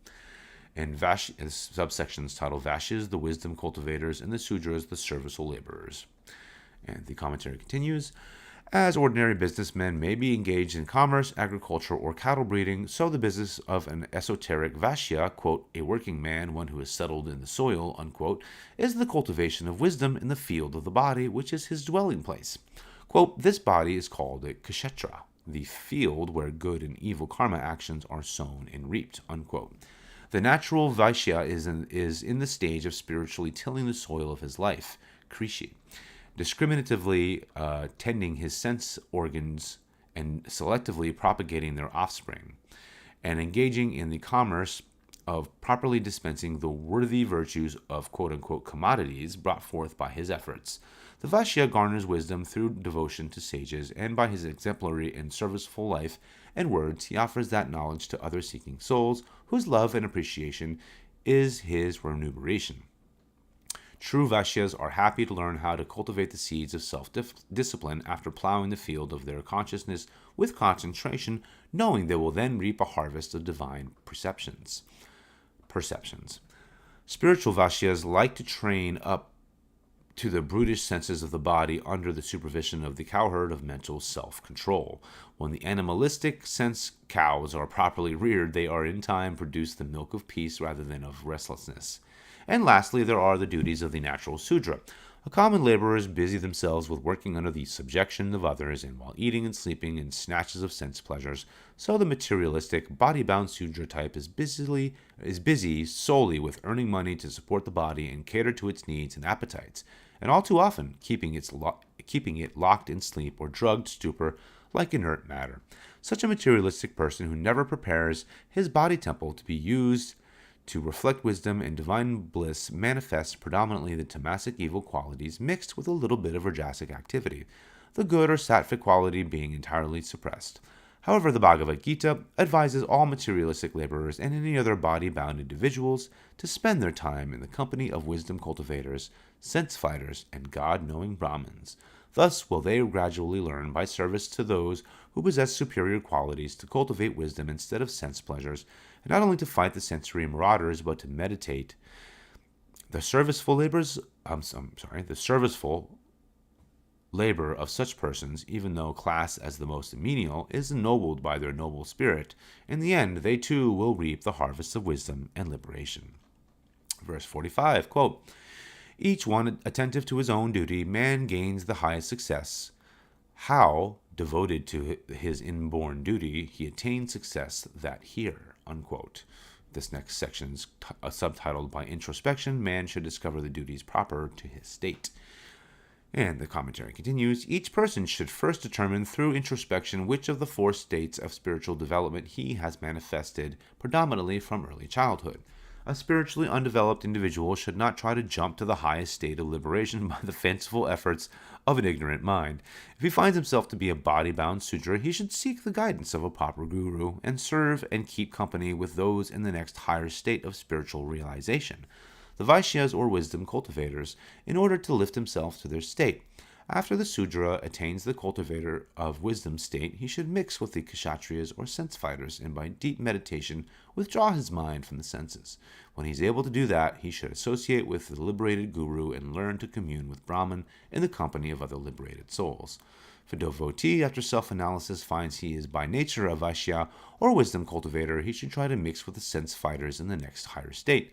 And subsections titled Vaishyas, the wisdom cultivators, and the Sudras, the serviceable laborers. And the commentary continues, as ordinary businessmen may be engaged in commerce, agriculture, or cattle breeding, so the business of an esoteric Vaishya, quote, a working man, one who is settled in the soil, unquote, is the cultivation of wisdom in the field of the body, which is his dwelling place. Quote, this body is called a Kashatria, the field where good and evil karma actions are sown and reaped, unquote. The natural Vaishya is in the stage of spiritually tilling the soil of his life, Krishi, discriminatively tending his sense organs and selectively propagating their offspring, and engaging in the commerce of properly dispensing the worthy virtues of quote-unquote commodities brought forth by his efforts. The Vaishya garners wisdom through devotion to sages, and by his exemplary and serviceful life and words, he offers that knowledge to other seeking souls, whose love and appreciation is his remuneration. True Vaishyas are happy to learn how to cultivate the seeds of self-discipline after plowing the field of their consciousness with concentration, knowing they will then reap a harvest of divine perceptions. Spiritual Vaishyas like to train up to the brutish senses of the body under the supervision of the cowherd of mental self-control. When the animalistic sense cows are properly reared, they are in time produce the milk of peace rather than of restlessness. And lastly, there are the duties of the natural Sudra. Common laborers busy themselves with working under the subjection of others, and while eating and sleeping in snatches of sense pleasures, so the materialistic, body-bound Sudra type is busy solely with earning money to support the body and cater to its needs and appetites, and all too often keeping it locked in sleep or drugged stupor like inert matter. Such a materialistic person who never prepares his body temple to be used to reflect wisdom and divine bliss manifests predominantly the Tamasic evil qualities mixed with a little bit of Rajasic activity, the good or Satvic quality being entirely suppressed. However, the Bhagavad Gita advises all materialistic laborers and any other body-bound individuals to spend their time in the company of wisdom cultivators, sense fighters, and God-knowing Brahmins. Thus will they gradually learn by service to those who possess superior qualities to cultivate wisdom instead of sense pleasures, and not only to fight the sensory marauders, but to meditate. The serviceful labor of such persons, even though classed as the most menial, is ennobled by their noble spirit. In the end, they too will reap the harvest of wisdom and liberation. Verse 45, quote, each one attentive to his own duty, man gains the highest success. How, devoted to his inborn duty, he attains success that here, unquote. This next section is subtitled by Introspection, man should discover the duties proper to his state. And the commentary continues, each person should first determine through introspection which of the four states of spiritual development he has manifested predominantly from early childhood. A spiritually undeveloped individual should not try to jump to the highest state of liberation by the fanciful efforts of an ignorant mind. If he finds himself to be a body-bound Sudra, he should seek the guidance of a proper guru and serve and keep company with those in the next higher state of spiritual realization, the Vaishyas or wisdom cultivators, in order to lift himself to their state. After the Sudra attains the cultivator of wisdom state, he should mix with the Kshatriyas or sense fighters, and by deep meditation withdraw his mind from the senses. When he is able to do that, he should associate with the liberated guru and learn to commune with Brahman in the company of other liberated souls. If a devotee, after self-analysis, finds he is by nature a Vaishya or wisdom cultivator, he should try to mix with the sense fighters in the next higher state,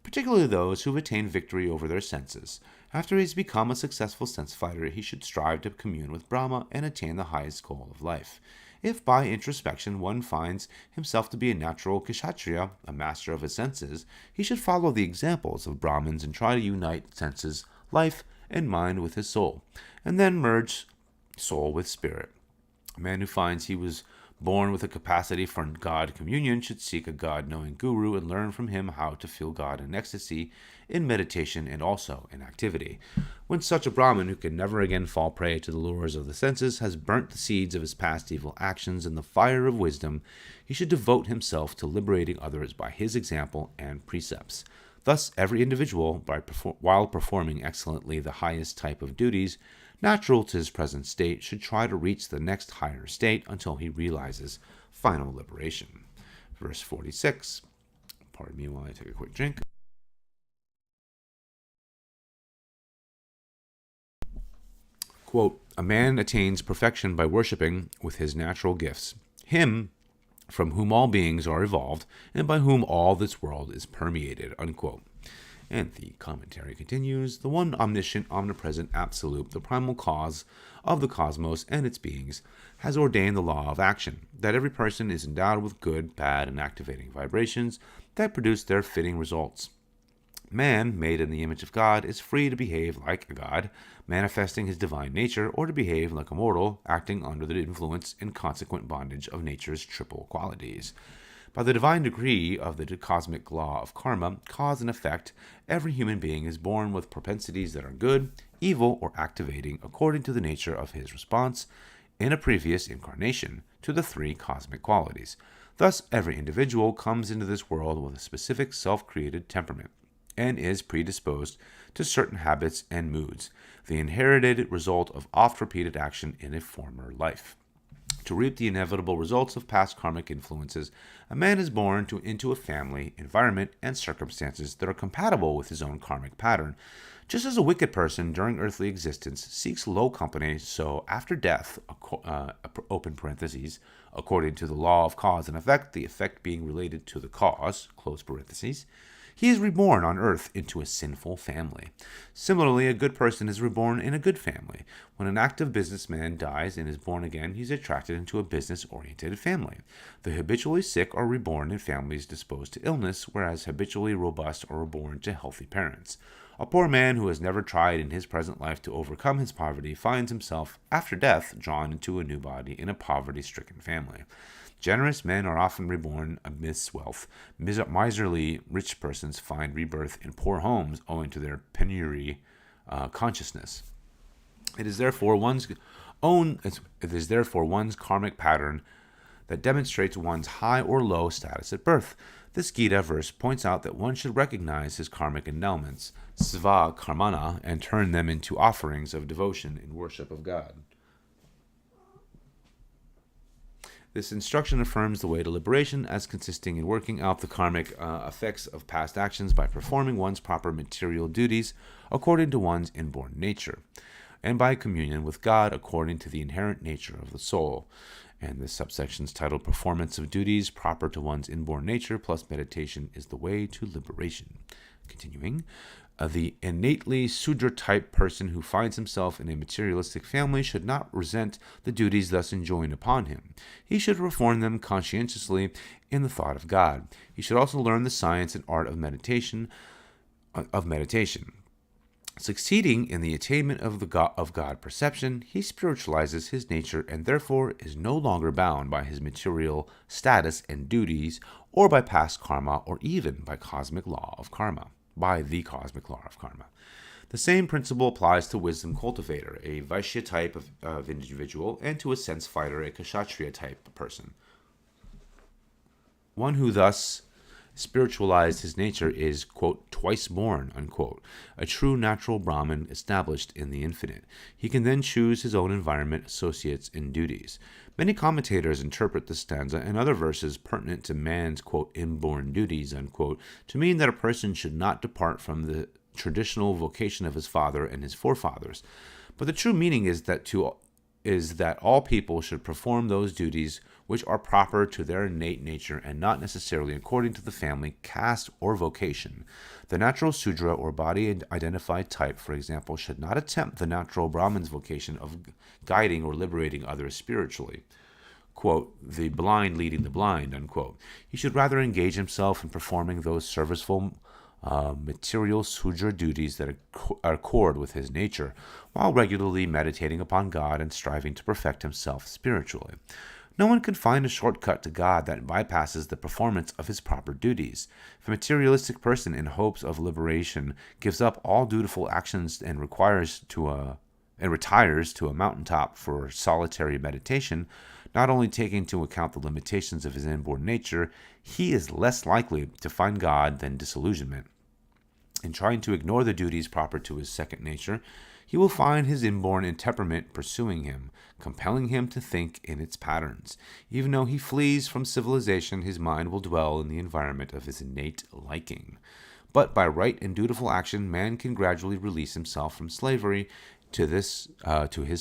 particularly those who have attained victory over their senses. After he has become a successful sense fighter, he should strive to commune with Brahma and attain the highest goal of life. If by introspection one finds himself to be a natural Kshatriya, a master of his senses, he should follow the examples of Brahmins and try to unite senses, life, and mind with his soul, and then merge soul with spirit. A man who finds he was born with a capacity for God communion should seek a God-knowing guru and learn from him how to feel God in ecstasy, in meditation, and also in activity. When such a Brahmin, who can never again fall prey to the lures of the senses, has burnt the seeds of his past evil actions in the fire of wisdom, he should devote himself to liberating others by his example and precepts. Thus, every individual, while performing excellently the highest type of duties natural to his present state, should try to reach the next higher state until he realizes final liberation. Verse 46. Pardon me while I take a quick drink. Quote, a man attains perfection by worshipping with his natural gifts, him from whom all beings are evolved and by whom all this world is permeated, unquote. And the commentary continues, the one omniscient, omnipresent, absolute, the primal cause of the cosmos and its beings, has ordained the law of action, that every person is endowed with good, bad, and activating vibrations that produce their fitting results. Man, made in the image of God, is free to behave like a god, manifesting his divine nature, or to behave like a mortal, acting under the influence and consequent bondage of nature's triple qualities. By the divine decree of the cosmic law of karma, cause and effect, every human being is born with propensities that are good, evil, or activating according to the nature of his response in a previous incarnation to the three cosmic qualities. Thus, every individual comes into this world with a specific self-created temperament and is predisposed to certain habits and moods, the inherited result of oft-repeated action in a former life. To reap the inevitable results of past karmic influences, a man is born into a family, environment, and circumstances that are compatible with his own karmic pattern. Just as a wicked person during earthly existence seeks low company, so after death, open parentheses, according to the law of cause and effect, the effect being related to the cause, close parentheses, he is reborn on earth into a sinful family. Similarly, a good person is reborn in a good family. When an active businessman dies and is born again, he is attracted into a business-oriented family. The habitually sick are reborn in families disposed to illness, whereas habitually robust are reborn to healthy parents. A poor man who has never tried in his present life to overcome his poverty finds himself, after death, drawn into a new body in a poverty-stricken family. Generous men are often reborn amidst wealth. Miserly rich persons find rebirth in poor homes owing to their penury consciousness. It is therefore one's karmic pattern that demonstrates one's high or low status at birth. This Gita verse points out that one should recognize his karmic endowments, sva karmana, and turn them into offerings of devotion in worship of God. This instruction affirms the way to liberation as consisting in working out the karmic effects of past actions by performing one's proper material duties according to one's inborn nature, and by communion with God according to the inherent nature of the soul. And this subsection is titled Performance of Duties Proper to One's Inborn Nature plus Meditation is the Way to Liberation. Continuing, the innately Sudra-type person who finds himself in a materialistic family should not resent the duties thus enjoined upon him. He should perform them conscientiously in the thought of God. He should also learn the science and art of meditation. Succeeding in the attainment of God perception, he spiritualizes his nature and therefore is no longer bound by his material status and duties, or by past karma, or even by the cosmic law of karma. The same principle applies to wisdom cultivator, a Vaishia type of individual, and to a sense fighter, a Kashatria type person. One who thus spiritualized his nature is, quote, twice born, unquote, a true natural Brahman established in the infinite. He can then choose his own environment, associates, and duties. Many commentators interpret this stanza and other verses pertinent to man's, quote, inborn duties, unquote, to mean that a person should not depart from the traditional vocation of his father and his forefathers. But the true meaning is that all people should perform those duties which are proper to their innate nature and not necessarily according to the family, caste, or vocation. The natural Sudra or body-identified type, for example, should not attempt the natural Brahman's vocation of guiding or liberating others spiritually. Quote, the blind leading the blind, unquote. He should rather engage himself in performing those serviceful material Sudra duties that accord with his nature, while regularly meditating upon God and striving to perfect himself spiritually. No one can find a shortcut to God that bypasses the performance of his proper duties. If a materialistic person in hopes of liberation gives up all dutiful actions and retires to a mountaintop for solitary meditation, not only taking into account the limitations of his inborn nature, he is less likely to find God than disillusionment. In trying to ignore the duties proper to his second nature, he will find his inborn temperament pursuing him, compelling him to think in its patterns. Even though he flees from civilization, his mind will dwell in the environment of his innate liking. But by right and dutiful action, man can gradually release himself from slavery to his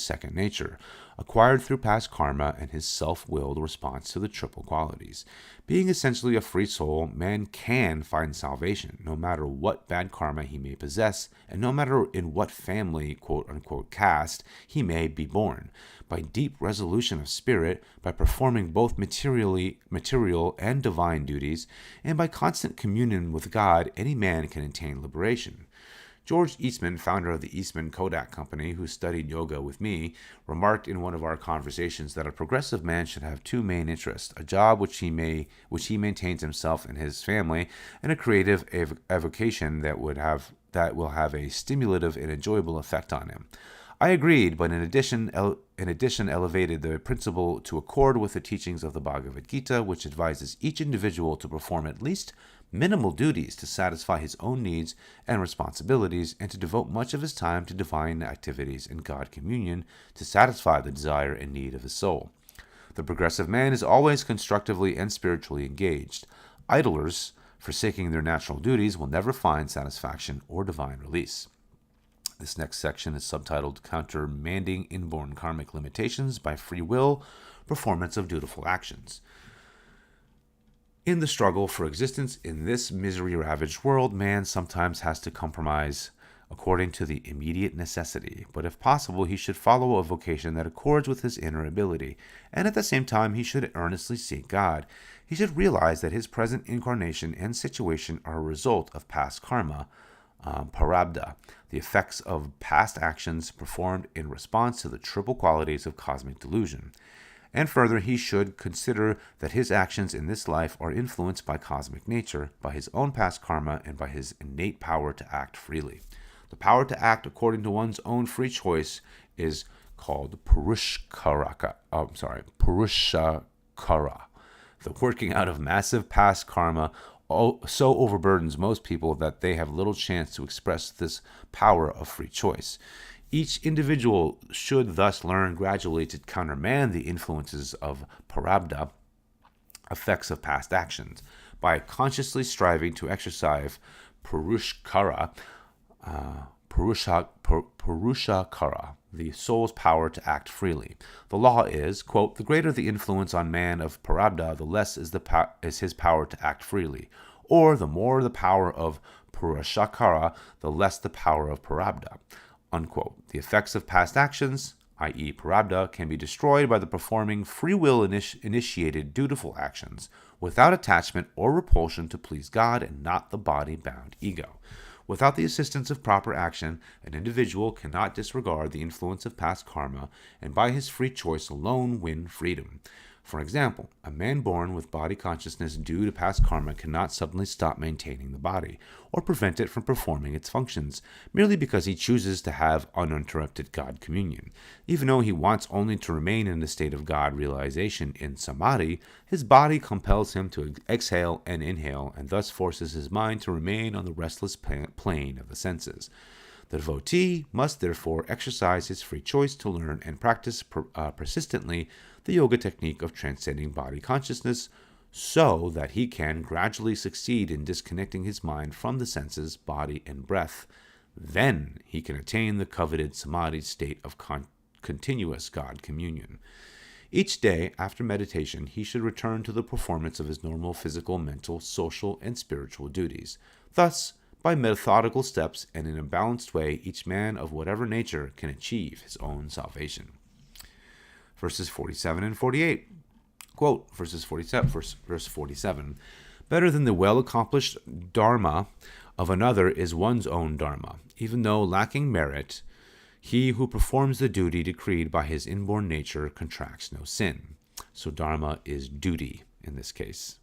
second nature, acquired through past karma and his self-willed response to the triple qualities. Being essentially a free soul, man can find salvation, no matter what bad karma he may possess, and no matter in what family, quote-unquote, caste, he may be born. By deep resolution of spirit, by performing both material and divine duties, and by constant communion with God, any man can attain liberation. George Eastman, founder of the Eastman Kodak Company, who studied yoga with me, remarked in one of our conversations that a progressive man should have two main interests: a job which he maintains himself and his family, and a creative avocation that will have a stimulative and enjoyable effect on him. I agreed, but in addition elevated the principle to accord with the teachings of the Bhagavad Gita, which advises each individual to perform at least minimal duties to satisfy his own needs and responsibilities, and to devote much of his time to divine activities and God communion to satisfy the desire and need of his soul. The progressive man is always constructively and spiritually engaged. Idlers, forsaking their natural duties, will never find satisfaction or divine release. This next section is subtitled Countermanding Inborn Karmic Limitations by Free Will, Performance of Dutiful Actions. In the struggle for existence in this misery-ravaged world, man sometimes has to compromise according to the immediate necessity, but if possible, he should follow a vocation that accords with his inner ability, and at the same time, he should earnestly seek God. He should realize that his present incarnation and situation are a result of past karma, prarabdha, the effects of past actions performed in response to the triple qualities of cosmic delusion. And further, he should consider that his actions in this life are influenced by cosmic nature, by his own past karma, and by his innate power to act freely. The power to act according to one's own free choice is called Purushakara. The working out of massive past karma so overburdens most people that they have little chance to express this power of free choice. Each individual should thus learn gradually to countermand the influences of prarabdha, effects of past actions, by consciously striving to exercise Purushakara, the soul's power to act freely. The law is, quote, the greater the influence on man of prarabdha, the less is his power to act freely, or the more the power of Purushakara, the less the power of prarabdha. Unquote. The effects of past actions, i.e. prarabdha, can be destroyed by the performing free will initiated dutiful actions without attachment or repulsion to please God and not the body-bound ego. Without the assistance of proper action, an individual cannot disregard the influence of past karma and by his free choice alone win freedom. For example, a man born with body consciousness due to past karma cannot suddenly stop maintaining the body, or prevent it from performing its functions, merely because he chooses to have uninterrupted God communion. Even though he wants only to remain in the state of God realization in samadhi, his body compels him to exhale and inhale, and thus forces his mind to remain on the restless plane of the senses. The devotee must therefore exercise his free choice to learn and practice persistently the yoga technique of transcending body consciousness so that he can gradually succeed in disconnecting his mind from the senses, body, and breath. Then he can attain the coveted samadhi state of continuous God communion. Each day after meditation, he should return to the performance of his normal physical, mental, social, and spiritual duties. Thus, by methodical steps and in a balanced way, each man of whatever nature can achieve his own salvation. Verses 47 and 48. Quote, verse 47. Better than the well-accomplished dharma of another is one's own dharma. Even though lacking merit, he who performs the duty decreed by his inborn nature contracts no sin. So dharma is duty in this case.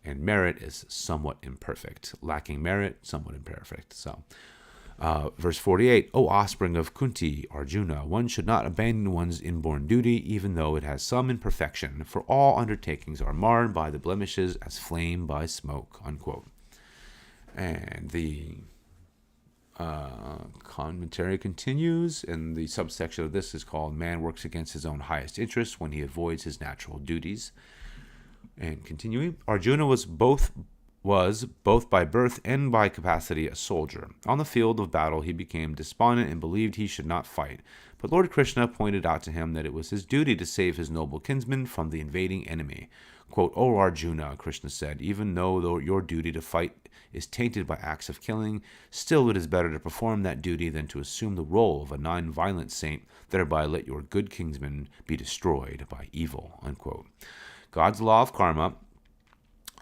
And merit is somewhat imperfect. Lacking merit, somewhat imperfect. So, verse 48, O offspring of Kunti, Arjuna, one should not abandon one's inborn duty, even though it has some imperfection, for all undertakings are marred by the blemishes as flame by smoke, unquote. And the commentary continues, and the subsection of this is called, Man works against his own highest interest when he avoids his natural duties. And continuing, Arjuna was both by birth and by capacity a soldier. On the field of battle he became despondent and believed he should not fight. But Lord Krishna pointed out to him that it was his duty to save his noble kinsman from the invading enemy. Quote, O Arjuna, Krishna said, even though your duty to fight is tainted by acts of killing, still it is better to perform that duty than to assume the role of a non-violent saint, thereby let your good kinsman be destroyed by evil, unquote. God's law of karma,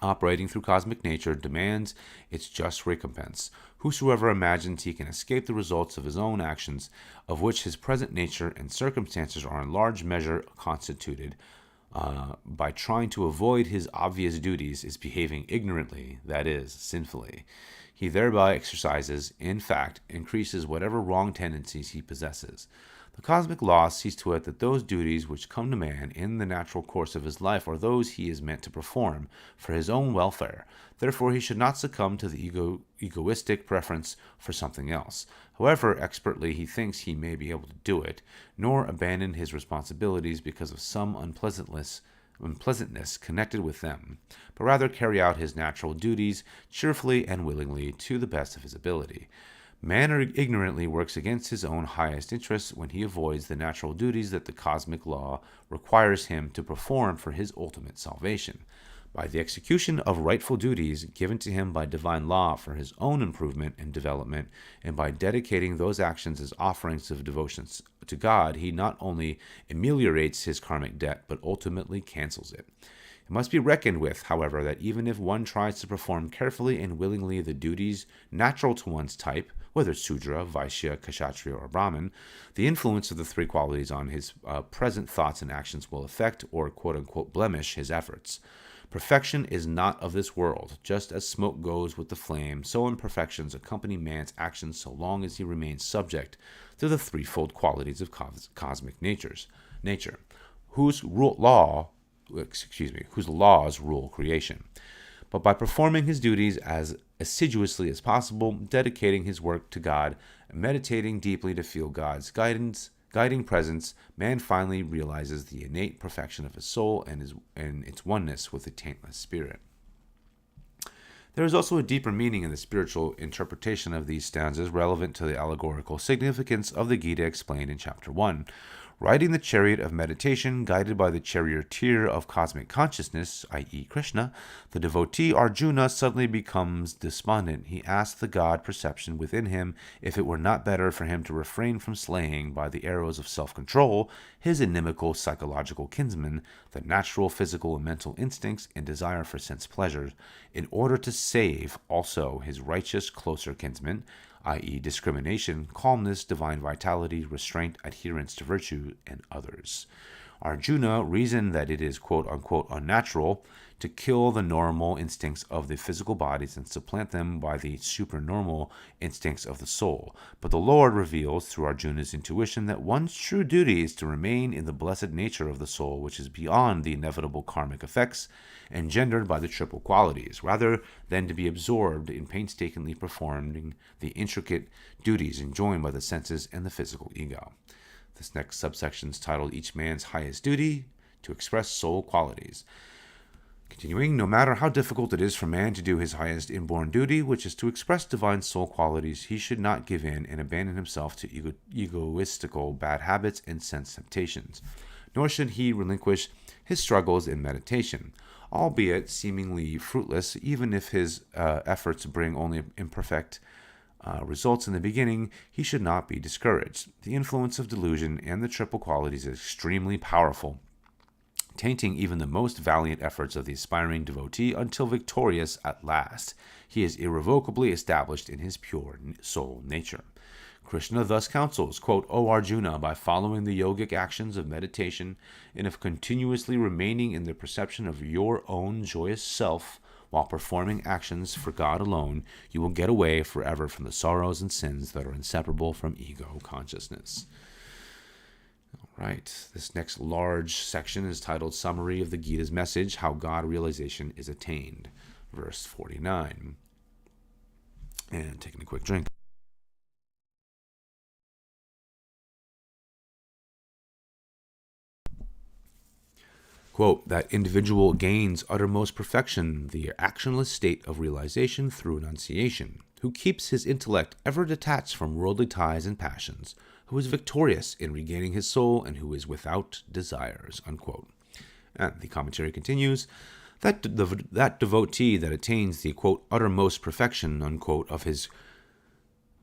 operating through cosmic nature, demands its just recompense. Whosoever imagines he can escape the results of his own actions, of which his present nature and circumstances are in large measure constituted, by trying to avoid his obvious duties, is behaving ignorantly, that is, sinfully. He thereby exercises, in fact, increases whatever wrong tendencies he possesses. The cosmic law sees to it that those duties which come to man in the natural course of his life are those he is meant to perform for his own welfare. Therefore, he should not succumb to the egoistic preference for something else, however expertly he thinks he may be able to do it, nor abandon his responsibilities because of some unpleasantness connected with them, but rather carry out his natural duties cheerfully and willingly to the best of his ability. Man ignorantly works against his own highest interests when he avoids the natural duties that the cosmic law requires him to perform for his ultimate salvation. By the execution of rightful duties given to him by divine law for his own improvement and development, and by dedicating those actions as offerings of devotion to God, he not only ameliorates his karmic debt, but ultimately cancels it. It must be reckoned with, however, that even if one tries to perform carefully and willingly the duties natural to one's type, whether Sudra, Vaishia, Kashatria, or Brahman, the influence of the three qualities on his present thoughts and actions will affect or quote-unquote blemish his efforts. Perfection is not of this world. Just as smoke goes with the flame, so imperfections accompany man's actions so long as he remains subject to the threefold qualities of cosmic nature, whose laws rule creation. But by performing his duties as assiduously as possible, dedicating his work to God, and meditating deeply to feel God's guiding presence, man finally realizes the innate perfection of his soul and its oneness with the taintless spirit. There is also a deeper meaning in the spiritual interpretation of these stanzas relevant to the allegorical significance of the Gita explained in Chapter 1. Riding the chariot of meditation, guided by the charioteer of cosmic consciousness, i.e. Krishna, the devotee Arjuna suddenly becomes despondent. He asks the God perception within him if it were not better for him to refrain from slaying by the arrows of self-control his inimical psychological kinsmen, the natural physical and mental instincts and desire for sense pleasures, in order to save also his righteous closer kinsmen, i.e. discrimination, calmness, divine vitality, restraint, adherence to virtue, and others. Arjuna reasoned that it is quote-unquote unnatural to kill the normal instincts of the physical bodies and supplant them by the supernormal instincts of the soul. But the Lord reveals through Arjuna's intuition that one's true duty is to remain in the blessed nature of the soul, which is beyond the inevitable karmic effects engendered by the triple qualities, rather than to be absorbed in painstakingly performing the intricate duties enjoined by the senses and the physical ego. This next subsection is titled Each Man's Highest Duty, to express soul qualities. Continuing, no matter how difficult it is for man to do his highest inborn duty, which is to express divine soul qualities, he should not give in and abandon himself to egoistical bad habits and sense temptations, nor should he relinquish his struggles in meditation, albeit seemingly fruitless. Even if his efforts bring only imperfect results in the beginning, he should not be discouraged. The influence of delusion and the triple qualities is extremely powerful, tainting even the most valiant efforts of the aspiring devotee until victorious at last. He is irrevocably established in his pure soul nature. Krishna thus counsels, quote, O Arjuna, by following the yogic actions of meditation and of continuously remaining in the perception of your own joyous self while performing actions for God alone, you will get away forever from the sorrows and sins that are inseparable from ego consciousness. All right, this next large section is titled Summary of the Gita's Message, How God Realization is Attained, verse 49. And taking a quick drink. Quote, that individual gains uttermost perfection, the actionless state of realization through renunciation, who keeps his intellect ever detached from worldly ties and passions, who is victorious in regaining his soul, and who is without desires, unquote. And the commentary continues, that devotee that attains the, quote, uttermost perfection, unquote, of his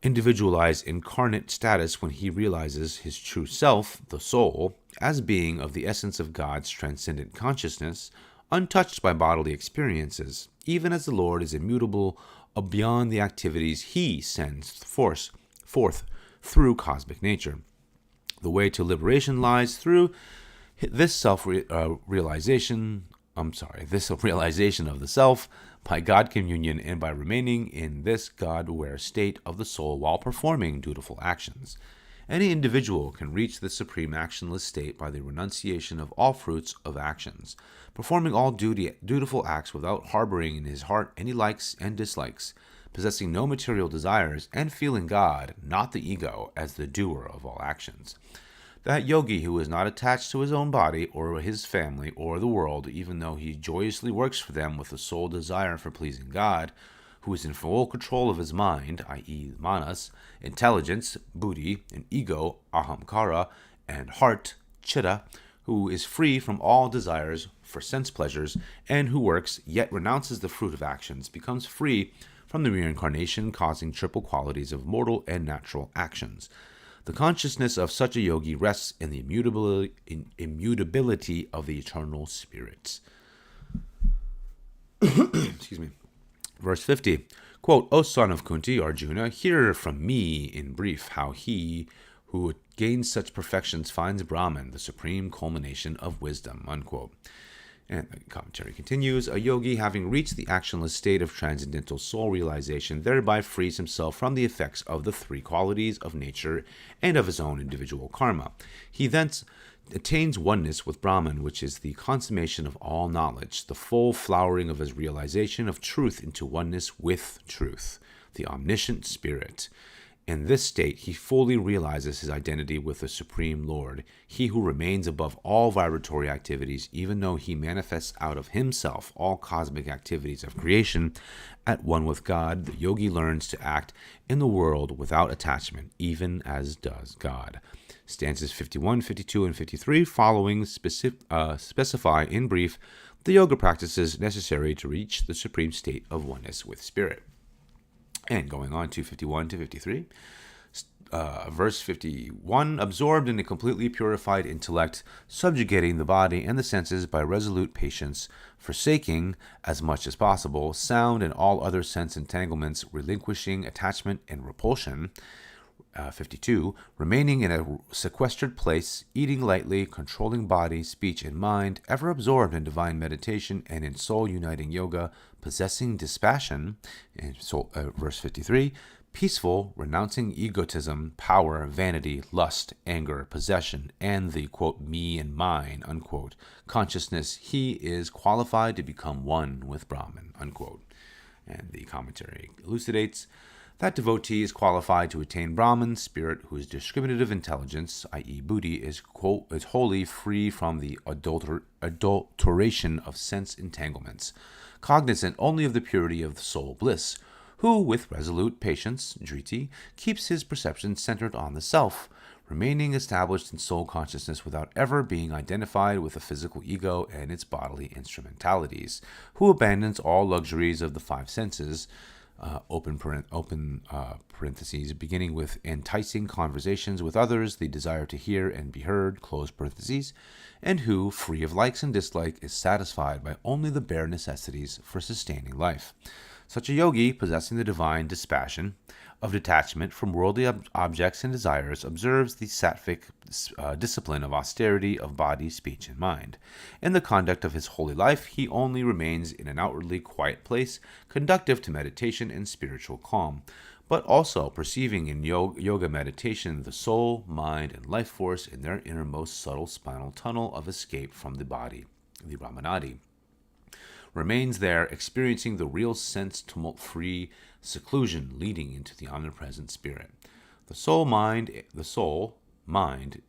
individualized incarnate status when he realizes his true self, the soul, as being of the essence of God's transcendent consciousness, untouched by bodily experiences, even as the Lord is immutable beyond the activities he sends forth through cosmic nature. The way to liberation lies through this realization of the self, by God communion, and by remaining in this God-aware state of the soul while performing dutiful actions. Any individual can reach the supreme actionless state by the renunciation of all fruits of actions, performing all dutiful acts without harboring in his heart any likes and dislikes, possessing no material desires, and feeling God, not the ego, as the doer of all actions. That yogi who is not attached to his own body or his family or the world, even though he joyously works for them with the sole desire for pleasing God, who is in full control of his mind, i.e. manas, intelligence, buddhi, and ego, ahamkara, and heart, chitta, who is free from all desires for sense pleasures, and who works yet renounces the fruit of actions, becomes free from the reincarnation causing triple qualities of mortal and natural actions. The consciousness of such a yogi rests in the immutability of the eternal spirits. Excuse me. Verse 50, quote, O son of Kunti, Arjuna, hear from me in brief how he who gains such perfections finds Brahman, the supreme culmination of wisdom, unquote. And the commentary continues, a yogi having reached the actionless state of transcendental soul realization thereby frees himself from the effects of the three qualities of nature and of his own individual karma. He thence attains oneness with Brahman, which is the consummation of all knowledge, the full flowering of his realization of truth into oneness with truth, the omniscient spirit. In this state, he fully realizes his identity with the Supreme Lord, he who remains above all vibratory activities, even though he manifests out of himself all cosmic activities of creation. At one with God, the yogi learns to act in the world without attachment, even as does God. Stanzas 51, 52, and 53 following specify in brief the yoga practices necessary to reach the supreme state of oneness with spirit. And going on to 51 to 53, verse 51, absorbed in a completely purified intellect, subjugating the body and the senses by resolute patience, forsaking, as much as possible, sound and all other sense entanglements, relinquishing attachment and repulsion. 52, remaining in a sequestered place, eating lightly, controlling body, speech, and mind, ever absorbed in divine meditation and in soul-uniting yoga, possessing dispassion, verse 53, peaceful, renouncing egotism, power, vanity, lust, anger, possession, and the, quote, me and mine, unquote, consciousness, he is qualified to become one with Brahman, unquote. And the commentary elucidates, that devotee is qualified to attain Brahman, spirit whose discriminative intelligence, i.e. buddhi, is wholly free from the adulteration of sense entanglements, cognizant only of the purity of the soul bliss, who, with resolute patience, driti, keeps his perception centered on the self, remaining established in soul consciousness without ever being identified with the physical ego and its bodily instrumentalities, who abandons all luxuries of the five senses, open parentheses, beginning with enticing conversations with others, the desire to hear and be heard, close parentheses, and who, free of likes and dislike, is satisfied by only the bare necessities for sustaining life. Such a yogi, possessing the divine dispassion of detachment from worldly objects and desires, observes the Satvic discipline of austerity of body, speech, and mind. In the conduct of his holy life, he only remains in an outwardly quiet place, conducive to meditation and spiritual calm, but also perceiving in yoga meditation the soul, mind, and life force in their innermost subtle spinal tunnel of escape from the body, the Brahmanadi. Remains there, experiencing the real sense tumult-free seclusion leading into the omnipresent spirit. The soul, mind,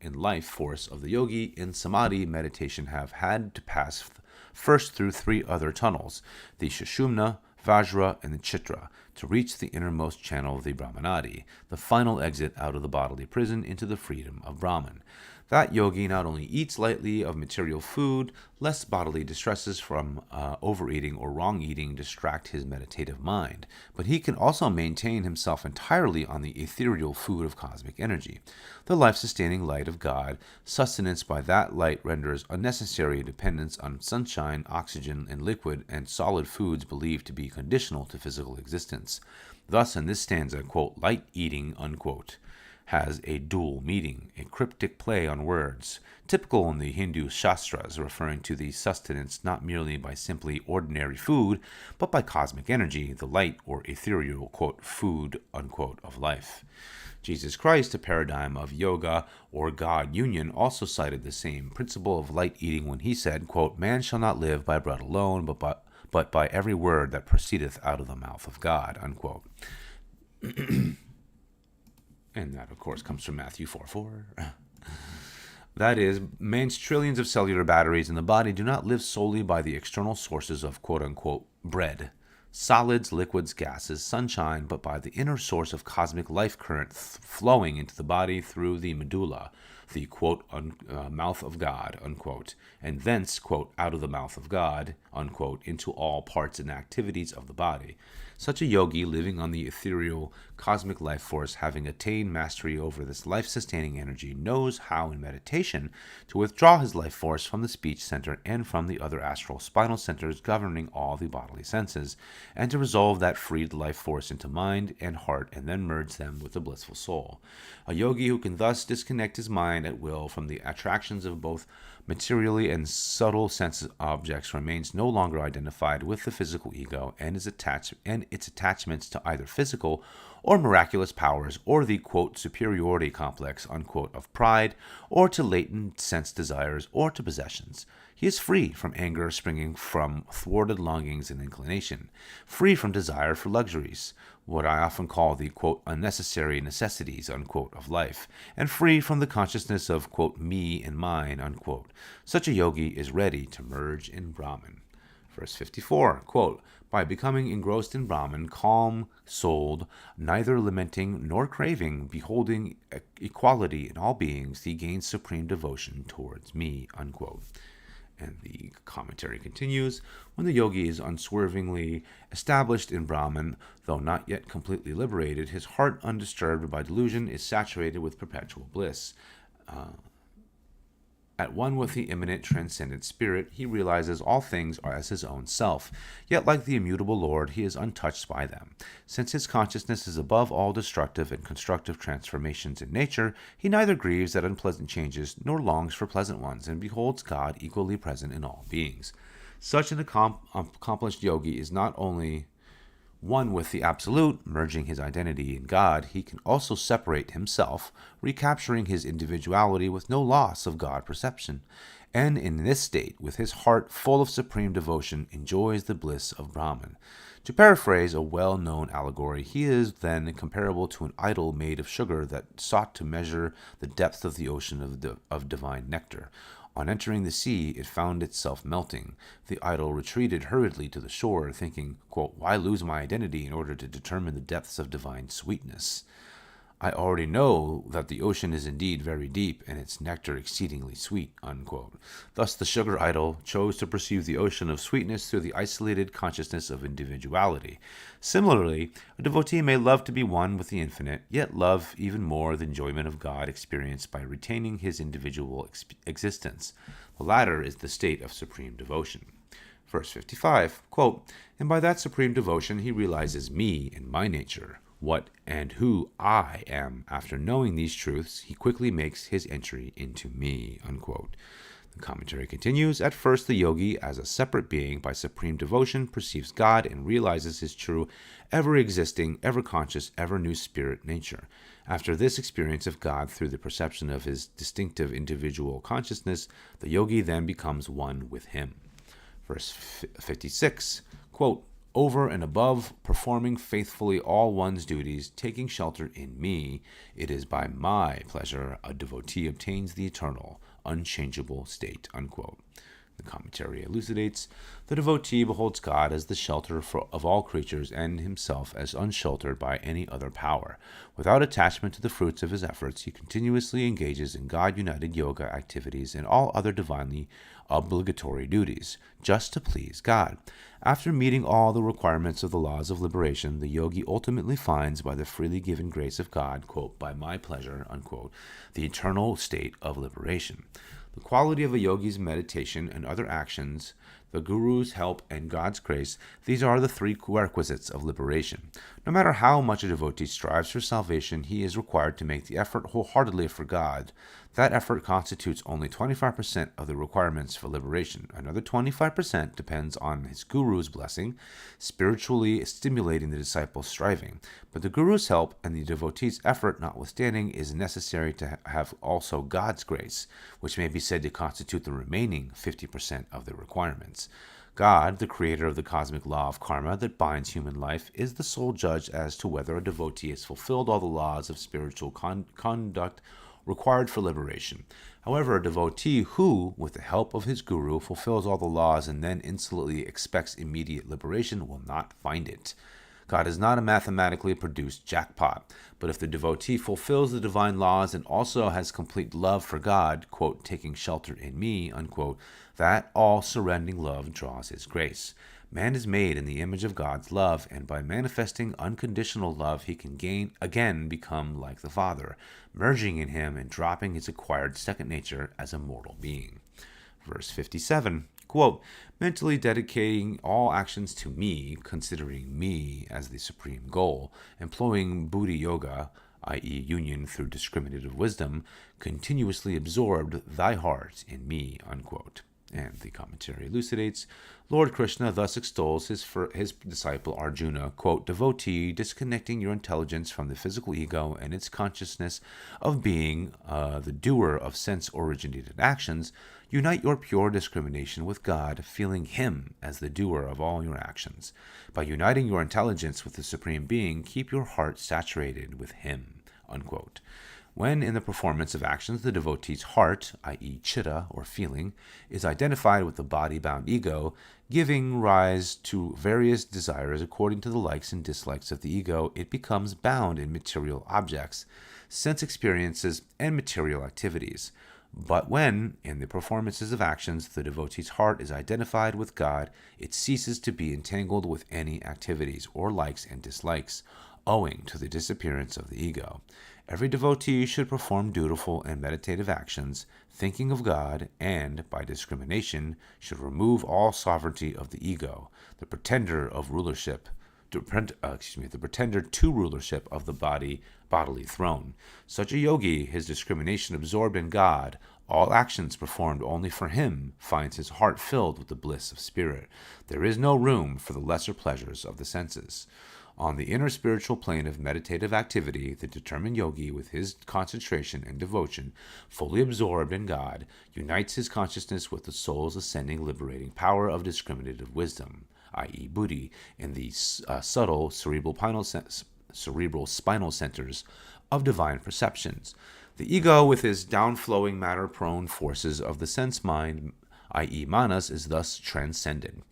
and life force of the yogi in samadhi meditation have had to pass first through three other tunnels, the Sushumna, Vajra, and the Chitra, to reach the innermost channel of the Brahmanadi, the final exit out of the bodily prison into the freedom of Brahman. That yogi not only eats lightly of material food, lest bodily distresses from overeating or wrong eating distract his meditative mind, but he can also maintain himself entirely on the ethereal food of cosmic energy. The life-sustaining light of God, sustenance by that light renders unnecessary dependence on sunshine, oxygen, and liquid and solid foods believed to be conditional to physical existence. Thus, in this stanza, quote, light eating, unquote, has a dual meaning, a cryptic play on words, typical in the Hindu Shastras, referring to the sustenance not merely by simply ordinary food, but by cosmic energy, the light or ethereal, quote, food, unquote, of life. Jesus Christ, a paradigm of yoga or God union, also cited the same principle of light eating when he said, quote, man shall not live by bread alone, but by every word that proceedeth out of the mouth of God, unquote. And that, of course, comes from Matthew 4:4. That is, man's trillions of cellular batteries in the body do not live solely by the external sources of quote-unquote bread, solids, liquids, gases, sunshine, but by the inner source of cosmic life current flowing into the body through the medulla, the quote mouth of God, unquote, and thence, quote, out of the mouth of God, unquote, into all parts and activities of the body. Such a yogi, living on the ethereal cosmic life force, having attained mastery over this life-sustaining energy, knows how in meditation to withdraw his life force from the speech center and from the other astral spinal centers governing all the bodily senses, and to resolve that freed life force into mind and heart and then merge them with the blissful soul. A yogi who can thus disconnect his mind at will from the attractions of both materially and subtle sense objects remains no longer identified with the physical ego and its attachments to either physical or miraculous powers, or the, quote, superiority complex, unquote, of pride, or to latent sense desires, or to possessions. He is free from anger springing from thwarted longings and inclination, free from desire for luxuries, what I often call the, quote, unnecessary necessities, unquote, of life, and free from the consciousness of, quote, me and mine, unquote. Such a yogi is ready to merge in Brahman. Verse 54, quote, by becoming engrossed in Brahman, calm-souled, neither lamenting nor craving, beholding equality in all beings, he gains supreme devotion towards me, unquote. And the commentary continues, when the yogi is unswervingly established in Brahman, though not yet completely liberated, his heart, undisturbed by delusion, is saturated with perpetual bliss. At one with the immanent transcendent spirit, he realizes all things are as his own self, yet like the immutable Lord, he is untouched by them. Since his consciousness is above all destructive and constructive transformations in nature, he neither grieves at unpleasant changes nor longs for pleasant ones, and beholds God equally present in all beings. Such an accomplished yogi is not only one with the Absolute, merging his identity in God, he can also separate himself, recapturing his individuality with no loss of God perception, and in this state, with his heart full of supreme devotion, enjoys the bliss of Brahman. To paraphrase a well-known allegory, he is then comparable to an idol made of sugar that sought to measure the depth of the ocean of divine nectar. On entering the sea, it found itself melting. The idol retreated hurriedly to the shore, thinking, quote, why lose my identity in order to determine the depths of divine sweetness? I already know that the ocean is indeed very deep, and its nectar exceedingly sweet, unquote. Thus the sugar idol chose to perceive the ocean of sweetness through the isolated consciousness of individuality. Similarly, a devotee may love to be one with the infinite, yet love even more the enjoyment of God experienced by retaining his individual existence. The latter is the state of supreme devotion. Verse 55, quote, and by that supreme devotion he realizes me and my nature, what and who I am. After knowing these truths, he quickly makes his entry into me, unquote. The commentary continues, at first the yogi, as a separate being by supreme devotion, perceives God and realizes his true, ever-existing, ever-conscious, ever-new spirit nature. After this experience of God through the perception of his distinctive individual consciousness, the yogi then becomes one with him. Verse 56, quote, over and above performing faithfully all one's duties, taking shelter in me, it is by my pleasure a devotee obtains the eternal, unchangeable state, unquote. The commentary elucidates, the devotee beholds God as the shelter of all creatures and himself as unsheltered by any other power. Without attachment to the fruits of his efforts, he continuously engages in God-united yoga activities and all other divinely obligatory duties, just to please God. After meeting all the requirements of the laws of liberation, the yogi ultimately finds, by the freely given grace of God, quote, by my pleasure, unquote, the eternal state of liberation. The quality of a yogi's meditation and other actions, the Guru's help, and God's grace, these are the three requisites of liberation. No matter how much a devotee strives for salvation, he is required to make the effort wholeheartedly for God. That effort constitutes only 25% of the requirements for liberation. Another 25% depends on his Guru's blessing, spiritually stimulating the disciple's striving. But the Guru's help and the devotee's effort notwithstanding is necessary to have also God's grace, which may be said to constitute the remaining 50% of the requirements. God, the creator of the cosmic law of karma that binds human life, is the sole judge as to whether a devotee has fulfilled all the laws of spiritual conduct required for liberation. However, a devotee who, with the help of his guru, fulfills all the laws and then insolently expects immediate liberation will not find it. God is not a mathematically produced jackpot, but if the devotee fulfills the divine laws and also has complete love for God, quote, taking shelter in me, unquote, that all-surrendering love draws his grace. Man is made in the image of God's love, and by manifesting unconditional love, he can again become like the Father, merging in him and dropping his acquired second nature as a mortal being. Verse 57, quote, mentally dedicating all actions to me, considering me as the supreme goal, employing buddhi yoga, i.e. union through discriminative wisdom, continuously absorbed thy heart in me, unquote. And the commentary elucidates, Lord Krishna thus extols his disciple Arjuna, quote, devotee, disconnecting your intelligence from the physical ego and its consciousness of being the doer of sense-originated actions, unite your pure discrimination with God, feeling Him as the doer of all your actions. By uniting your intelligence with the Supreme Being, keep your heart saturated with Him, unquote. When in the performance of actions, the devotee's heart, i.e. chitta or feeling, is identified with the body-bound ego, giving rise to various desires according to the likes and dislikes of the ego, it becomes bound in material objects, sense experiences, and material activities. But when, in the performances of actions, the devotee's heart is identified with God, it ceases to be entangled with any activities or likes and dislikes, owing to the disappearance of the ego. Every devotee should perform dutiful and meditative actions, thinking of God, and, by discrimination, should remove all sovereignty of the ego, the pretender of rulership, the pretender to rulership of the bodily throne. Such a yogi, his discrimination absorbed in God, all actions performed only for him, finds his heart filled with the bliss of spirit. There is no room for the lesser pleasures of the senses. On the inner spiritual plane of meditative activity, the determined yogi, with his concentration and devotion fully absorbed in God, unites his consciousness with the soul's ascending liberating power of discriminative wisdom, i.e. buddhi, in the subtle cerebral spinal centers of divine perceptions. The ego, with his downflowing matter-prone forces of the sense mind, i.e. manas, is thus transcended.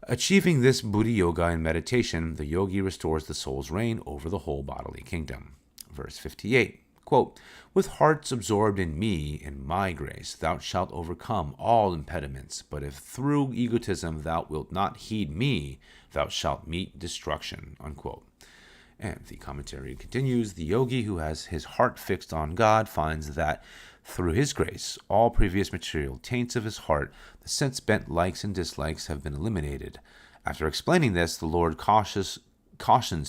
Achieving this buddhi yoga in meditation, the yogi restores the soul's reign over the whole bodily kingdom. Verse 58, quote, with hearts absorbed in me, in my grace, thou shalt overcome all impediments, but if through egotism thou wilt not heed me, thou shalt meet destruction, unquote. And the commentary continues, the yogi who has his heart fixed on God finds that through his grace, all previous material taints of his heart, the sense-bent likes and dislikes, have been eliminated. After explaining this, the Lord cautions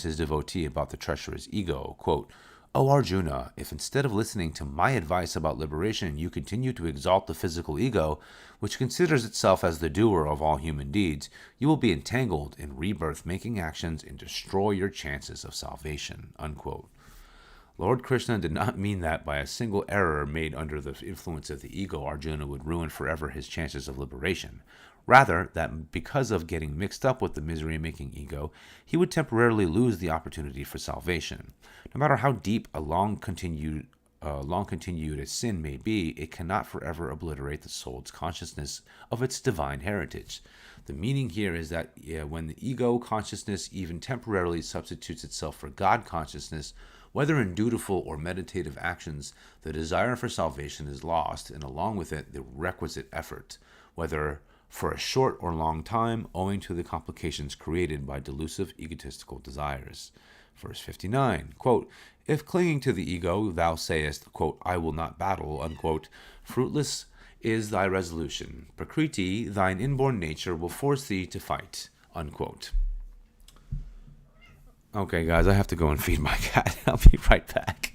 his devotee about the treacherous ego, quote, O Arjuna, if instead of listening to my advice about liberation, you continue to exalt the physical ego, which considers itself as the doer of all human deeds, you will be entangled in rebirth-making actions and destroy your chances of salvation, unquote. Lord Krishna did not mean that by a single error made under the influence of the ego, Arjuna would ruin forever his chances of liberation. Rather, that because of getting mixed up with the misery-making ego, he would temporarily lose the opportunity for salvation. No matter how deep a long-continued a sin may be, it cannot forever obliterate the soul's consciousness of its divine heritage. The meaning here is that when the ego consciousness even temporarily substitutes itself for God consciousness, whether in dutiful or meditative actions, the desire for salvation is lost, and along with it, the requisite effort, whether for a short or long time, owing to the complications created by delusive egotistical desires. Verse 59, quote, if clinging to the ego, thou sayest, quote, I will not battle, unquote, fruitless is thy resolution. Prakriti, thine inborn nature, will force thee to fight, unquote. Okay, guys, I have to go and feed my cat. I'll be right back.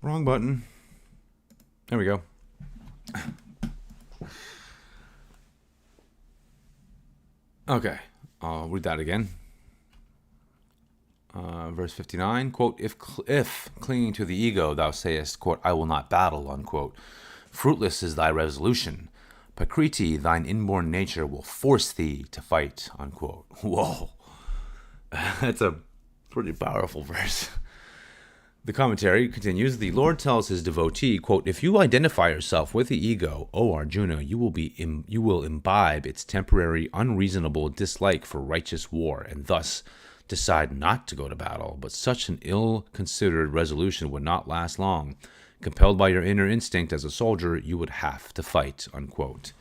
Wrong button. There we go. Okay, I'll read that again. Verse 59, quote, if clinging to the ego thou sayest, quote, I will not battle, unquote, fruitless is thy resolution. Prakriti, thine inborn nature, will force thee to fight, unquote. Whoa. That's a pretty powerful verse. The commentary continues, the Lord tells his devotee, quote, if you identify yourself with the ego, O Arjuna, you will imbibe its temporary, unreasonable dislike for righteous war, and thus decide not to go to battle. But such an ill-considered resolution would not last long. Compelled by your inner instinct as a soldier, you would have to fight, unquote.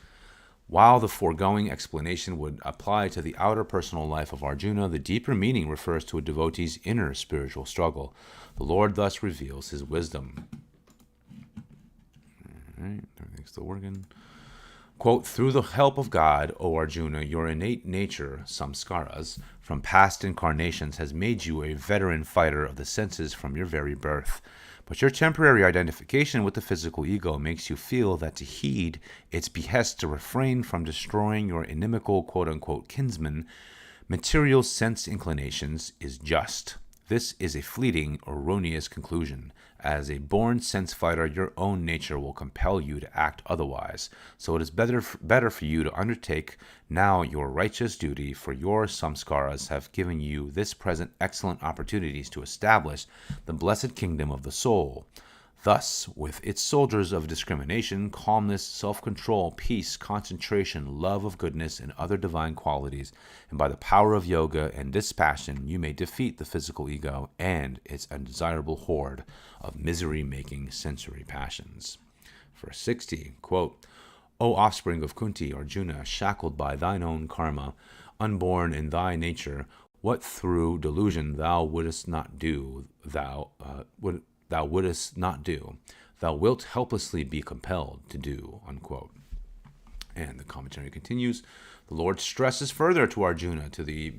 While the foregoing explanation would apply to the outer personal life of Arjuna, the deeper meaning refers to a devotee's inner spiritual struggle. The Lord thus reveals his wisdom. All right, everything's still working. Quote, through the help of God, O Arjuna, your innate nature, samskaras, from past incarnations has made you a veteran fighter of the senses from your very birth. But your temporary identification with the physical ego makes you feel that to heed its behest to refrain from destroying your inimical quote-unquote kinsman, material sense inclinations, is just. This is a fleeting, erroneous conclusion. As a born sense fighter, your own nature will compel you to act otherwise. So it is better for you to undertake now your righteous duty, for your samskaras have given you this present excellent opportunities to establish the blessed kingdom of the soul. Thus, with its soldiers of discrimination, calmness, self-control, peace, concentration, love of goodness, and other divine qualities, and by the power of yoga and dispassion, you may defeat the physical ego and its undesirable horde of misery-making sensory passions. Verse 60, quote, O offspring of Kunti, Arjuna, shackled by thine own karma, unborn in thy nature, what through delusion thou wouldest not do, thou wouldest not do, thou wilt helplessly be compelled to do, unquote. And the commentary continues, the Lord stresses further to Arjuna, to the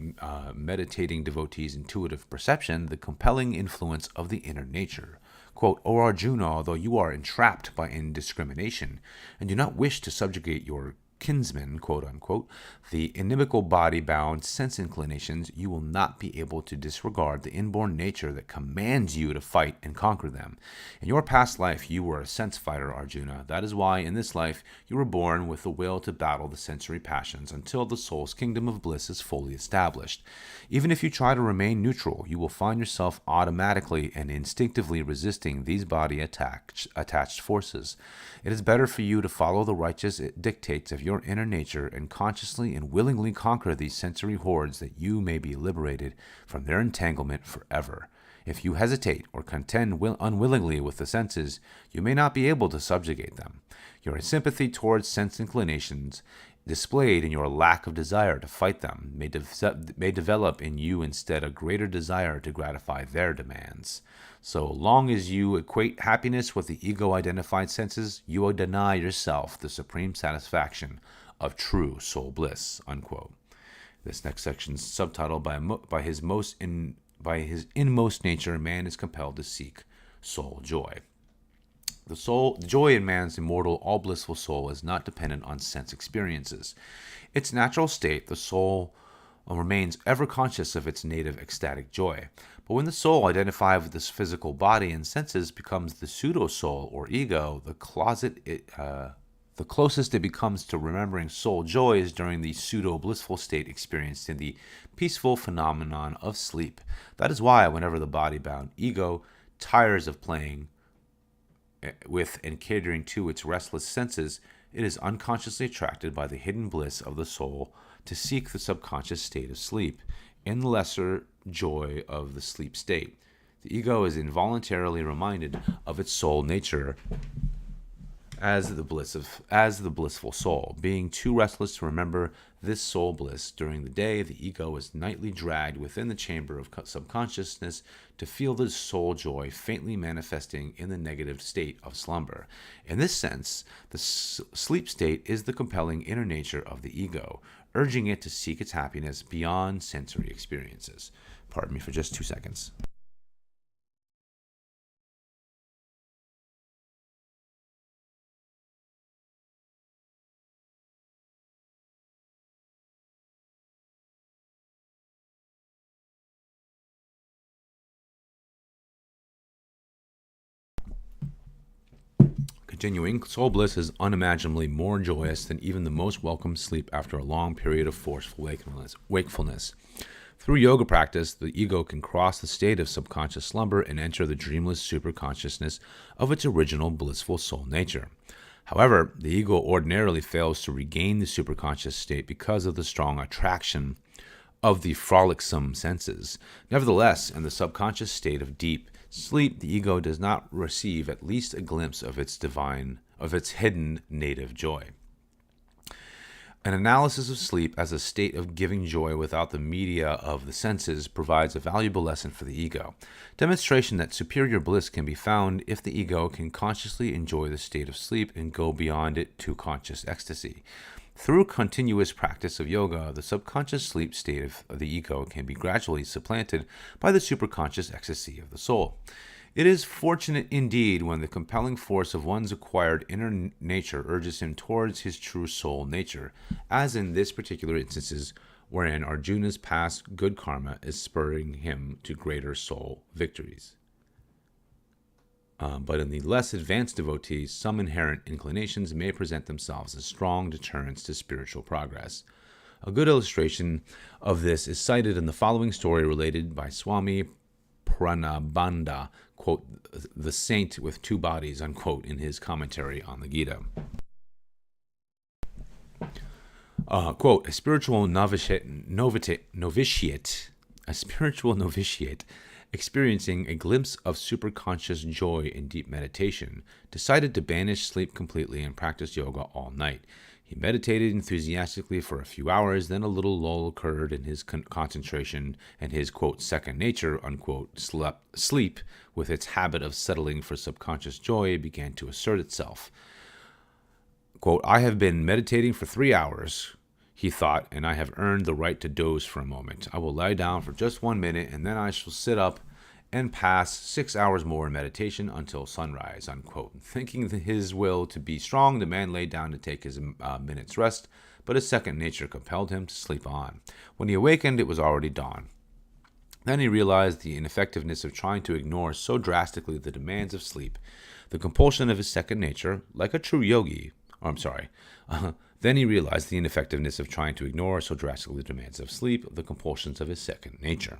meditating devotee's intuitive perception, the compelling influence of the inner nature. Quote, O Arjuna, although you are entrapped by indiscrimination, and do not wish to subjugate your kinsmen, quote-unquote, the inimical body-bound sense inclinations, you will not be able to disregard the inborn nature that commands you to fight and conquer them. In your past life, you were a sense fighter, Arjuna. That is why, in this life, you were born with the will to battle the sensory passions until the soul's kingdom of bliss is fully established. Even if you try to remain neutral, you will find yourself automatically and instinctively resisting these body-attached forces. It is better for you to follow the righteous dictates of your inner nature and consciously and willingly conquer these sensory hordes that you may be liberated from their entanglement forever. If you hesitate or contend unwillingly with the senses, you may not be able to subjugate them. Your sympathy towards sense inclinations, displayed in your lack of desire to fight them, may develop in you instead a greater desire to gratify their demands. So long as you equate happiness with the ego-identified senses, you will deny yourself the supreme satisfaction of true soul bliss, unquote. This next section is subtitled, by his inmost nature, man is compelled to seek soul joy. The joy in man's immortal, all-blissful soul is not dependent on sense experiences. Its natural state, the soul remains ever conscious of its native ecstatic joy. But when the soul, identified with this physical body and senses, becomes the pseudo-soul or ego, the closest it becomes to remembering soul joy is during the pseudo-blissful state experienced in the peaceful phenomenon of sleep. That is why, whenever the body-bound ego tires of playing with and catering to its restless senses, it is unconsciously attracted by the hidden bliss of the soul to seek the subconscious state of sleep, in the lesser joy of the sleep state. The ego is involuntarily reminded of its soul nature as the blissful soul. Being too restless to remember this soul bliss during the day, the ego is nightly dragged within the chamber of subconsciousness to feel the soul joy faintly manifesting in the negative state of slumber. In this sense, the sleep state is the compelling inner nature of the ego, urging it to seek its happiness beyond sensory experiences. Pardon me for just 2 seconds. Continuing, soul bliss is unimaginably more joyous than even the most welcome sleep after a long period of forceful wakefulness. Through yoga practice, the ego can cross the state of subconscious slumber and enter the dreamless superconsciousness of its original blissful soul nature. However, the ego ordinarily fails to regain the superconscious state because of the strong attraction of the frolicsome senses. Nevertheless, in the subconscious state of deep sleep, the ego does not receive at least a glimpse of its hidden native joy. An analysis of sleep as a state of giving joy without the media of the senses provides a valuable lesson for the ego. Demonstration that superior bliss can be found if the ego can consciously enjoy the state of sleep and go beyond it to conscious ecstasy. Through continuous practice of yoga, the subconscious sleep state of the ego can be gradually supplanted by the superconscious ecstasy of the soul. It is fortunate indeed when the compelling force of one's acquired inner nature urges him towards his true soul nature, as in this particular instances wherein Arjuna's past good karma is spurring him to greater soul victories. But in the less advanced devotees, some inherent inclinations may present themselves as strong deterrents to spiritual progress. A good illustration of this is cited in the following story related by Swami Pranabandha, quote, the saint with two bodies, unquote, in his commentary on the Gita. Quote, a spiritual novitiate experiencing a glimpse of superconscious joy in deep meditation, decided to banish sleep completely and practice yoga all night. He meditated enthusiastically for a few hours, then a little lull occurred in his concentration, and his, quote, second nature, unquote, sleep, with its habit of settling for subconscious joy, began to assert itself. Quote, I have been meditating for 3 hours, he thought, and I have earned the right to doze for a moment. I will lie down for just 1 minute, and then I shall sit up and pass 6 hours more in meditation until sunrise, unquote. Thinking his will to be strong, the man lay down to take his minute's rest, but his second nature compelled him to sleep on. When he awakened, it was already dawn. Then he realized the ineffectiveness of trying to ignore so drastically the demands of sleep. The compulsion of his second nature, like a true yogi, then he realized the ineffectiveness of trying to ignore so drastically the demands of sleep, the compulsions of his second nature.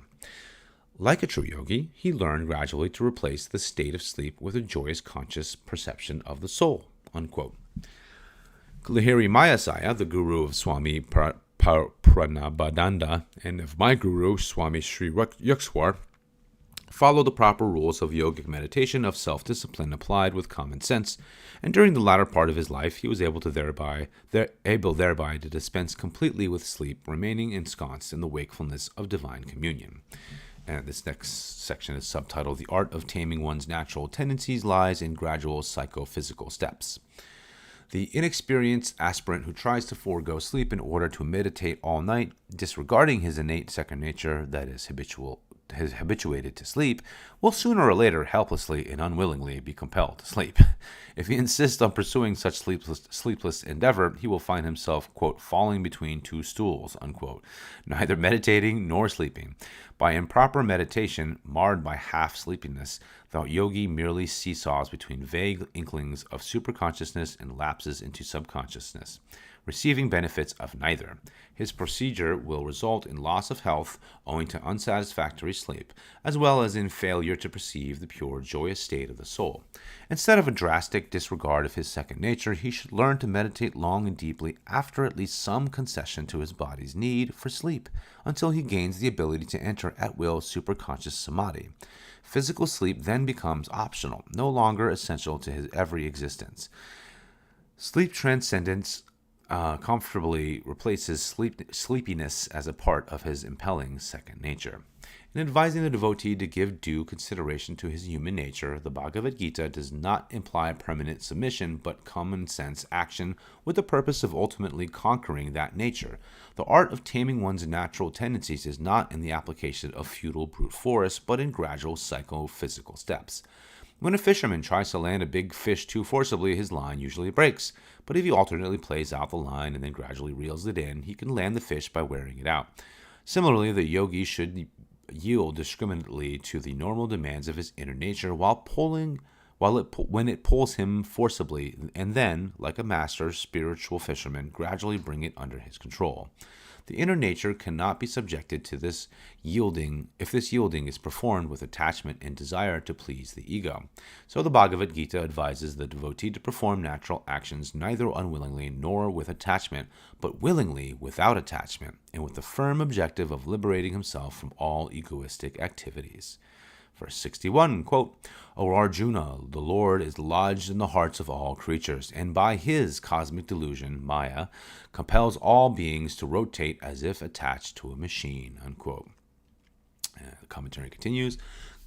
Like a true yogi, he learned gradually to replace the state of sleep with a joyous conscious perception of the soul, unquote. Lahiri Mayasaya, the guru of Swami Pranabandha and of my guru, Swami Sri Yukswar, followed the proper rules of yogic meditation of self-discipline applied with common sense, and during the latter part of his life he was able thereby to dispense completely with sleep, remaining ensconced in the wakefulness of divine communion. And this next section is subtitled, The Art of Taming One's Natural Tendencies Lies in Gradual Psychophysical Steps. The inexperienced aspirant who tries to forego sleep in order to meditate all night, disregarding his innate second nature that is habituated to sleep, will sooner or later helplessly and unwillingly be compelled to sleep. If he insists on pursuing such sleepless endeavor, he will find himself, quote, falling between two stools, unquote, neither meditating nor sleeping. By improper meditation, marred by half-sleepiness, the yogi merely seesaws between vague inklings of superconsciousness and lapses into subconsciousness, receiving benefits of neither. His procedure will result in loss of health owing to unsatisfactory sleep, as well as in failure to perceive the pure, joyous state of the soul. Instead of a drastic disregard of his second nature, he should learn to meditate long and deeply after at least some concession to his body's need for sleep, until he gains the ability to enter at will superconscious samadhi. Physical sleep then becomes optional, no longer essential to his every existence. Sleep transcendence comfortably replaces sleepiness as a part of his impelling second nature. In advising the devotee to give due consideration to his human nature, the Bhagavad Gita does not imply permanent submission, but common sense action with the purpose of ultimately conquering that nature. The art of taming one's natural tendencies is not in the application of futile brute force, but in gradual psychophysical steps. When a fisherman tries to land a big fish too forcibly, his line usually breaks. But if he alternately plays out the line and then gradually reels it in, he can land the fish by wearing it out. Similarly, the yogi should yield discriminately to the normal demands of his inner nature while pulling when it pulls him forcibly, and then, like a master spiritual fisherman, gradually bring it under his control. The inner nature cannot be subjected to this yielding if this yielding is performed with attachment and desire to please the ego. So the Bhagavad Gita advises the devotee to perform natural actions neither unwillingly nor with attachment, but willingly without attachment, and with the firm objective of liberating himself from all egoistic activities. Verse 61, quote, O Arjuna, the Lord is lodged in the hearts of all creatures, and by his cosmic delusion, Maya, compels all beings to rotate as if attached to a machine, unquote. The commentary continues,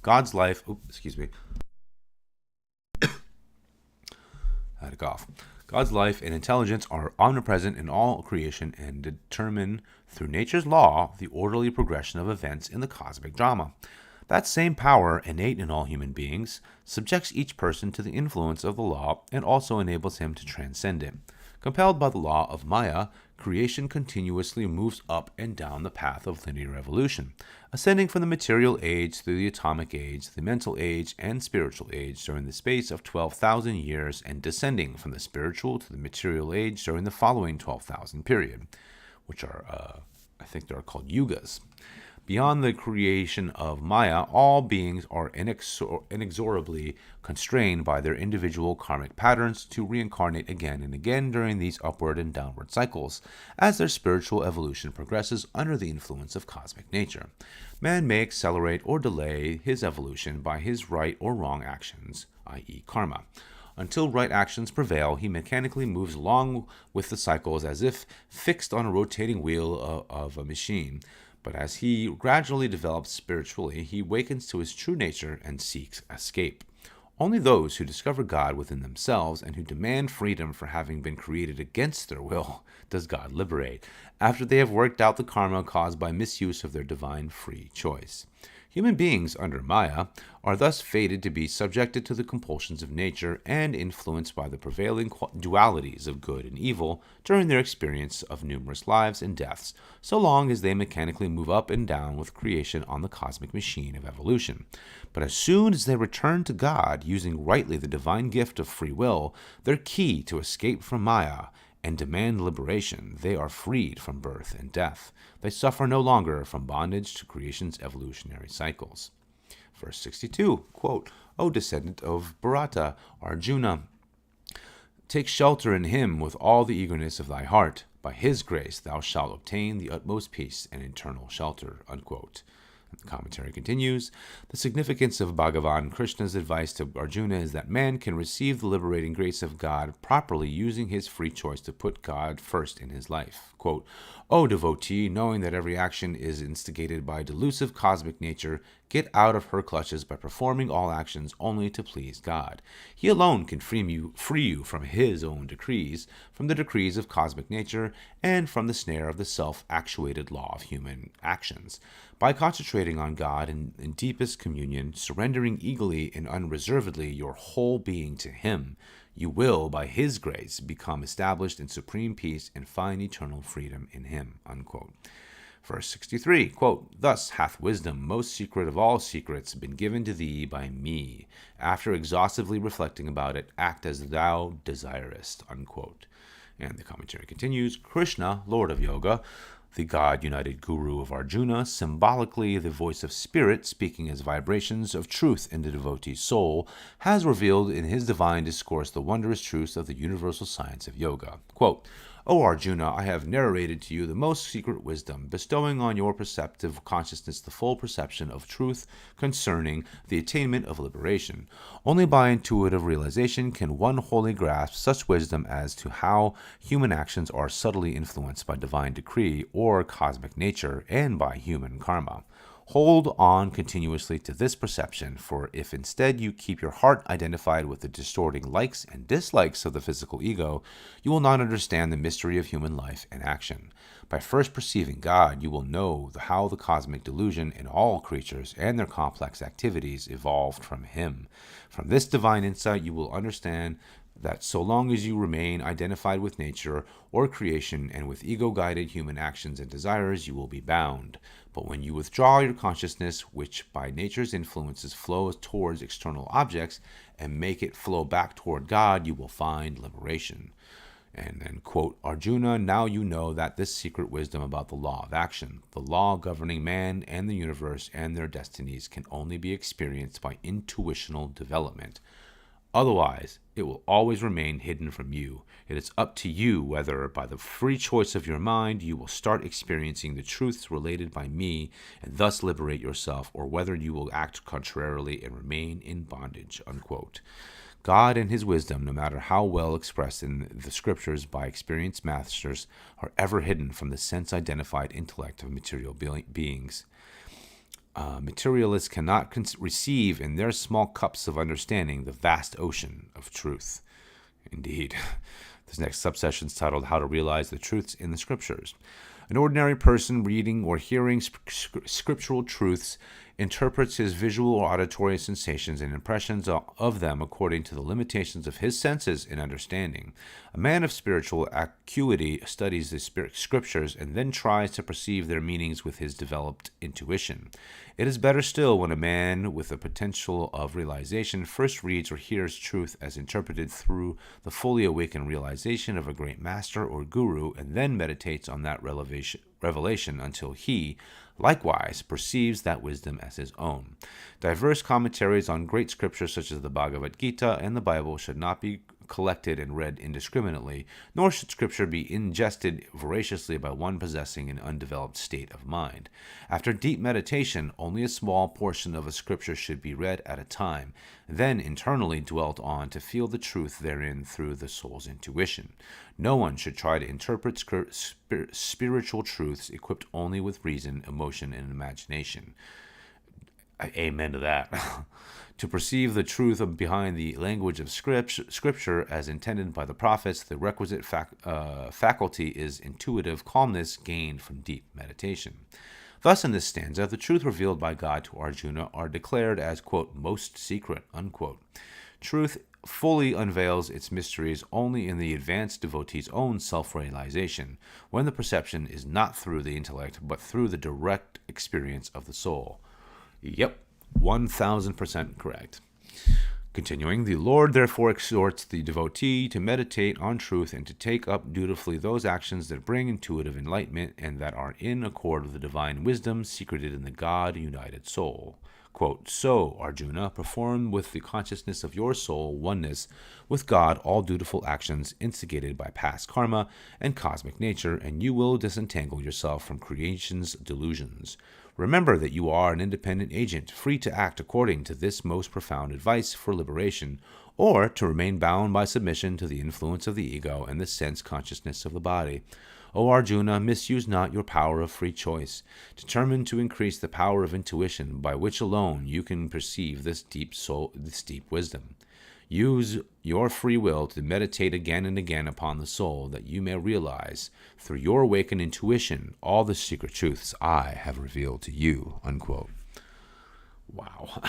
God's life, had a cough. God's life and intelligence are omnipresent in all creation and determine, through nature's law, the orderly progression of events in the cosmic drama. That same power, innate in all human beings, subjects each person to the influence of the law and also enables him to transcend it. Compelled by the law of Maya, creation continuously moves up and down the path of linear evolution, ascending from the material age through the atomic age, the mental age, and spiritual age during the space of 12,000 years, and descending from the spiritual to the material age during the following 12,000 period, which are, I think they're called yugas. Beyond the creation of Maya, all beings are inexorably constrained by their individual karmic patterns to reincarnate again and again during these upward and downward cycles, as their spiritual evolution progresses under the influence of cosmic nature. Man may accelerate or delay his evolution by his right or wrong actions, i.e. karma. Until right actions prevail, he mechanically moves along with the cycles as if fixed on a rotating wheel of a machine. But as he gradually develops spiritually, he wakens to his true nature and seeks escape. Only those who discover God within themselves and who demand freedom for having been created against their will does God liberate, after they have worked out the karma caused by misuse of their divine free choice. Human beings under Maya are thus fated to be subjected to the compulsions of nature and influenced by the prevailing dualities of good and evil during their experience of numerous lives and deaths, so long as they mechanically move up and down with creation on the cosmic machine of evolution. But as soon as they return to God, using rightly the divine gift of free will, their key to escape from Maya, and demand liberation, they are freed from birth and death. They suffer no longer from bondage to creation's evolutionary cycles. Verse 62, quote, O descendant of Bharata, Arjuna, take shelter in him with all the eagerness of thy heart. By his grace thou shalt obtain the utmost peace and eternal shelter, unquote. The commentary continues, the significance of Bhagavan Krishna's advice to Arjuna is that man can receive the liberating grace of God properly using his free choice to put God first in his life. Quote, O devotee, knowing that every action is instigated by delusive cosmic nature, get out of her clutches by performing all actions only to please God. He alone can free you from his own decrees, from the decrees of cosmic nature, and from the snare of the self-actuated law of human actions. By concentrating on God in deepest communion, surrendering eagerly and unreservedly your whole being to him, you will, by his grace, become established in supreme peace and find eternal freedom in him, unquote. Verse 63, quote, Thus hath wisdom, most secret of all secrets, been given to thee by me. After exhaustively reflecting about it, act as thou desirest, unquote. And the commentary continues, Krishna, Lord of Yoga, the God-united guru of Arjuna, symbolically the voice of spirit, speaking as vibrations of truth in the devotee's soul, has revealed in his divine discourse the wondrous truths of the universal science of yoga. Quote, O Arjuna, I have narrated to you the most secret wisdom, bestowing on your perceptive consciousness the full perception of truth concerning the attainment of liberation. Only by intuitive realization can one wholly grasp such wisdom as to how human actions are subtly influenced by divine decree or cosmic nature and by human karma. Hold on continuously to this perception, for if instead you keep your heart identified with the distorting likes and dislikes of the physical ego, you will not understand the mystery of human life and action. By first perceiving God, you will know how the cosmic delusion in all creatures and their complex activities evolved from him. From this divine insight, you will understand that so long as you remain identified with nature or creation and with ego-guided human actions and desires, you will be bound. But when you withdraw your consciousness, which by nature's influences flows towards external objects, and make it flow back toward God, you will find liberation. And then, quote, Arjuna, now you know that this secret wisdom about the law of action, the law governing man and the universe and their destinies, can only be experienced by intuitional development. Otherwise, it will always remain hidden from you. It is up to you whether, by the free choice of your mind, you will start experiencing the truths related by me and thus liberate yourself, or whether you will act contrarily and remain in bondage, unquote. God and his wisdom, no matter how well expressed in the scriptures by experienced masters, are ever hidden from the sense-identified intellect of material beings. Materialists cannot receive in their small cups of understanding the vast ocean of truth. Indeed. This next subsession is titled How to Realize the Truths in the Scriptures. An ordinary person reading or hearing scriptural truths interprets his visual or auditory sensations and impressions of them according to the limitations of his senses and understanding. A man of spiritual acuity studies the scriptures and then tries to perceive their meanings with his developed intuition. It is better still when a man with the potential of realization first reads or hears truth as interpreted through the fully awakened realization of a great master or guru, and then meditates on that revelation until he, likewise, perceives that wisdom as his own. Diverse commentaries on great scriptures such as the Bhagavad Gita and the Bible should not be collected and read indiscriminately, nor should scripture be ingested voraciously by one possessing an undeveloped state of mind. After deep meditation, only a small portion of a scripture should be read at a time, then internally dwelt on to feel the truth therein through the soul's intuition. No one should try to interpret spiritual truths equipped only with reason, emotion, and imagination. Amen to that. To perceive the truth behind the language of Scripture as intended by the prophets, the requisite faculty is intuitive calmness gained from deep meditation. Thus, in this stanza, the truth revealed by God to Arjuna are declared as, quote, most secret, unquote. Truth fully unveils its mysteries only in the advanced devotee's own self-realization, when the perception is not through the intellect, but through the direct experience of the soul. Yep, 1000% correct. Continuing, the Lord therefore exhorts the devotee to meditate on truth and to take up dutifully those actions that bring intuitive enlightenment and that are in accord with the divine wisdom secreted in the God-united soul. Quote, so, Arjuna, perform with the consciousness of your soul oneness with God all dutiful actions instigated by past karma and cosmic nature, and you will disentangle yourself from creation's delusions. Remember that you are an independent agent, free to act according to this most profound advice for liberation, or to remain bound by submission to the influence of the ego and the sense consciousness of the body. O Arjuna, misuse not your power of free choice. Determine to increase the power of intuition, by which alone you can perceive this deep wisdom. Use your free will to meditate again and again upon the soul, that you may realize, through your awakened intuition, all the secret truths I have revealed to you, unquote. Wow.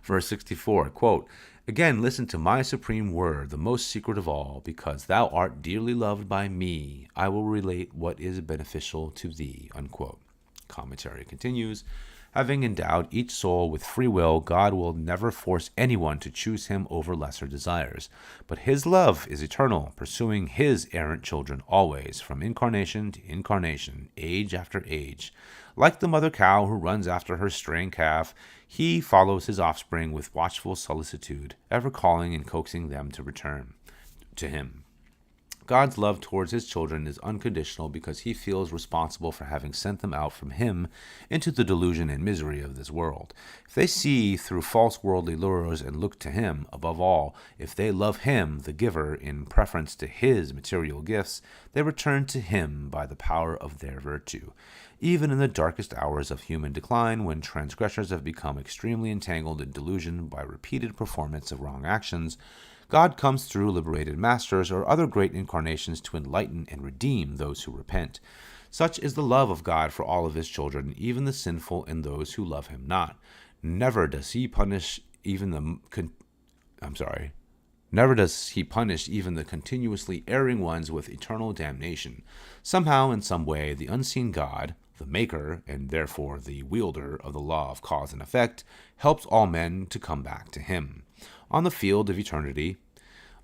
Verse 64, quote, again, listen to my supreme word, the most secret of all, because thou art dearly loved by me. I will relate what is beneficial to thee, unquote. Commentary continues, having endowed each soul with free will, God will never force anyone to choose him over lesser desires. But his love is eternal, pursuing his errant children always, from incarnation to incarnation, age after age. Like the mother cow who runs after her straying calf, he follows his offspring with watchful solicitude, ever calling and coaxing them to return to him. God's love towards his children is unconditional because he feels responsible for having sent them out from him into the delusion and misery of this world. If they see through false worldly lures and look to him, above all, if they love him, the giver, in preference to his material gifts, they return to him by the power of their virtue. Even in the darkest hours of human decline, when transgressors have become extremely entangled in delusion by repeated performance of wrong actions, God comes through liberated masters or other great incarnations to enlighten and redeem those who repent. Such is the love of God for all of his children, even the sinful and those who love him not. Never does he punish even the Never does he punish even the continuously erring ones with eternal damnation. Somehow, in some way, the unseen God, the maker, and therefore the wielder of the law of cause and effect, helps all men to come back to him. On the field of eternity,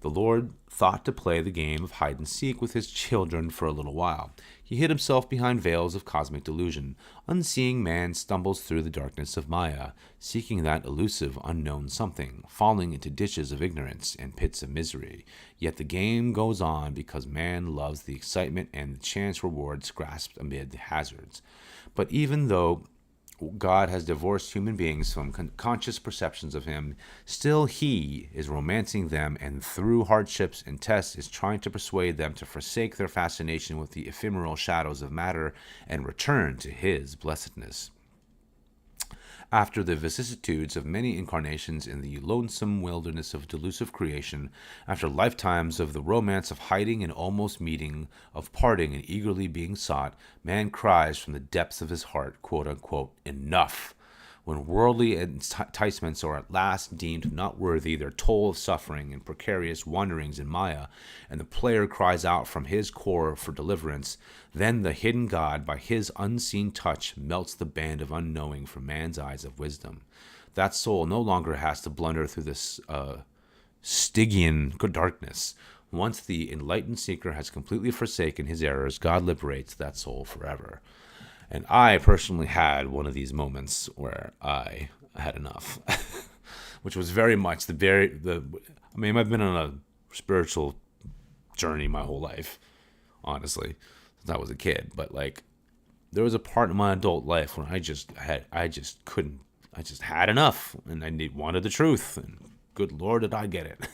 the Lord thought to play the game of hide and seek with his children for a little while. He hid himself behind veils of cosmic delusion. Unseeing man stumbles through the darkness of Maya, seeking that elusive unknown something, falling into ditches of ignorance and pits of misery. Yet the game goes on because man loves the excitement and the chance rewards grasped amid the hazards. But even though God has divorced human beings from conscious perceptions of him, still he is romancing them, and through hardships and tests is trying to persuade them to forsake their fascination with the ephemeral shadows of matter and return to his blessedness. After the vicissitudes of many incarnations in the lonesome wilderness of delusive creation, after lifetimes of the romance of hiding and almost meeting, of parting and eagerly being sought, man cries from the depths of his heart, quote unquote, enough. When worldly enticements are at last deemed not worthy their toll of suffering and precarious wanderings in Maya, and the player cries out from his core for deliverance, then the hidden God, by his unseen touch, melts the band of unknowing from man's eyes of wisdom. That soul no longer has to blunder through this Stygian darkness. Once the enlightened seeker has completely forsaken his errors, God liberates that soul forever. And I personally had one of these moments where I had enough, which was very much I've been on a spiritual journey my whole life, honestly, since I was a kid. But like, there was a part in my adult life when I just had enough, and I wanted the truth. And good Lord, did I get it.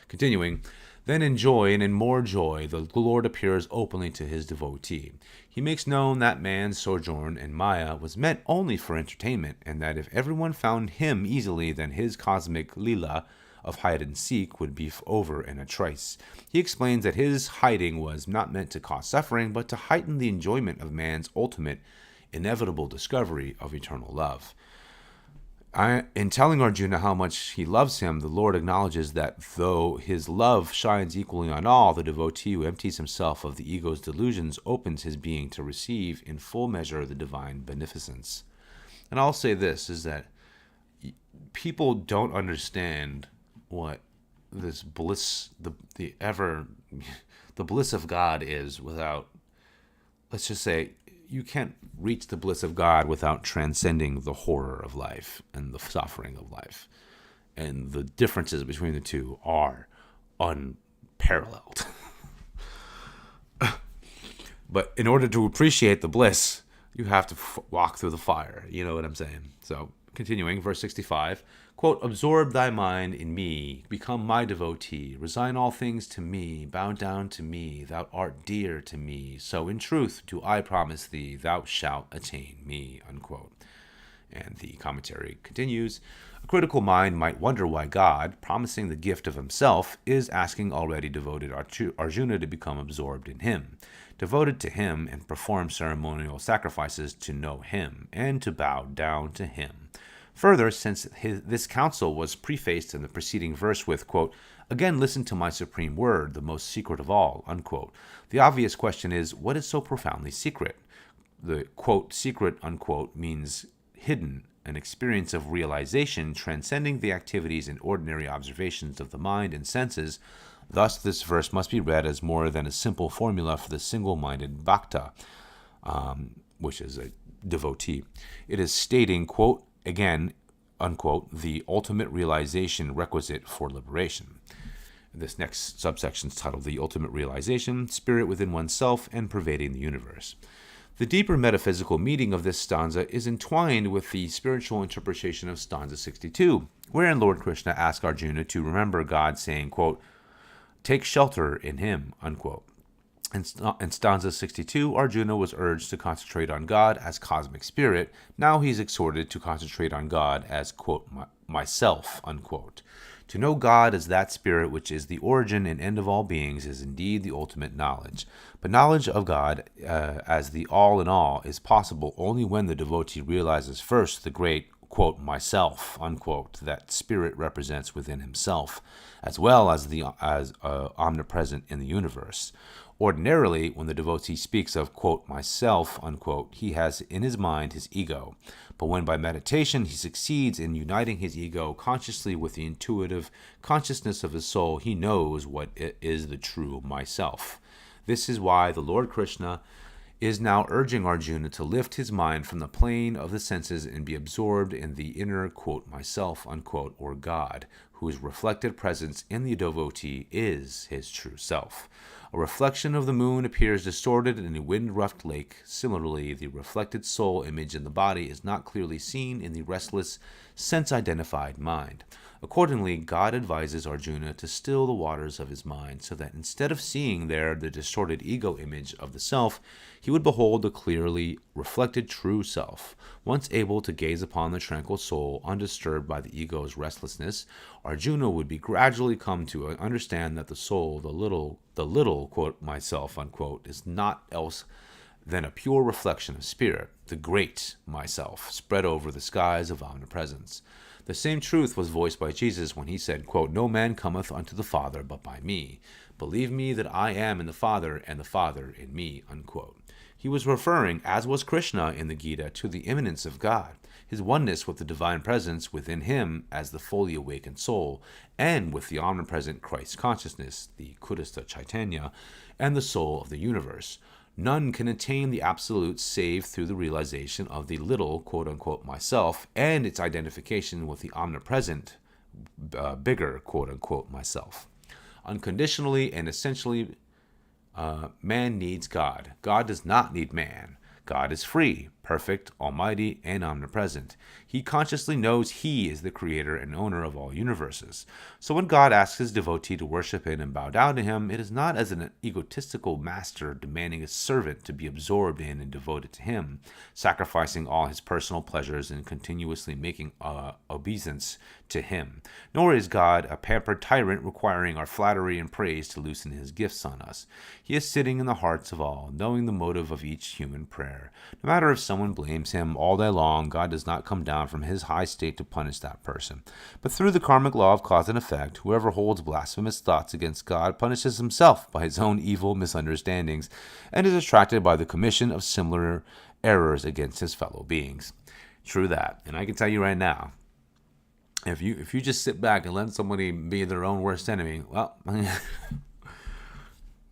Continuing. Then in joy and in more joy, the Lord appears openly to his devotee. He makes known that man's sojourn in Maya was meant only for entertainment, and that if everyone found him easily, then his cosmic lila of hide and seek would be over in a trice. He explains that his hiding was not meant to cause suffering, but to heighten the enjoyment of man's ultimate, inevitable discovery of eternal love. In telling Arjuna how much he loves him, the Lord acknowledges that though his love shines equally on all, the devotee who empties himself of the ego's delusions opens his being to receive in full measure the divine beneficence. And I'll say this, is that people don't understand what this bliss, the bliss of God is without, let's just say, you can't reach the bliss of God without transcending the horror of life and the suffering of life. And the differences between the two are unparalleled. But in order to appreciate the bliss, you have to walk through the fire. You know what I'm saying? So, continuing, verse 65, quote, absorb thy mind in me, become my devotee, resign all things to me, bow down to me, thou art dear to me, so in truth do I promise thee, thou shalt attain me, unquote. And the commentary continues, a critical mind might wonder why God, promising the gift of himself, is asking already devoted Arjuna to become absorbed in him, devoted to him and perform ceremonial sacrifices to know him, and to bow down to him. Further, since this counsel was prefaced in the preceding verse with, quote, again listen to my supreme word, the most secret of all, unquote, the obvious question is, what is so profoundly secret? The, quote, secret, unquote, means hidden, an experience of realization transcending the activities and ordinary observations of the mind and senses. Thus, this verse must be read as more than a simple formula for the single-minded bhakta, which is a devotee. It is stating, quote, again, unquote, the ultimate realization requisite for liberation. This next subsection is titled The Ultimate Realization, Spirit Within Oneself and Pervading the Universe. The deeper metaphysical meaning of this stanza is entwined with the spiritual interpretation of stanza 62, wherein Lord Krishna asks Arjuna to remember God saying, quote, take shelter in him, unquote. In stanza 62, Arjuna was urged to concentrate on God as cosmic spirit. Now he's exhorted to concentrate on God as, quote, myself, unquote. To know God as that spirit which is the origin and end of all beings is indeed the ultimate knowledge. But knowledge of God as the all in all is possible only when the devotee realizes first the great, quote, myself, unquote, that spirit represents within himself, as well as omnipresent in the universe. Ordinarily, when the devotee speaks of, quote, myself, unquote, he has in his mind his ego. But when by meditation he succeeds in uniting his ego consciously with the intuitive consciousness of his soul, he knows what is the true myself. This is why the Lord Krishna is now urging Arjuna to lift his mind from the plane of the senses and be absorbed in the inner, quote, myself, unquote, or God, whose reflected presence in the devotee is his true self. A reflection of the moon appears distorted in a wind-roughed lake. Similarly, the reflected soul image in the body is not clearly seen in the restless, sense-identified mind. Accordingly, God advises Arjuna to still the waters of his mind, so that instead of seeing there the distorted ego image of the self, he would behold the clearly reflected true self. Once able to gaze upon the tranquil soul, undisturbed by the ego's restlessness, Arjuna would be gradually come to understand that the soul, the little, quote, myself, unquote, is not else than a pure reflection of spirit, the great myself, spread over the skies of omnipresence. The same truth was voiced by Jesus when he said, quote, no man cometh unto the Father but by me. Believe me that I am in the Father, and the Father in me, unquote. He was referring, as was Krishna in the Gita, to the immanence of God, his oneness with the divine presence within him as the fully awakened soul, and with the omnipresent Christ consciousness, the Kudasta Chaitanya, and the soul of the universe. None can attain the absolute save through the realization of the little, quote-unquote, myself, and its identification with the omnipresent, bigger, quote-unquote, myself. Unconditionally and essentially, man needs God. God does not need man. God is free, perfect, almighty, and omnipresent. He consciously knows he is the creator and owner of all universes. So when God asks his devotee to worship him and bow down to him, it is not as an egotistical master demanding a servant to be absorbed in and devoted to him, sacrificing all his personal pleasures and continuously making obeisance to him. Nor is God a pampered tyrant requiring our flattery and praise to loosen his gifts on us. He is sitting in the hearts of all, knowing the motive of each human prayer. No matter if someone blames him all day long, God does not come down from his high state to punish that person. But through the karmic law of cause and effect, whoever holds blasphemous thoughts against God punishes himself by his own evil misunderstandings and is attracted by the commission of similar errors against his fellow beings. True that. And I can tell you right now, if you just sit back and let somebody be their own worst enemy, well,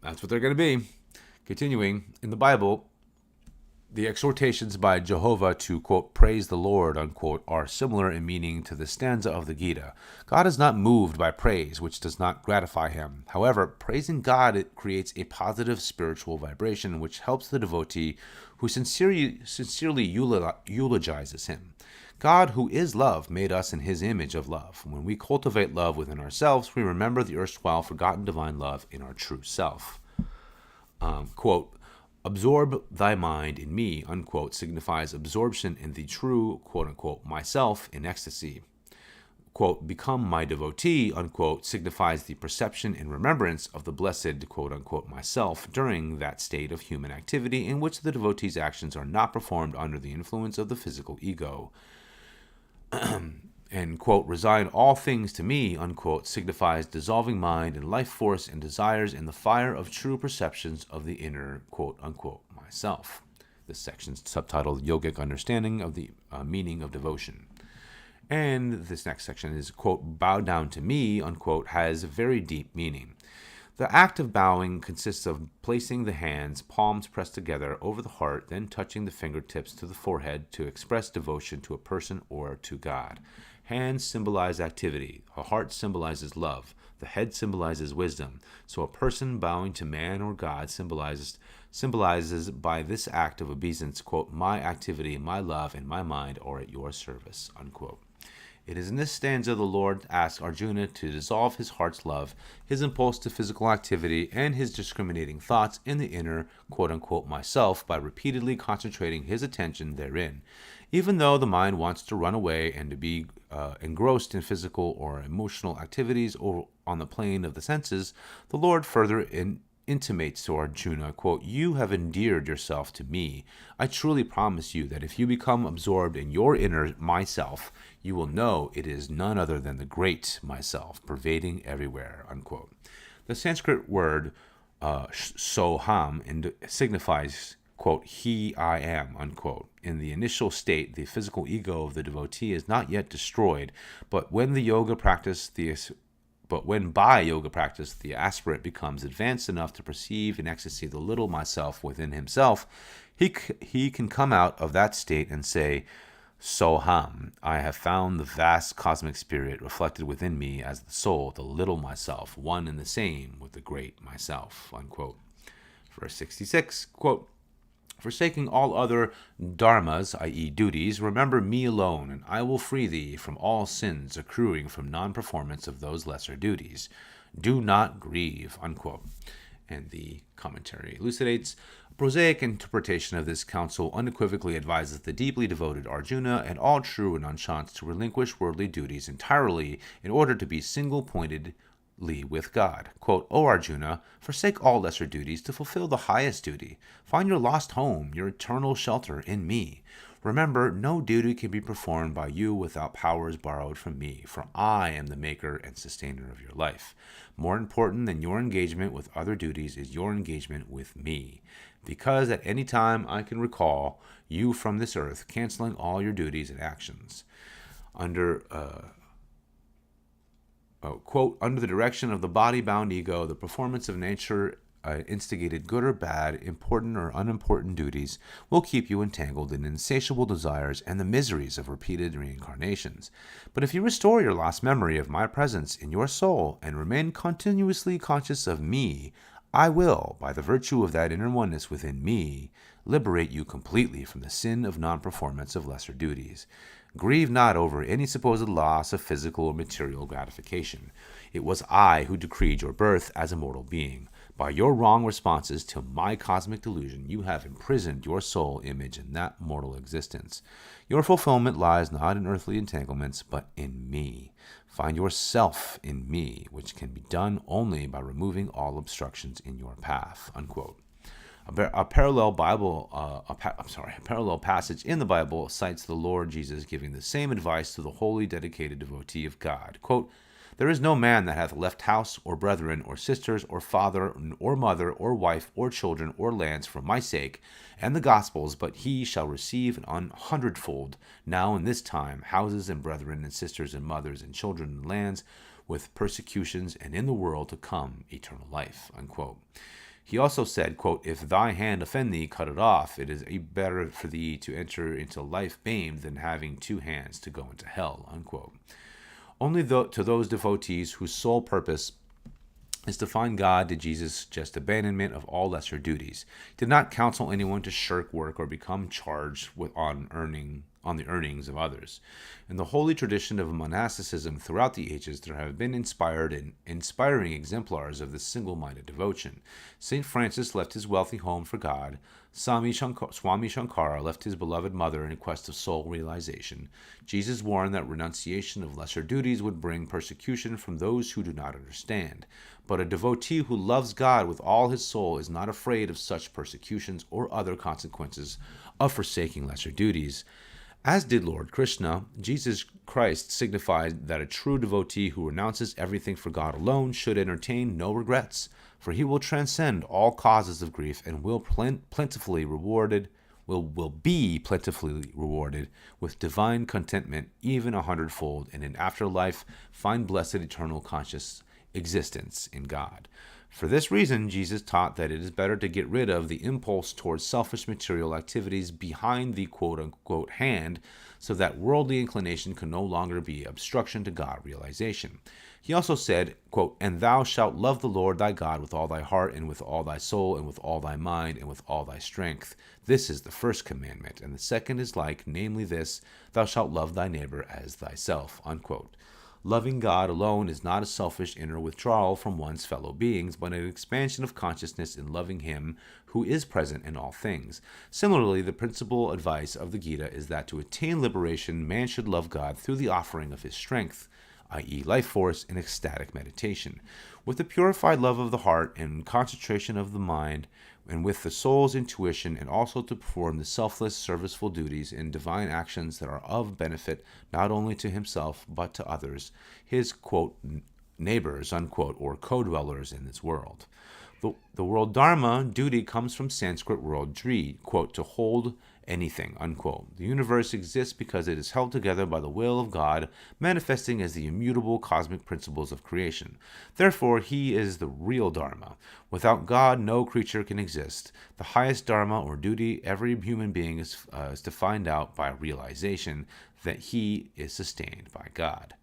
that's what they're going to be. Continuing, in the Bible, the exhortations by Jehovah to, quote, praise the Lord, unquote, are similar in meaning to the stanza of the Gita. God is not moved by praise, which does not gratify him. However, praising God, it creates a positive spiritual vibration, which helps the devotee who sincerely eulogizes him. God, who is love, made us in his image of love. When we cultivate love within ourselves, we remember the erstwhile forgotten divine love in our true self. Quote, absorb thy mind in me, unquote, signifies absorption in the true, quote-unquote, myself in ecstasy. Quote, become my devotee, unquote, signifies the perception and remembrance of the blessed, quote-unquote, myself during that state of human activity in which the devotee's actions are not performed under the influence of the physical ego. And, quote, resign all things to me, unquote, signifies dissolving mind and life force and desires in the fire of true perceptions of the inner, quote, unquote, myself. This section's subtitled Yogic Understanding of the Meaning of Devotion. And this next section is, quote, bow down to me, unquote, has very deep meaning. The act of bowing consists of placing the hands, palms pressed together over the heart, then touching the fingertips to the forehead to express devotion to a person or to God. Hands symbolize activity. A heart symbolizes love. The head symbolizes wisdom. So a person bowing to man or God symbolizes by this act of obeisance, quote, my activity, my love, and my mind are at your service, unquote. It is in this stanza the Lord asks Arjuna to dissolve his heart's love, his impulse to physical activity, and his discriminating thoughts in the inner, quote-unquote, myself by repeatedly concentrating his attention therein. Even though the mind wants to run away and to be engrossed in physical or emotional activities or on the plane of the senses, the Lord further intimates to Arjuna, quote, "You have endeared yourself to me. I truly promise you that if you become absorbed in your inner myself, you will know it is none other than the great myself, pervading everywhere," unquote. The Sanskrit word soham signifies, quote, "he, I am," unquote. In the initial state, the physical ego of the devotee is not yet destroyed, but when by yoga practice, the aspirant becomes advanced enough to perceive in ecstasy the little myself within himself, he can come out of that state and say, "Soham, I have found the vast cosmic spirit reflected within me as the soul, the little myself, one and the same with the great myself," unquote. Verse 66, quote, "Forsaking all other dharmas, i.e. duties, remember me alone, and I will free thee from all sins accruing from non-performance of those lesser duties. Do not grieve," unquote. And the commentary elucidates, "A prosaic interpretation of this counsel unequivocally advises the deeply devoted Arjuna and all true renunciants to relinquish worldly duties entirely in order to be single-pointedly with God. Quote, O Arjuna, forsake all lesser duties to fulfill the highest duty. Find your lost home, your eternal shelter in me. Remember, no duty can be performed by you without powers borrowed from me, for I am the maker and sustainer of your life. More important than your engagement with other duties is your engagement with me, because at any time I can recall you from this earth, canceling all your duties and actions. Quote, under the direction of the body-bound ego, the performance of nature instigated good or bad, important or unimportant duties will keep you entangled in insatiable desires and the miseries of repeated reincarnations. But if you restore your lost memory of my presence in your soul and remain continuously conscious of me, I will, by the virtue of that inner oneness within me, liberate you completely from the sin of non-performance of lesser duties. Grieve not over any supposed loss of physical or material gratification. It was I who decreed your birth as a mortal being. By your wrong responses to my cosmic delusion, you have imprisoned your soul image in that mortal existence. Your fulfillment lies not in earthly entanglements, but in me. Find yourself in me, which can be done only by removing all obstructions in your path." Unquote. A parallel passage in the Bible cites the Lord Jesus giving the same advice to the wholly dedicated devotee of God. Quote, "There is no man that hath left house, or brethren, or sisters, or father, or mother, or wife, or children, or lands for my sake and the gospel's, but he shall receive an 100-fold, now in this time, houses and brethren and sisters and mothers and children and lands, with persecutions, and in the world to come eternal life." Unquote. He also said, quote, "If thy hand offend thee, cut it off. It is better for thee to enter into life maimed than having two hands to go into hell." Unquote. Only to those devotees whose sole purpose is to find God did Jesus suggest abandonment of all lesser duties. He did not counsel anyone to shirk work or become charged on the earnings of others. In the holy tradition of monasticism throughout the ages, there have been inspiring exemplars of this single-minded devotion. St. Francis left his wealthy home for God. Swami Shankara left his beloved mother in quest of soul realization. Jesus warned that renunciation of lesser duties would bring persecution from those who do not understand. But a devotee who loves God with all his soul is not afraid of such persecutions or other consequences of forsaking lesser duties. As did Lord Krishna, Jesus Christ signified that a true devotee who renounces everything for God alone should entertain no regrets, for he will transcend all causes of grief and will be plentifully rewarded with divine contentment, even 100-fold, and in afterlife find blessed eternal conscious existence in God. For this reason, Jesus taught that it is better to get rid of the impulse towards selfish material activities behind the quote-unquote hand, so that worldly inclination can no longer be obstruction to God realization. He also said, quote, "And thou shalt love the Lord thy God with all thy heart, and with all thy soul, and with all thy mind, and with all thy strength. This is the first commandment, and the second is like, namely this, thou shalt love thy neighbor as thyself." Unquote. Loving God alone is not a selfish inner withdrawal from one's fellow beings, but an expansion of consciousness in loving Him who is present in all things. Similarly, the principal advice of the Gita is that to attain liberation, man should love God through the offering of his strength. i.e. life force, in ecstatic meditation. With the purified love of the heart and concentration of the mind, and with the soul's intuition, and also to perform the selfless, serviceful duties and divine actions that are of benefit not only to himself but to others, his, quote, neighbors, unquote, or co-dwellers in this world. The word dharma, duty, comes from Sanskrit word dri, quote, to hold anything, unquote. The universe exists because it is held together by the will of God, manifesting as the immutable cosmic principles of creation. Therefore, he is the real dharma. Without God, no creature can exist. The highest dharma, or duty, every human being is to find out by realization that he is sustained by God.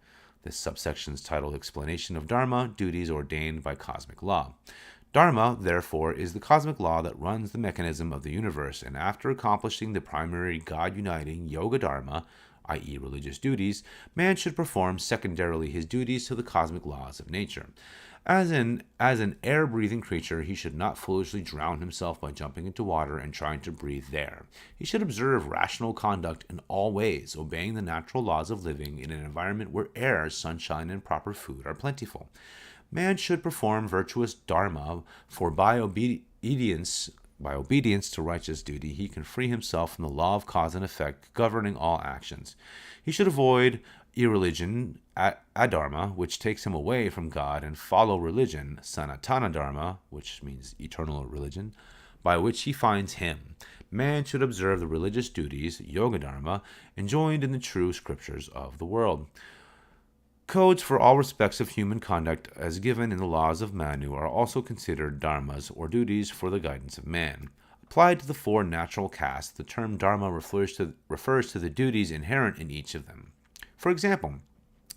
This subsection is titled Explanation of Dharma, Duties Ordained by Cosmic Law. Dharma, therefore, is the cosmic law that runs the mechanism of the universe, and after accomplishing the primary God-uniting yoga dharma, i.e. religious duties, man should perform secondarily his duties to the cosmic laws of nature. As an air-breathing creature, he should not foolishly drown himself by jumping into water and trying to breathe there. He should observe rational conduct in all ways, obeying the natural laws of living in an environment where air, sunshine, and proper food are plentiful. Man should perform virtuous dharma, for by obedience to righteous duty, he can free himself from the law of cause and effect governing all actions. He should avoid irreligion, adharma, which takes him away from God, and follow religion, sanatana dharma, which means eternal religion, by which he finds him. Man should observe the religious duties, yoga dharma, enjoined in the true scriptures of the world. Codes for all respects of human conduct, as given in the laws of Manu, are also considered dharmas, or duties for the guidance of man. Applied to the four natural castes, the term dharma refers to the duties inherent in each of them. For example,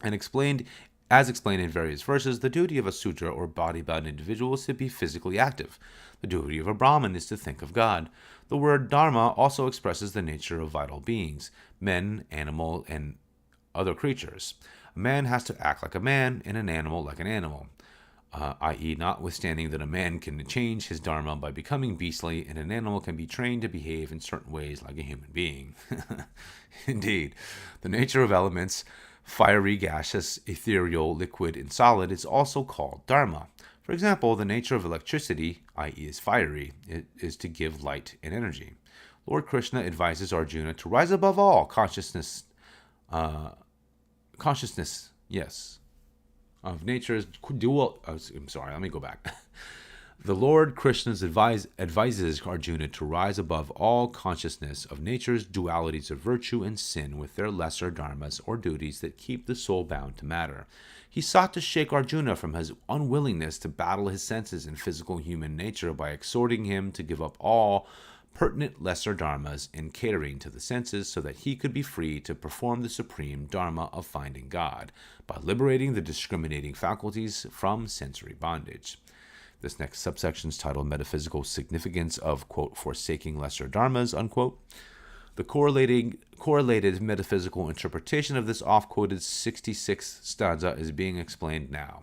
as explained in various verses, the duty of a Sudra or body-bound individual is to be physically active. The duty of a Brahman is to think of God. The word dharma also expresses the nature of vital beings, men, animal, and other creatures. A man has to act like a man, and an animal like an animal, i.e. notwithstanding that a man can change his dharma by becoming beastly, and an animal can be trained to behave in certain ways like a human being. Indeed, the nature of elements, fiery, gaseous, ethereal, liquid, and solid, is also called dharma. For example, the nature of electricity, i.e. is fiery, is to give light and energy. Lord Krishna advises Arjuna to rise above all consciousness, of nature's dual. Let me go back. The Lord Krishna advises Arjuna to rise above all consciousness of nature's dualities of virtue and sin with their lesser dharmas or duties that keep the soul bound to matter. He sought to shake Arjuna from his unwillingness to battle his senses and physical human nature by exhorting him to give up all pertinent lesser dharmas in catering to the senses so that he could be free to perform the supreme dharma of finding God by liberating the discriminating faculties from sensory bondage. This next subsection is titled Metaphysical Significance of, quote, Forsaking Lesser Dharmas, unquote. The correlated metaphysical interpretation of this oft-quoted 66th stanza is being explained now.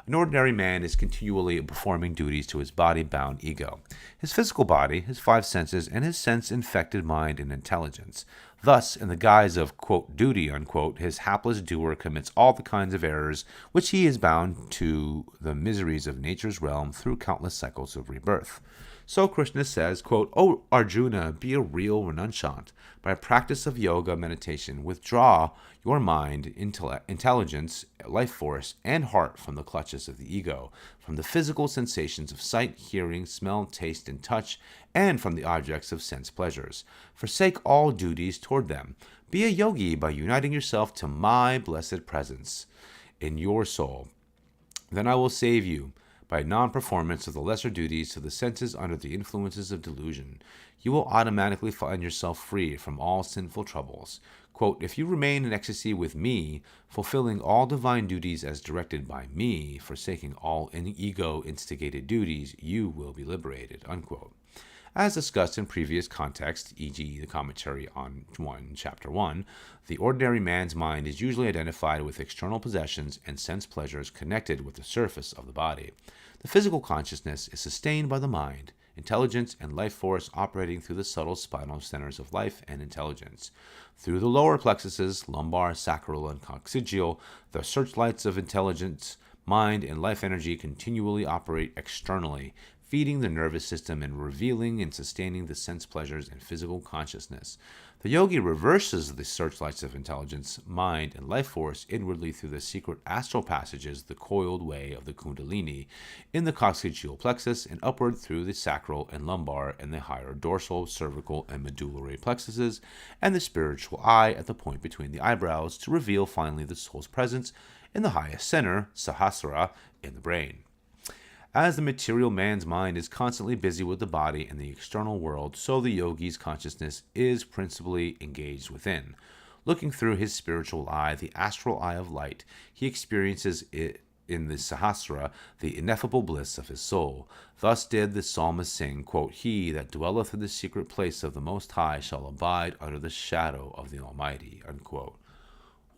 An ordinary man is continually performing duties to his body-bound ego, his physical body, his five senses, and his sense-infected mind and intelligence. Thus, in the guise of, quote, duty, unquote, his hapless doer commits all the kinds of errors which he is bound to the miseries of nature's realm through countless cycles of rebirth. So Krishna says, quote, O Arjuna, be a real renunciant. By a practice of yoga meditation, withdraw your mind, intelligence, life force, and heart from the clutches of the ego, from the physical sensations of sight, hearing, smell, taste, and touch, and from the objects of sense pleasures. Forsake all duties toward them. Be a yogi by uniting yourself to my blessed presence in your soul. Then I will save you by non-performance of the lesser duties to the senses under the influences of delusion. You will automatically find yourself free from all sinful troubles. Quote, if you remain in ecstasy with me, fulfilling all divine duties as directed by me, forsaking all ego-instigated duties, you will be liberated, unquote. As discussed in previous contexts, e.g. the commentary on chapter 1, the ordinary man's mind is usually identified with external possessions and sense pleasures connected with the surface of the body. The physical consciousness is sustained by the mind, intelligence, and life force operating through the subtle spinal centers of life and intelligence. Through the lower plexuses, lumbar, sacral, and coccygeal, the searchlights of intelligence, mind, and life energy continually operate externally, feeding the nervous system and revealing and sustaining the sense pleasures and physical consciousness. The yogi reverses the searchlights of intelligence, mind, and life force inwardly through the secret astral passages, the coiled way of the kundalini, in the coccygeal plexus, and upward through the sacral and lumbar and the higher dorsal, cervical, and medullary plexuses, and the spiritual eye at the point between the eyebrows, to reveal finally the soul's presence in the highest center, sahasrara, in the brain. As the material man's mind is constantly busy with the body and the external world, so the yogi's consciousness is principally engaged within. Looking through his spiritual eye, the astral eye of light, he experiences it in the Sahasrara, the ineffable bliss of his soul. Thus did the psalmist sing, quote, "He that dwelleth in the secret place of the Most High shall abide under the shadow of the Almighty," unquote.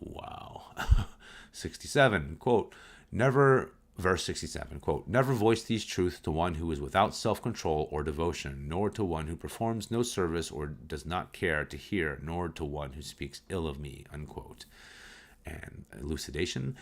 Wow. 67, quote, Verse 67, quote, "Never voice these truths to one who is without self-control or devotion, nor to one who performs no service or does not care to hear, nor to one who speaks ill of me," unquote. And elucidation,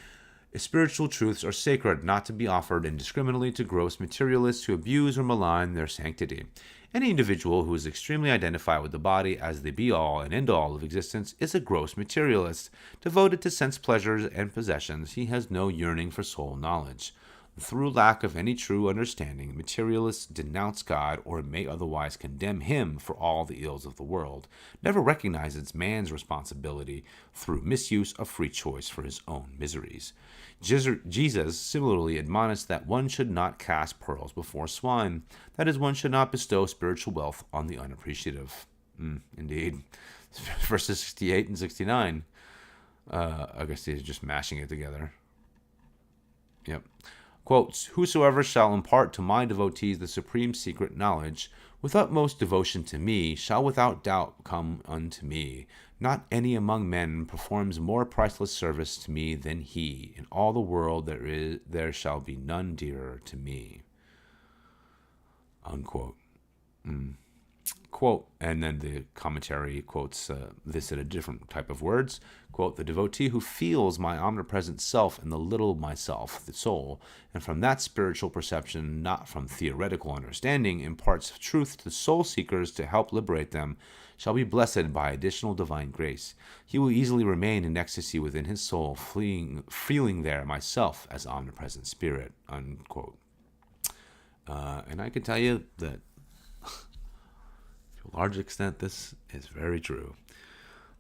spiritual truths are sacred, not to be offered indiscriminately to gross materialists who abuse or malign their sanctity. Any individual who is extremely identified with the body as the be-all and end-all of existence is a gross materialist. Devoted to sense pleasures and possessions, he has no yearning for soul knowledge. Through lack of any true understanding, materialists denounce God or may otherwise condemn him for all the ills of the world, never recognize it's man's responsibility through misuse of free choice for his own miseries. Jesus similarly admonished that one should not cast pearls before swine. That is, one should not bestow spiritual wealth on the unappreciative. Indeed. Verses 68 and 69. I guess they're just mashing it together. Yep. Quotes, "Whosoever shall impart to my devotees the supreme secret knowledge, with utmost devotion to me, shall without doubt come unto me. Not any among men performs more priceless service to me than he. In all the world there shall be none dearer to me." Unquote. Quote, and then the commentary quotes this in a different type of words. Quote, "The devotee who feels my omnipresent self in the little myself, the soul, and from that spiritual perception, not from theoretical understanding, imparts truth to soul seekers to help liberate them, shall be blessed by additional divine grace. He will easily remain in ecstasy within his soul, feeling there myself as omnipresent spirit." Unquote. And I can tell you that to a large extent, this is very true.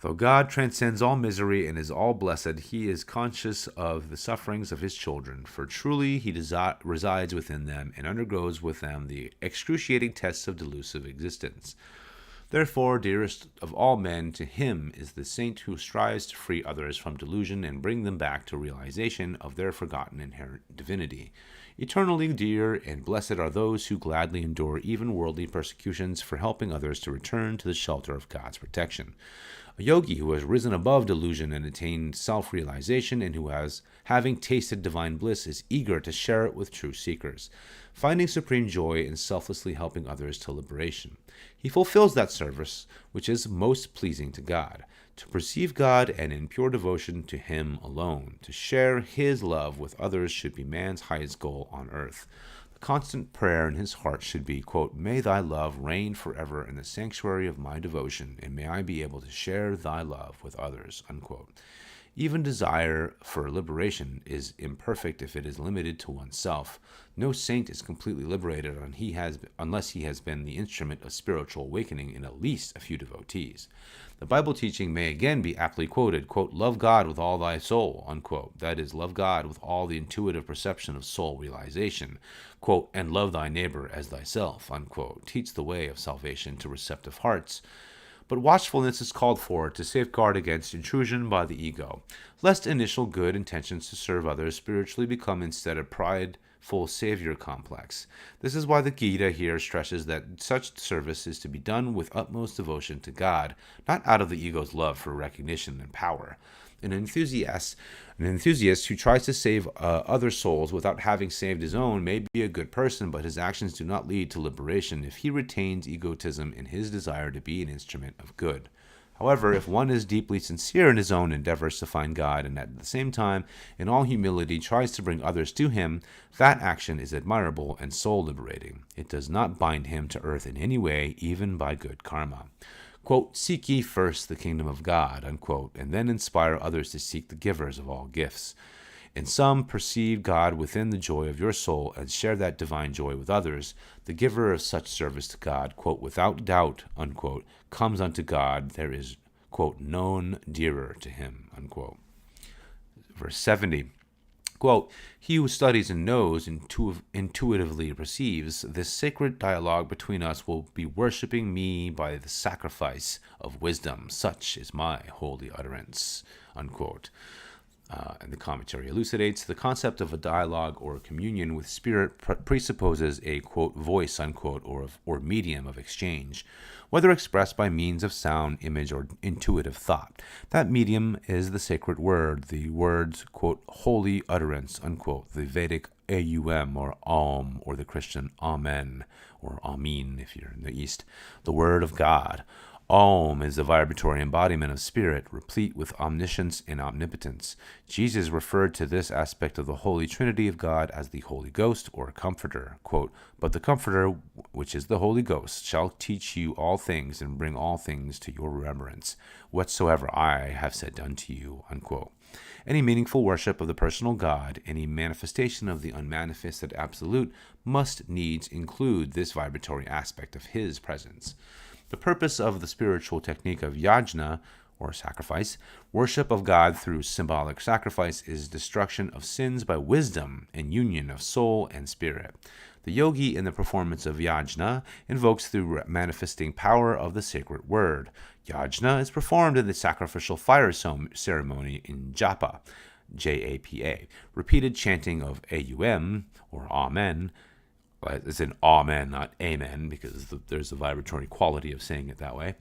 Though God transcends all misery and is all blessed, he is conscious of the sufferings of his children, for truly he resides within them and undergoes with them the excruciating tests of delusive existence. Therefore, dearest of all men, to him is the saint who strives to free others from delusion and bring them back to realization of their forgotten inherent divinity. Eternally dear and blessed are those who gladly endure even worldly persecutions for helping others to return to the shelter of God's protection. A yogi who has risen above delusion and attained self-realization and who has, having tasted divine bliss, is eager to share it with true seekers, finding supreme joy in selflessly helping others to liberation. He fulfills that service which is most pleasing to God, to perceive God and in pure devotion to him alone. To share his love with others should be man's highest goal on earth. The constant prayer in his heart should be, quote, "May thy love reign forever in the sanctuary of my devotion, and may I be able to share thy love with others," unquote. Even desire for liberation is imperfect if it is limited to oneself. No saint is completely liberated unless he has been the instrument of spiritual awakening in at least a few devotees. The Bible teaching may again be aptly quoted, quote, "Love God with all thy soul," unquote. That is, love God with all the intuitive perception of soul realization, quote, "and love thy neighbor as thyself," unquote. Teach the way of salvation to receptive hearts. But watchfulness is called for to safeguard against intrusion by the ego, lest initial good intentions to serve others spiritually become instead a prideful savior complex. This is why the Gita here stresses that such service is to be done with utmost devotion to God, not out of the ego's love for recognition and power. An enthusiast who tries to save other souls without having saved his own may be a good person, but his actions do not lead to liberation if he retains egotism in his desire to be an instrument of good. However, if one is deeply sincere in his own endeavors to find God and at the same time, in all humility, tries to bring others to him, that action is admirable and soul-liberating. It does not bind him to earth in any way, even by good karma. Quote, "Seek ye first the kingdom of God," unquote, and then inspire others to seek the givers of all gifts. In sum, perceive God within the joy of your soul and share that divine joy with others. The giver of such service to God, quote, "without doubt," unquote, "comes unto God. There is," quote, "none dearer to him," unquote. Verse 70. Quote, "He who studies and knows, intuitively perceives, this sacred dialogue between us will be worshipping me by the sacrifice of wisdom. Such is my holy utterance," unquote. And the commentary elucidates the concept of a dialogue or communion with spirit presupposes a, quote, "voice," unquote, or medium of exchange, whether expressed by means of sound, image, or intuitive thought. That medium is the sacred word, the words, quote, "holy utterance," unquote, the Vedic Aum or Om, or the Christian Amen, or Amin if you're in the East, the word of God. Om is the vibratory embodiment of spirit, replete with omniscience and omnipotence. Jesus referred to this aspect of the Holy Trinity of God as the Holy Ghost or Comforter. Quote, "But the Comforter, which is the Holy Ghost, shall teach you all things and bring all things to your remembrance, whatsoever I have said unto you," unquote. Any meaningful worship of the personal God, any manifestation of the unmanifested Absolute, must needs include this vibratory aspect of His presence. The purpose of the spiritual technique of yajna, or sacrifice, worship of God through symbolic sacrifice, is destruction of sins by wisdom and union of soul and spirit. The yogi in the performance of yajna invokes the manifesting power of the sacred word. Yajna is performed in the sacrificial fire ceremony in japa, J-A-P-A, repeated chanting of Aum, or Amen. It's an amen, not amen, because there's a vibratory quality of saying it that way.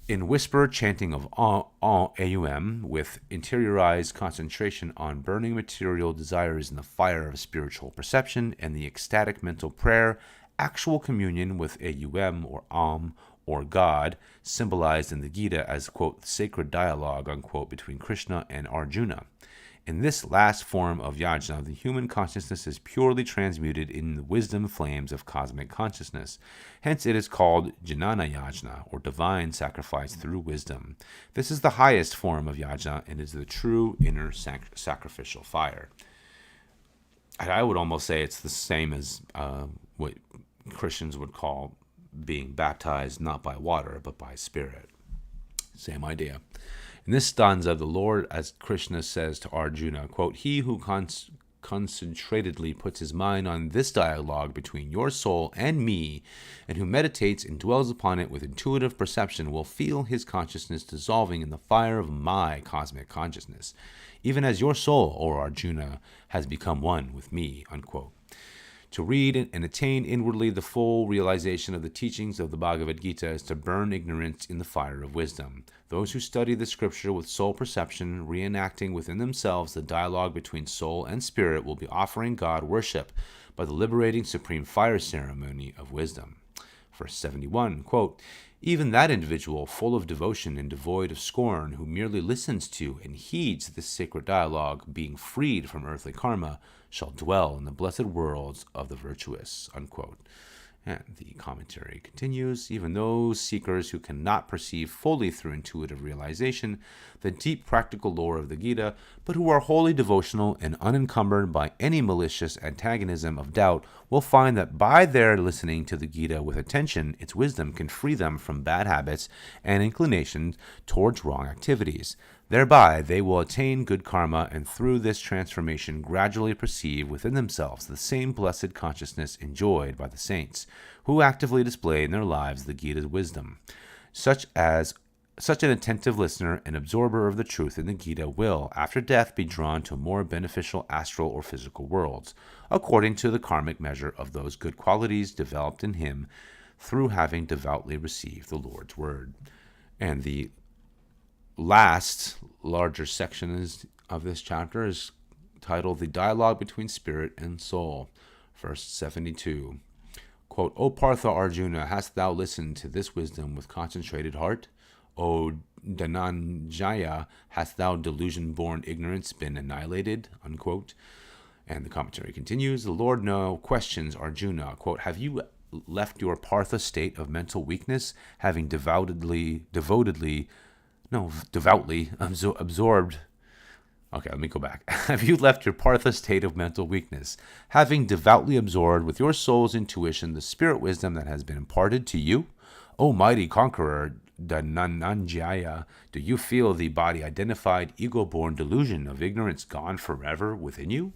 In whisper chanting of Aum, with interiorized concentration on burning material desires in the fire of spiritual perception and the ecstatic mental prayer, actual communion with Aum or Om or God, symbolized in the Gita as, quote, "sacred dialogue," unquote, between Krishna and Arjuna. In this last form of yajna, the human consciousness is purely transmuted in the wisdom flames of cosmic consciousness. Hence it is called jnana yajna, or divine sacrifice through wisdom. This is the highest form of yajna and is the true inner sacrificial fire. And I would almost say it's the same as what Christians would call being baptized not by water, but by spirit. Same idea. In this stanza, the Lord, as Krishna says to Arjuna, quote, "He who concentratedly puts his mind on this dialogue between your soul and me, and who meditates and dwells upon it with intuitive perception, will feel his consciousness dissolving in the fire of my cosmic consciousness, even as your soul, O Arjuna, has become one with me," unquote. To read and attain inwardly the full realization of the teachings of the Bhagavad Gita is to burn ignorance in the fire of wisdom. Those who study the scripture with soul perception, reenacting within themselves the dialogue between soul and spirit, will be offering God worship by the liberating supreme fire ceremony of wisdom. Verse 71, quote, "Even that individual, full of devotion and devoid of scorn, who merely listens to and heeds this sacred dialogue, being freed from earthly karma, shall dwell in the blessed worlds of the virtuous," unquote. And the commentary continues, "Even those seekers who cannot perceive fully through intuitive realization the deep practical lore of the Gita, but who are wholly devotional and unencumbered by any malicious antagonism of doubt, will find that by their listening to the Gita with attention, its wisdom can free them from bad habits and inclinations towards wrong activities. Thereby they will attain good karma, and through this transformation gradually perceive within themselves the same blessed consciousness enjoyed by the saints, who actively display in their lives the Gita's wisdom. Such an attentive listener and absorber of the truth in the Gita will, after death, be drawn to more beneficial astral or physical worlds, according to the karmic measure of those good qualities developed in him through having devoutly received the Lord's word." And the last larger section of this chapter is titled The Dialogue Between Spirit and Soul, verse 72. Quote, O Partha Arjuna, hast thou listened to this wisdom with concentrated heart? O Dhananjaya, hast thou delusion-born ignorance been annihilated? Unquote. And the commentary continues, the Lord now questions Arjuna, quote, have you left your Partha state of mental weakness, having devoutly absorbed. Okay, let me go back. Have you left your Partha state of mental weakness, having devoutly absorbed with your soul's intuition the spirit wisdom that has been imparted to you? O mighty conqueror, Dhananjaya, do you feel the body-identified, ego-born delusion of ignorance gone forever within you?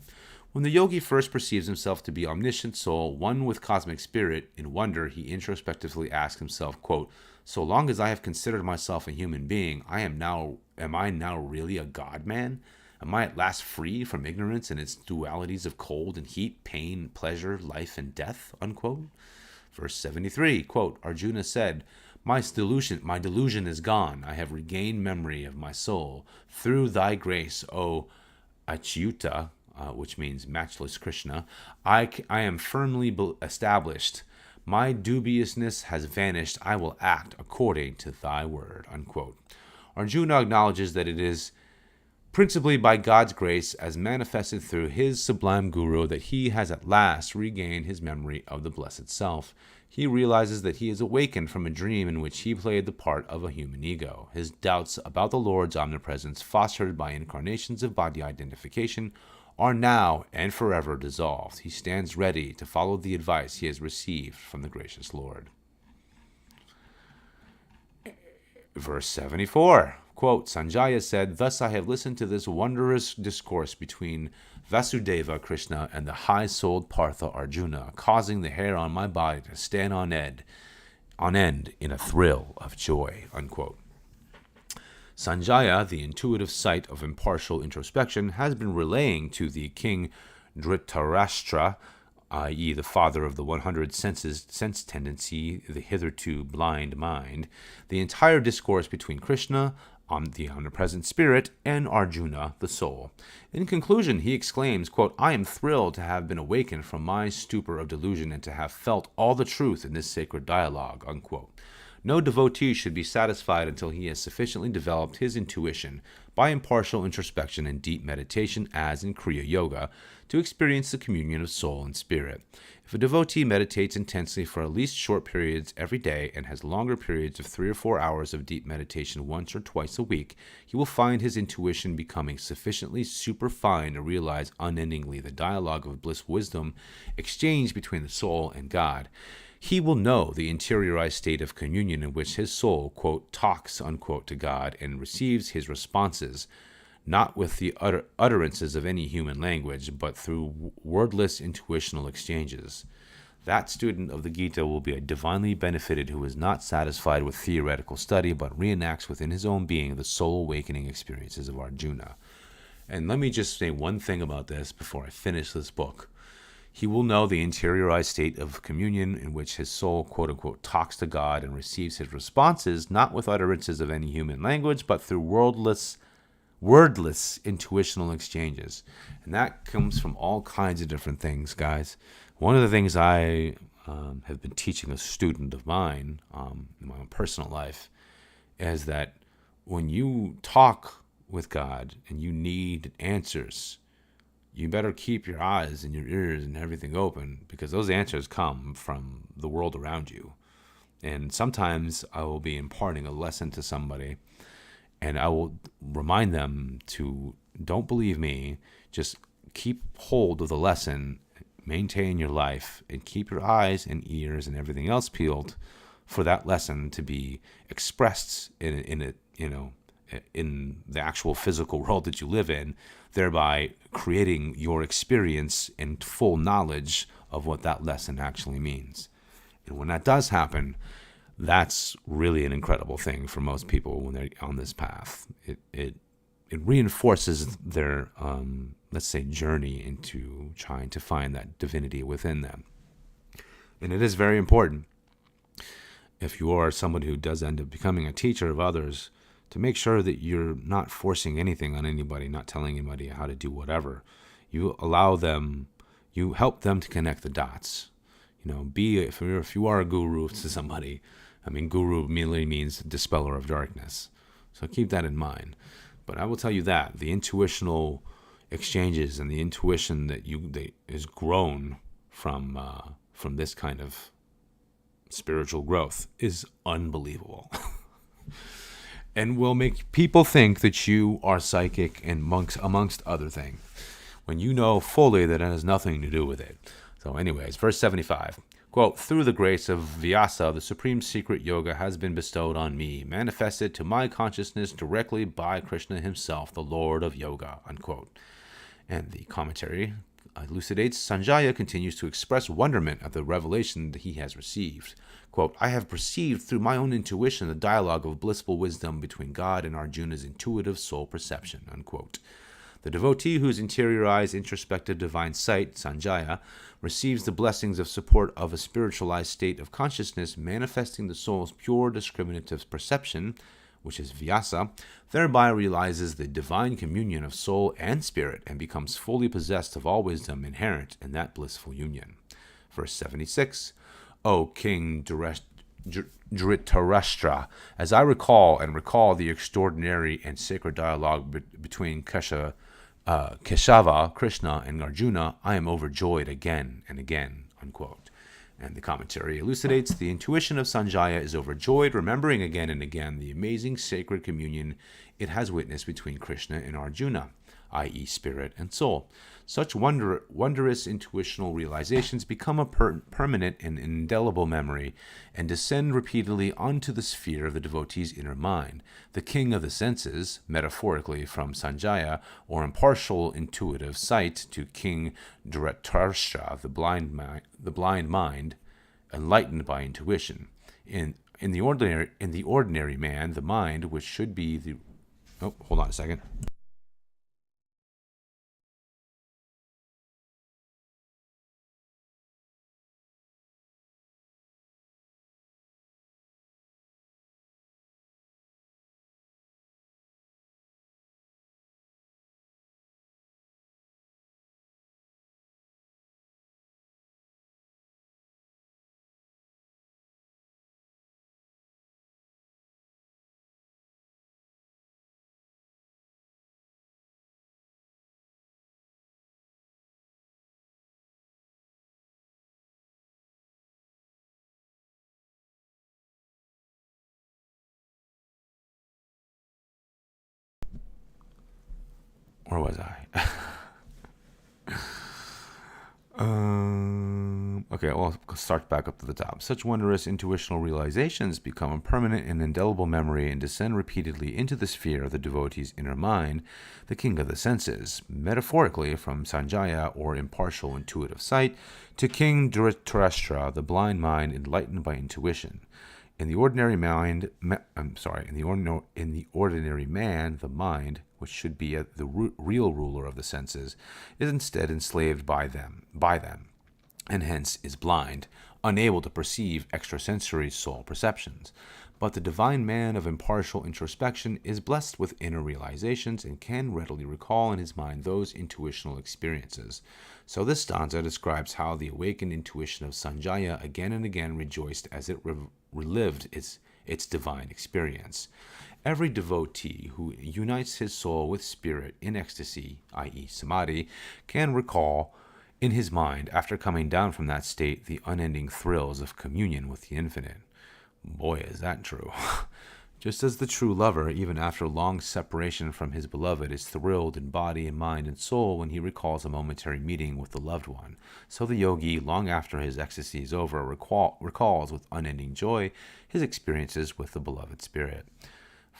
When the yogi first perceives himself to be omniscient soul, one with cosmic spirit, in wonder he introspectively asks himself, quote, so long as I have considered myself a human being, am I now really a God-man? Am I at last free from ignorance and its dualities of cold and heat, pain, pleasure, life, and death? Unquote. Verse 73, quote, Arjuna said, my delusion is gone. I have regained memory of my soul. Through thy grace, O Achyuta, which means matchless Krishna, I am firmly established. My dubiousness has vanished. I will act according to thy word. Unquote. Arjuna acknowledges that it is principally by God's grace, as manifested through his sublime guru, that he has at last regained his memory of the blessed self. He realizes that he is awakened from a dream in which he played the part of a human ego. His doubts about the Lord's omnipresence, fostered by incarnations of body identification, are now and forever dissolved. He stands ready to follow the advice he has received from the gracious Lord. Verse 74, quote, Sanjaya said, thus I have listened to this wondrous discourse between Vasudeva Krishna and the high-souled Partha Arjuna, causing the hair on my body to stand on end in a thrill of joy. Unquote. Sanjaya, the intuitive sight of impartial introspection, has been relaying to the king Dhritarashtra, i.e. the father of the 100 sense tendency, the hitherto blind mind, the entire discourse between Krishna, the omnipresent spirit, and Arjuna, the soul. In conclusion, he exclaims, quote, I am thrilled to have been awakened from my stupor of delusion and to have felt all the truth in this sacred dialogue. Unquote. No devotee should be satisfied until he has sufficiently developed his intuition by impartial introspection and deep meditation, as in Kriya Yoga, to experience the communion of soul and spirit. If a devotee meditates intensely for at least short periods every day and has longer periods of 3 or 4 hours of deep meditation once or twice a week, he will find his intuition becoming sufficiently superfine to realize unendingly the dialogue of bliss wisdom exchanged between the soul and God. He will know the interiorized state of communion in which his soul, quote, talks, unquote, to God and receives his responses, not with the utterances of any human language, but through wordless intuitional exchanges. That student of the Gita will be a divinely benefited who is not satisfied with theoretical study, but reenacts within his own being the soul awakening experiences of Arjuna. And let me just say one thing about this before I finish this book. He will know the interiorized state of communion in which his soul, quote-unquote, talks to God and receives his responses, not with utterances of any human language, but through wordless intuitional exchanges. And that comes from all kinds of different things, guys. One of the things I have been teaching a student of mine in my own personal life is that when you talk with God and you need answers, you better keep your eyes and your ears and everything open, because those answers come from the world around you. And sometimes I will be imparting a lesson to somebody, and I will remind them to don't believe me, just keep hold of the lesson, maintain your life, and keep your eyes and ears and everything else peeled for that lesson to be expressed in the actual physical world that you live in, thereby creating your experience and full knowledge of what that lesson actually means. And when that does happen, that's really an incredible thing for most people when they're on this path. It reinforces their, let's say, journey into trying to find that divinity within them. And it is very important, if you are someone who does end up becoming a teacher of others, to make sure that you're not forcing anything on anybody, not telling anybody how to do whatever. You allow them, you help them to connect the dots. If you are a guru to somebody, guru merely means dispeller of darkness. So keep that in mind. But I will tell you that the intuitional exchanges and the intuition that is grown from this kind of spiritual growth is unbelievable. And will make people think that you are psychic and amongst other things, when you know fully that it has nothing to do with it. So anyways, verse 75, quote, "Through the grace of Vyasa, the supreme secret yoga has been bestowed on me, manifested to my consciousness directly by Krishna himself, the Lord of Yoga," unquote. And the commentary elucidates, Sanjaya continues to express wonderment at the revelation that he has received. Quote, "I have perceived through my own intuition the dialogue of blissful wisdom between God and Arjuna's intuitive soul perception," unquote. The devotee whose interiorized introspective divine sight, Sanjaya, receives the blessings of support of a spiritualized state of consciousness manifesting the soul's pure discriminative perception, which is Vyasa, thereby realizes the divine communion of soul and spirit and becomes fully possessed of all wisdom inherent in that blissful union. Verse 76, "O King Dhritarashtra, as I recall the extraordinary and sacred dialogue between Keshava, Krishna, and Arjuna, I am overjoyed again and again," unquote. And the commentary elucidates, the intuition of Sanjaya is overjoyed, remembering again and again the amazing sacred communion it has witnessed between Krishna and Arjuna, i.e. spirit and soul. Such wondrous intuitional realizations become a permanent and indelible memory and descend repeatedly onto the sphere of the devotee's inner mind. The king of the senses, metaphorically from Sanjaya, or impartial intuitive sight, to King Dhritarashtra, the blind mind, enlightened by intuition. In the ordinary man, the mind, which should be the... Oh, hold on a second. Where was I? Okay, I'll start back up to the top. Such wondrous intuitional realizations become a permanent and indelible memory and descend repeatedly into the sphere of the devotee's inner mind, the king of the senses, metaphorically from Sanjaya, or impartial intuitive sight, to King Dhritarashtra, the blind mind enlightened by intuition. In the ordinary man, the mind, which should be the real ruler of the senses, is instead enslaved by them, and hence is blind, unable to perceive extrasensory soul perceptions. But the divine man of impartial introspection is blessed with inner realizations and can readily recall in his mind those intuitional experiences. So this stanza describes how the awakened intuition of Sanjaya again and again rejoiced as it relived its divine experience. Every devotee who unites his soul with spirit in ecstasy, i.e. samadhi, can recall in his mind, after coming down from that state, the unending thrills of communion with the infinite. Boy, is that true. Just as the true lover, even after long separation from his beloved, is thrilled in body and mind and soul when he recalls a momentary meeting with the loved one, so the yogi, long after his ecstasy is over, recalls with unending joy his experiences with the beloved spirit.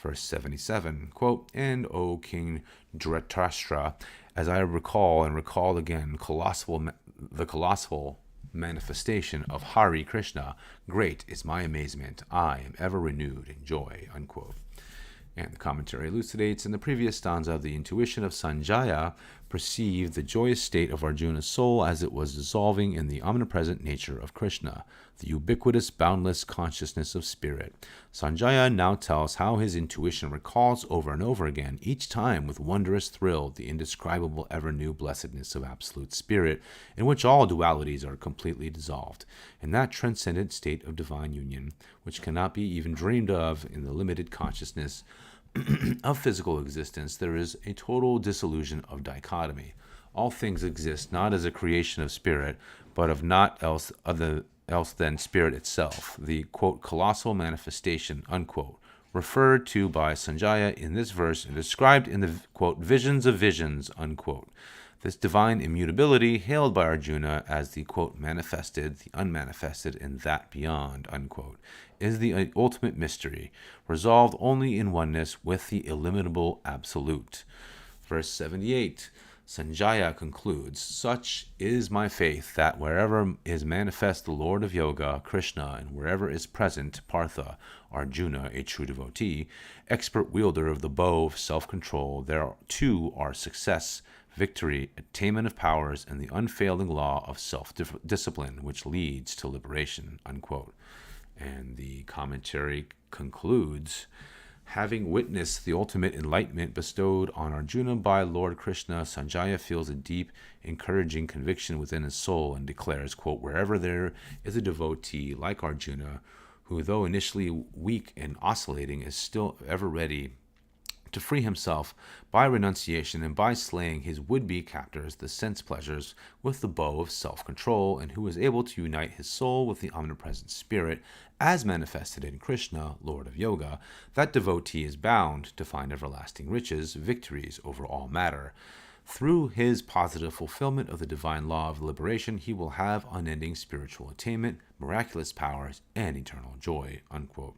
Verse 77, quote, "And, O King Dhritarashtra, as I recall again the colossal manifestation of Hari Krishna, great is my amazement. I am ever renewed in joy," unquote. And the commentary elucidates, in the previous stanza, the intuition of Sanjaya perceived the joyous state of Arjuna's soul as it was dissolving in the omnipresent nature of Krishna, the ubiquitous, boundless consciousness of spirit. Sanjaya now tells how his intuition recalls over and over again, each time with wondrous thrill, the indescribable ever-new blessedness of absolute spirit, in which all dualities are completely dissolved. In that transcendent state of divine union, which cannot be even dreamed of in the limited consciousness of physical existence, there is a total dissolution of dichotomy. All things exist not as a creation of spirit, but of naught else than spirit itself, the, quote, colossal manifestation, unquote, referred to by Sanjaya in this verse and described in the, quote, visions of visions, unquote. This divine immutability, hailed by Arjuna as the, quote, manifested, the unmanifested, and that beyond, unquote, is the ultimate mystery, resolved only in oneness with the illimitable absolute. Verse 78, Sanjaya concludes, such is my faith that wherever is manifest the Lord of Yoga, Krishna, and wherever is present Partha, Arjuna, a true devotee, expert wielder of the bow of self-control, there too are success, victory, attainment of powers, and the unfailing law of self-discipline, which leads to liberation, unquote. And the commentary concludes, having witnessed the ultimate enlightenment bestowed on Arjuna by Lord Krishna, Sanjaya feels a deep, encouraging conviction within his soul and declares, quote, wherever there is a devotee like Arjuna, who though initially weak and oscillating is still ever ready to free himself by renunciation and by slaying his would-be captors, the sense pleasures, with the bow of self-control, and who is able to unite his soul with the omnipresent spirit, as manifested in Krishna, Lord of Yoga, that devotee is bound to find everlasting riches, victories over all matter. Through his positive fulfillment of the divine law of liberation, he will have unending spiritual attainment, miraculous powers, and eternal joy, unquote.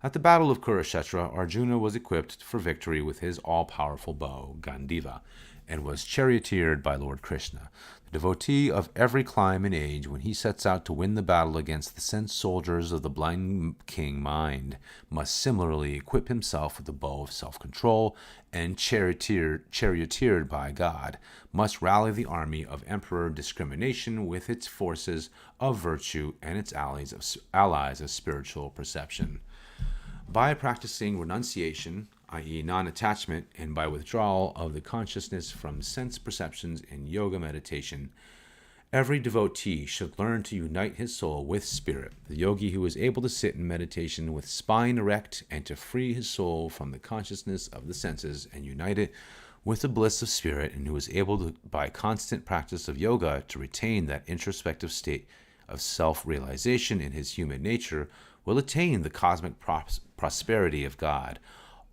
At the Battle of Kurukshetra, Arjuna was equipped for victory with his all-powerful bow, Gandiva, and was charioteered by Lord Krishna. The devotee of every clime and age, when he sets out to win the battle against the sense soldiers of the blind king mind, must similarly equip himself with the bow of self-control, and charioteered by God, must rally the army of Emperor Discrimination with its forces of virtue and its allies of spiritual perception. By practicing renunciation, i.e. non-attachment, and by withdrawal of the consciousness from sense perceptions in yoga meditation, every devotee should learn to unite his soul with spirit. The yogi who is able to sit in meditation with spine erect and to free his soul from the consciousness of the senses and unite it with the bliss of spirit, and who is able to, by constant practice of yoga, to retain that introspective state of self-realization in his human nature, will attain the cosmic prosperity of God,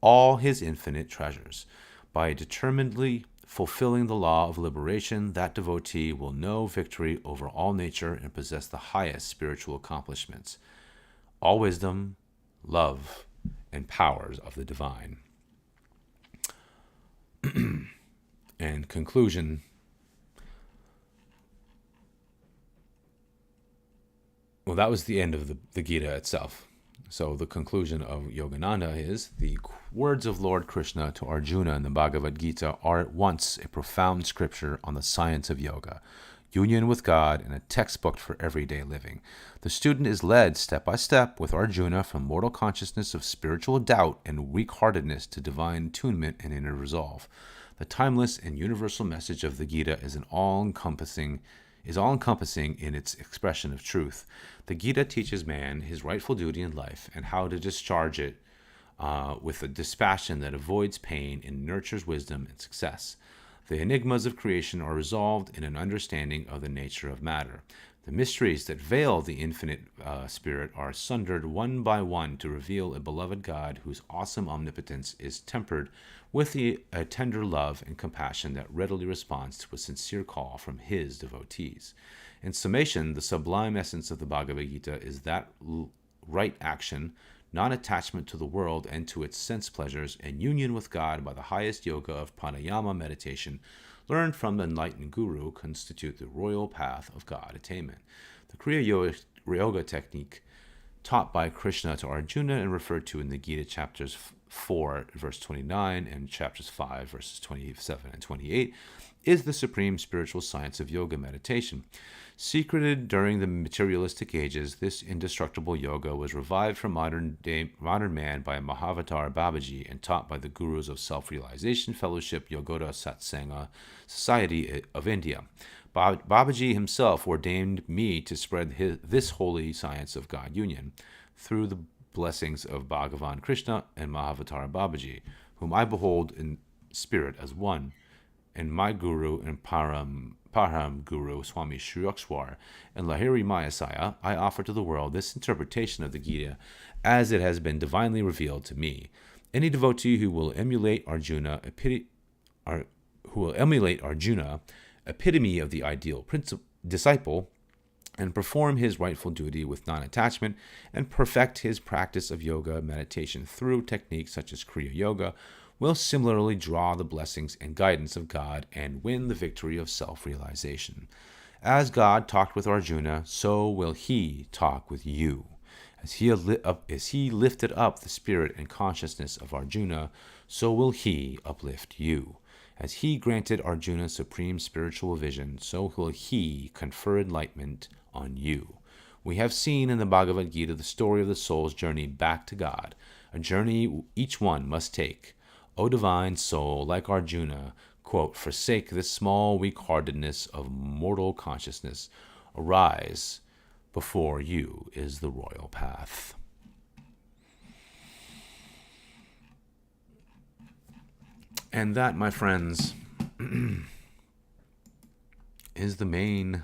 all his infinite treasures. By determinedly fulfilling the law of liberation, that devotee will know victory over all nature and possess the highest spiritual accomplishments, all wisdom, love, and powers of the divine. And conclusion. Well, that was the end of the Gita itself. So the conclusion of Yogananda is, the words of Lord Krishna to Arjuna in the Bhagavad Gita are at once a profound scripture on the science of yoga, union with God, and a textbook for everyday living. The student is led step by step with Arjuna from mortal consciousness of spiritual doubt and weak-heartedness to divine attunement and inner resolve. The timeless and universal message of the Gita is all-encompassing in its expression of truth. The Gita teaches man his rightful duty in life and how to discharge it with a dispassion that avoids pain and nurtures wisdom and success. The enigmas of creation are resolved in an understanding of the nature of matter. The mysteries that veil the infinite spirit are sundered one by one to reveal a beloved God whose awesome omnipotence is tempered with a tender love and compassion that readily responds to a sincere call from his devotees. In summation, the sublime essence of the Bhagavad Gita is that right action, non-attachment to the world and to its sense pleasures, and union with God by the highest yoga of pranayama meditation, learned from the enlightened guru, constitute the royal path of God attainment. The Kriya Yoga technique taught by Krishna to Arjuna and referred to in the Gita chapters 4, verse 29, and chapters 5, verses 27 and 28, is the supreme spiritual science of yoga meditation. Secreted during the materialistic ages, this indestructible yoga was revived from modern man by Mahavatar Babaji and taught by the gurus of Self-Realization Fellowship Yogoda Satsanga Society of India. Babaji himself ordained me to spread this holy science of God union through the blessings of Bhagavan Krishna and Mahavatar Babaji, whom I behold in spirit as one, and my guru and Param Guru Swami Shri Akshwar and Lahiri Mayasaya, I offer to the world this interpretation of the Gita as it has been divinely revealed to me. Any devotee who will emulate Arjuna, epitome of the ideal disciple, and perform his rightful duty with non-attachment, and perfect his practice of yoga meditation through techniques such as Kriya Yoga, will similarly draw the blessings and guidance of God and win the victory of self-realization. As God talked with Arjuna, so will he talk with you. As he lifted up the spirit and consciousness of Arjuna, so will he uplift you. As he granted Arjuna supreme spiritual vision, so will he confer enlightenment on you. We have seen in the Bhagavad Gita the story of the soul's journey back to God, a journey each one must take. O divine soul, like Arjuna, quote, forsake this small weak-heartedness of mortal consciousness. Arise, before you is the royal path. And that, my friends, is the main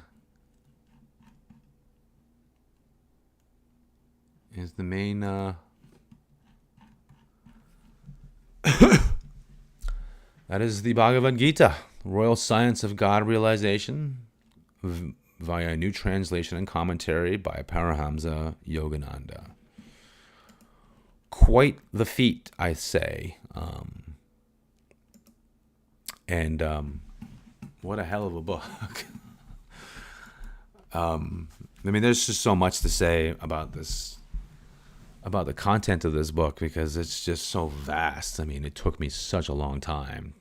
that is the Bhagavad Gita, Royal Science of God Realization, via a new translation and commentary by Paramahamsa Yogananda. Quite the feat, I say. And what a hell of a book. I mean, there's just so much to say about this, about the content of this book, because it's just so vast. I mean, it took me such a long time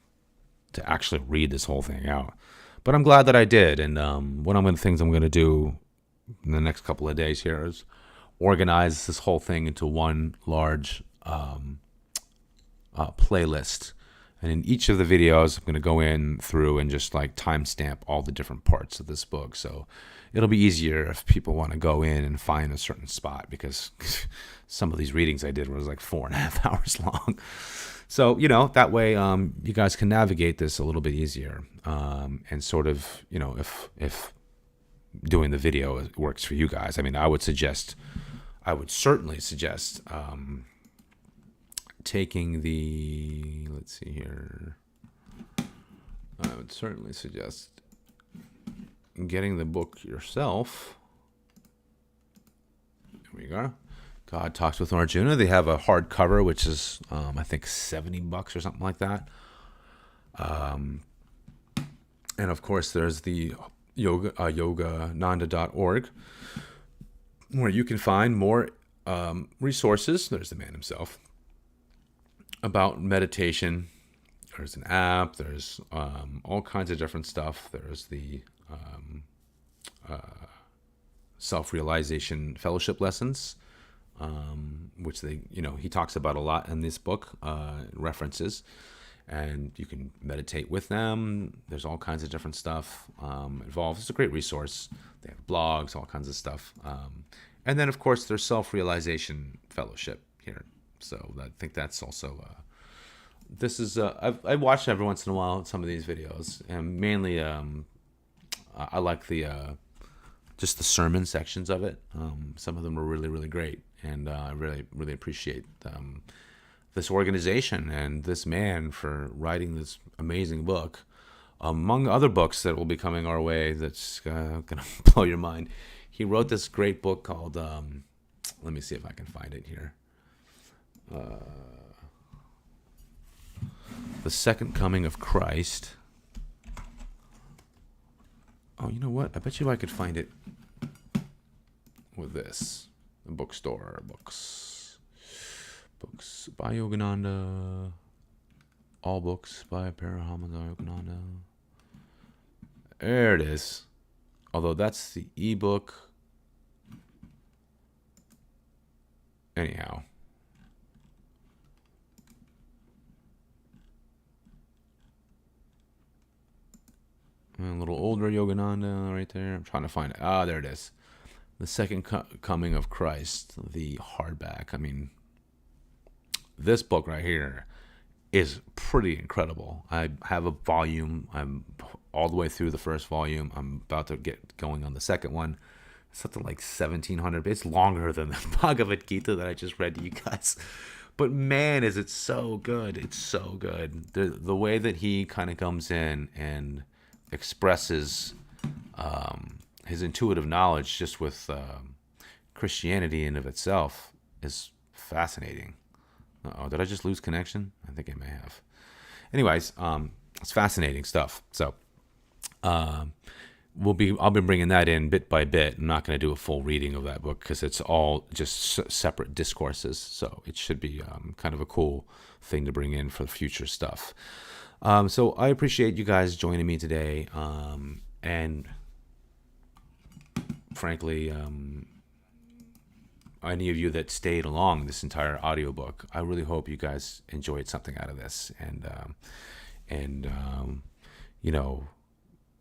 to actually read this whole thing out. But I'm glad that I did. And one of the things I'm going to do in the next couple of days here is organize this whole thing into one large playlist. And in each of the videos, I'm going to go in through and just like timestamp all the different parts of this book. So it'll be easier if people want to go in and find a certain spot, because some of these readings I did was like 4.5 hours long. So, that way you guys can navigate this a little bit easier. And sort of, if doing the video works for you guys, I mean, I would certainly suggest taking the, let's see here, I would certainly suggest getting the book yourself. There we go. God Talks with Arjuna. They have a hardcover, which is, I think, $70 or something like that. And of course, there's the yogananda.org, where you can find more resources. There's the man himself about meditation. There's an app. There's all kinds of different stuff. There's the self-realization fellowship lessons, which he talks about a lot in this book, references, and you can meditate with them. There's all kinds of different stuff involved. It's a great resource. They have blogs, all kinds of stuff. And then, of course, there's self-realization fellowship here. So I think that's also, this is, I watch every once in a while some of these videos, and mainly I like just the sermon sections of it. Some of them are really, really great. And I really, really appreciate this organization and this man for writing this amazing book, among other books that will be coming our way that's going to blow your mind. He wrote this great book called, let me see if I can find it here. The Second Coming of Christ. Oh, you know what? I bet you I could find it with this. The bookstore. Books by Yogananda. All books by Paramahamsa Yogananda. There it is. Although that's the ebook. Anyhow. A little older Yogananda right there. I'm trying to find it. Ah, there it is. The Second Coming of Christ, the hardback. I mean, this book right here is pretty incredible. I have a volume. I'm all the way through the first volume. I'm about to get going on the second one. It's something like 1,700. It's longer than the Bhagavad Gita that I just read to you guys. But man, is it so good. It's so good. The way that he kind of comes in and expresses his intuitive knowledge just with Christianity in of itself is fascinating. Uh-oh, did I just lose connection? I think I may have. Anyways, it's fascinating stuff. So I'll be bringing that in bit by bit. I'm not going to do a full reading of that book because it's all just separate discourses. So it should be kind of a cool thing to bring in for future stuff. So I appreciate you guys joining me today. And frankly, any of you that stayed along this entire audiobook, I really hope you guys enjoyed something out of this and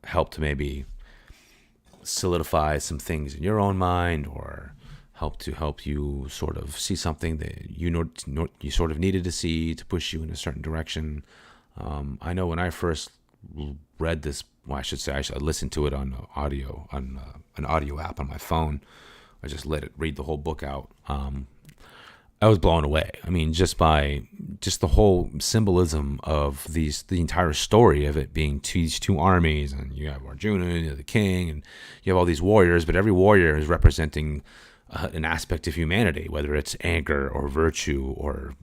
help to maybe solidify some things in your own mind, or help you sort of see something that you sort of needed to see to push you in a certain direction. I know when I first read this, well, I should say I listened to it on audio, on an audio app on my phone. I just let it read the whole book out. I was blown away. I mean, just the whole symbolism of the entire story of it being these two armies, and you have Arjuna, the king, and you have all these warriors, but every warrior is representing an aspect of humanity, whether it's anger or virtue or,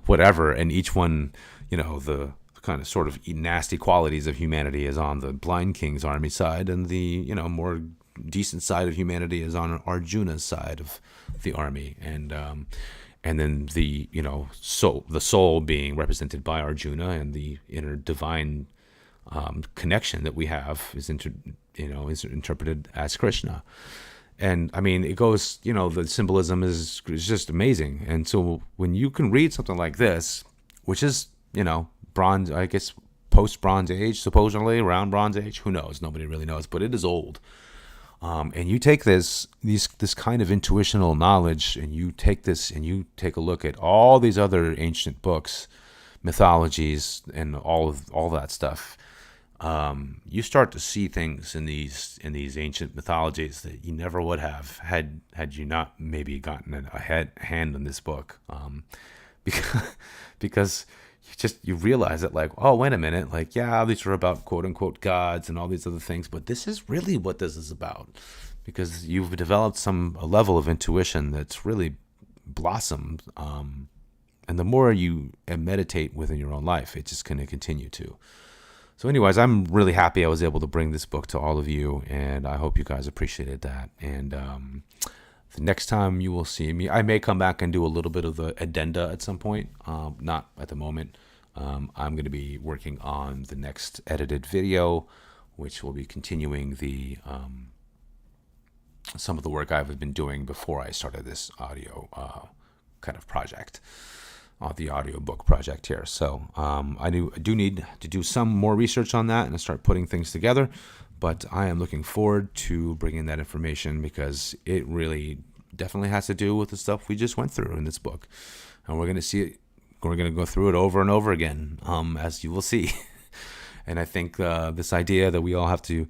whatever. And each one, the kind of sort of nasty qualities of humanity is on the blind king's army side, and the, more decent side of humanity is on Arjuna's side of the army. And then the, the soul being represented by Arjuna, and the inner divine connection that we have is interpreted as Krishna. And I mean, it goes, the symbolism is just amazing. And so when you can read something like this, which is, bronze, I guess post Bronze Age, supposedly around Bronze Age, who knows? Nobody really knows, but it is old. And you take this kind of intuitional knowledge, and you take this and you take a look at all these other ancient books, mythologies, and all that stuff. You start to see things in these ancient mythologies that you never would have had you not maybe gotten a hand in this book, because you realize that, like, oh, wait a minute, like, yeah, these are about quote unquote gods and all these other things, but this is really what this is about, because you've developed a level of intuition that's really blossomed, and the more you meditate within your own life, it's just going to continue to. So anyways, I'm really happy I was able to bring this book to all of you, and I hope you guys appreciated that. And the next time you will see me, I may come back and do a little bit of the addenda at some point, not at the moment. I'm going to be working on the next edited video, which will be continuing some of the work I've been doing before I started this audio kind of project. The audiobook project here. So I do need to do some more research on that and start putting things together, but I am looking forward to bringing that information, because it really definitely has to do with the stuff we just went through in this book, and we're going to see it. We're going to go through it over and over again, as you will see. And I think this idea that we all have to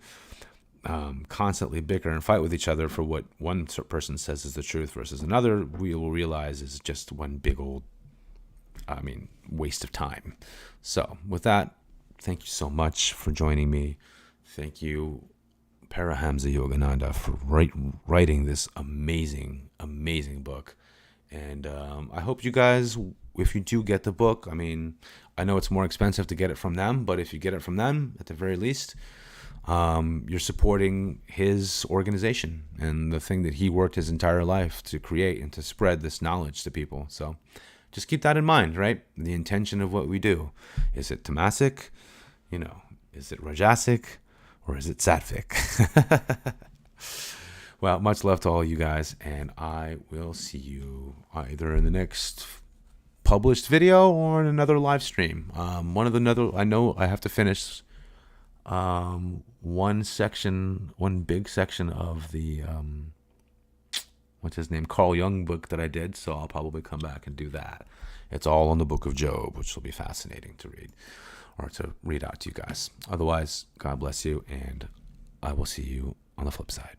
constantly bicker and fight with each other for what one person says is the truth versus another, we will realize is just one big old waste of time. So with that, thank you so much for joining me. Thank you, Parahamsa Yogananda, for writing this amazing book. And I hope you guys, if you do get the book, I know it's more expensive to get it from them, but if you get it from them, at the very least, you're supporting his organization and the thing that he worked his entire life to create and to spread this knowledge to people. So just keep that in mind, right? The intention of what we do. Is it Tamasic? Is it Rajasic? Or is it Satvic? Well, much love to all you guys, and I will see you either in the next published video or in another live stream. I know I have to finish one big section of the what's his name, Carl Jung book that I did, so I'll probably come back and do that. It's all on the Book of Job, which will be fascinating to read, or to read out to you guys. Otherwise, God bless you, and I will see you on the flip side.